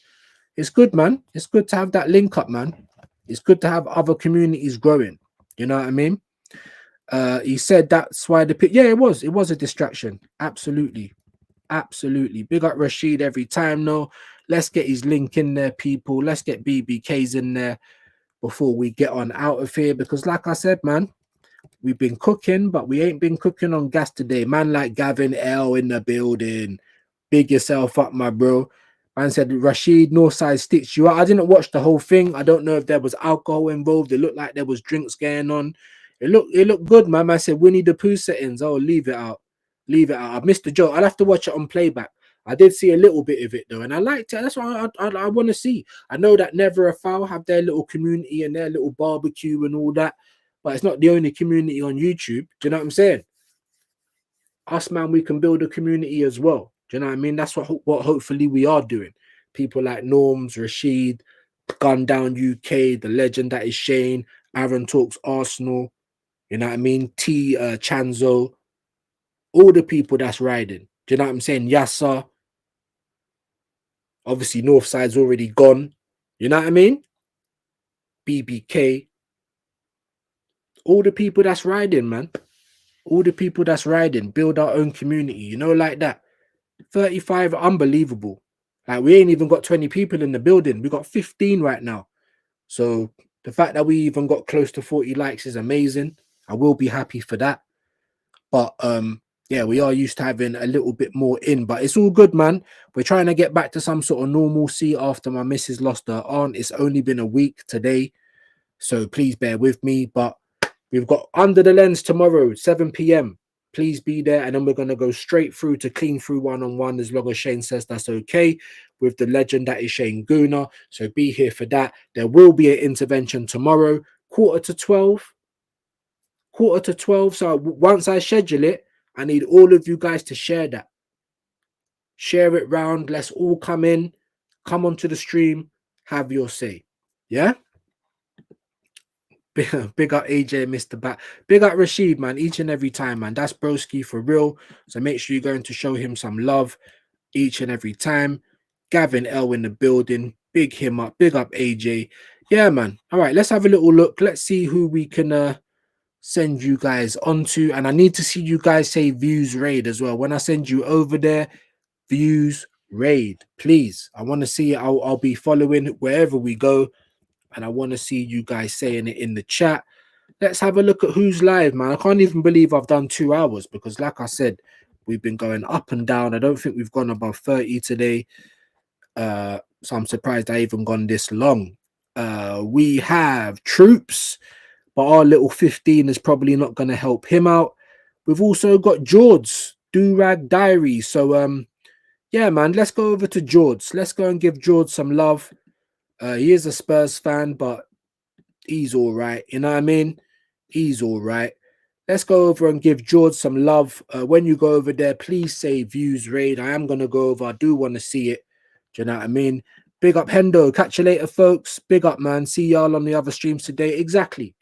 Speaker 1: It's good, man. It's good to have that link up, man. It's good to have other communities growing. You know what I mean? He said that's why the pit. Yeah, it was a distraction. Absolutely. Big up Rashid every time. No, let's get his link in there, people. Let's get BBK's in there before we get on out of here, because like I said, man, we've been cooking, but we ain't been cooking on gas today. Man like Gavin L in the building. Big yourself up, my bro. Man said Rashid Northside stitched you out. I didn't watch the whole thing. I don't know if there was alcohol involved. It looked like there was drinks going on. It looked good, man. Man said Winnie the Pooh settings. Oh, leave it out. Leave it out. I missed the joke. I'll have to watch it on playback. I did see a little bit of it though, and I liked it. That's what I want to see. I know that Never a Foul have their little community and their little barbecue and all that, but it's not the only community on YouTube. Do you know what I'm saying? Us, man, we can build a community as well. Do you know what I mean? That's what hopefully we are doing. People like Norms, Rashid, Gun Down UK, the legend that is Shane, Aaron Talks Arsenal, you know what I mean? Chanzo, all the people that's riding. Do you know what I'm saying? Yassa, obviously Northside's already gone. You know what I mean? BBK, all the people that's riding, man. All the people that's riding, build our own community, you know, like that. 35, unbelievable. Like, we ain't even got 20 people in the building. We got 15 right now. So the fact that we even got close to 40 likes is amazing. I will be happy for that. But yeah, we are used to having a little bit more in, but it's all good, man. We're trying to get back to some sort of normalcy after my missus lost her aunt. It's only been a week today, so please bear with me. But we've got Under the Lens tomorrow, 7 p.m. Please be there, and then we're going to go straight through to Clean Through one-on-one, as long as Shane says that's okay, with the legend that is Shane Gooner. So be here for that. There will be an intervention tomorrow, quarter to 12. So once I schedule it, I need all of you guys to share that. Share it round. Let's all come in, come onto the stream, have your say. Yeah? Big up AJ, Mr. Bat. Big up Rashid, man, each and every time, man. That's broski for real. So make sure you're going to show him some love each and every time. Gavin L in the building. Big him up. Big up AJ. Yeah, man. All right, let's have a little look. Let's see who we can send you guys onto. And I need to see you guys say views raid as well. When I send you over there, views raid, please. I want to see it. I'll be following wherever we go. And I want to see you guys saying it in the chat. Let's have a look at who's live, man. I can't even believe I've done 2 hours because, like I said, we've been going up and down. I don't think we've gone above 30 today. So I'm surprised I even gone this long. We have Troops, but our little 15 is probably not going to help him out. We've also got George, Durag Diary. So, yeah, man, let's go over to George. Let's go and give George some love. He is a Spurs fan, but he's all right. You know what I mean? He's all right. Let's go over and give George some love. When you go over there, please say views raid. I am going to go over. I do want to see it. Do you know what I mean? Big up Hendo. Catch you later, folks. Big up, man. See y'all on the other streams today. Exactly.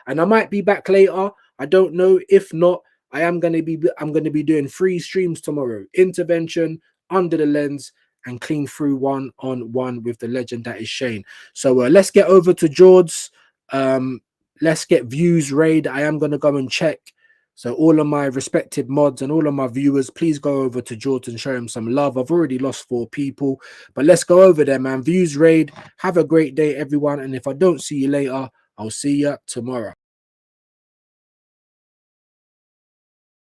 Speaker 1: And I might be back later. I don't know. If not, I'm going to be doing 3 streams tomorrow. Intervention, Under the Lens, and Clean Through 1-on-1 with the legend that is Shane. So let's get over to George. Let's get views raid. I am going to go and check. So all of my respective mods and all of my viewers, please go over to George and show him some love. I've already lost 4 people, but let's go over there, man. Views raid. Have a great day, everyone. And if I don't see you later, I'll see you tomorrow.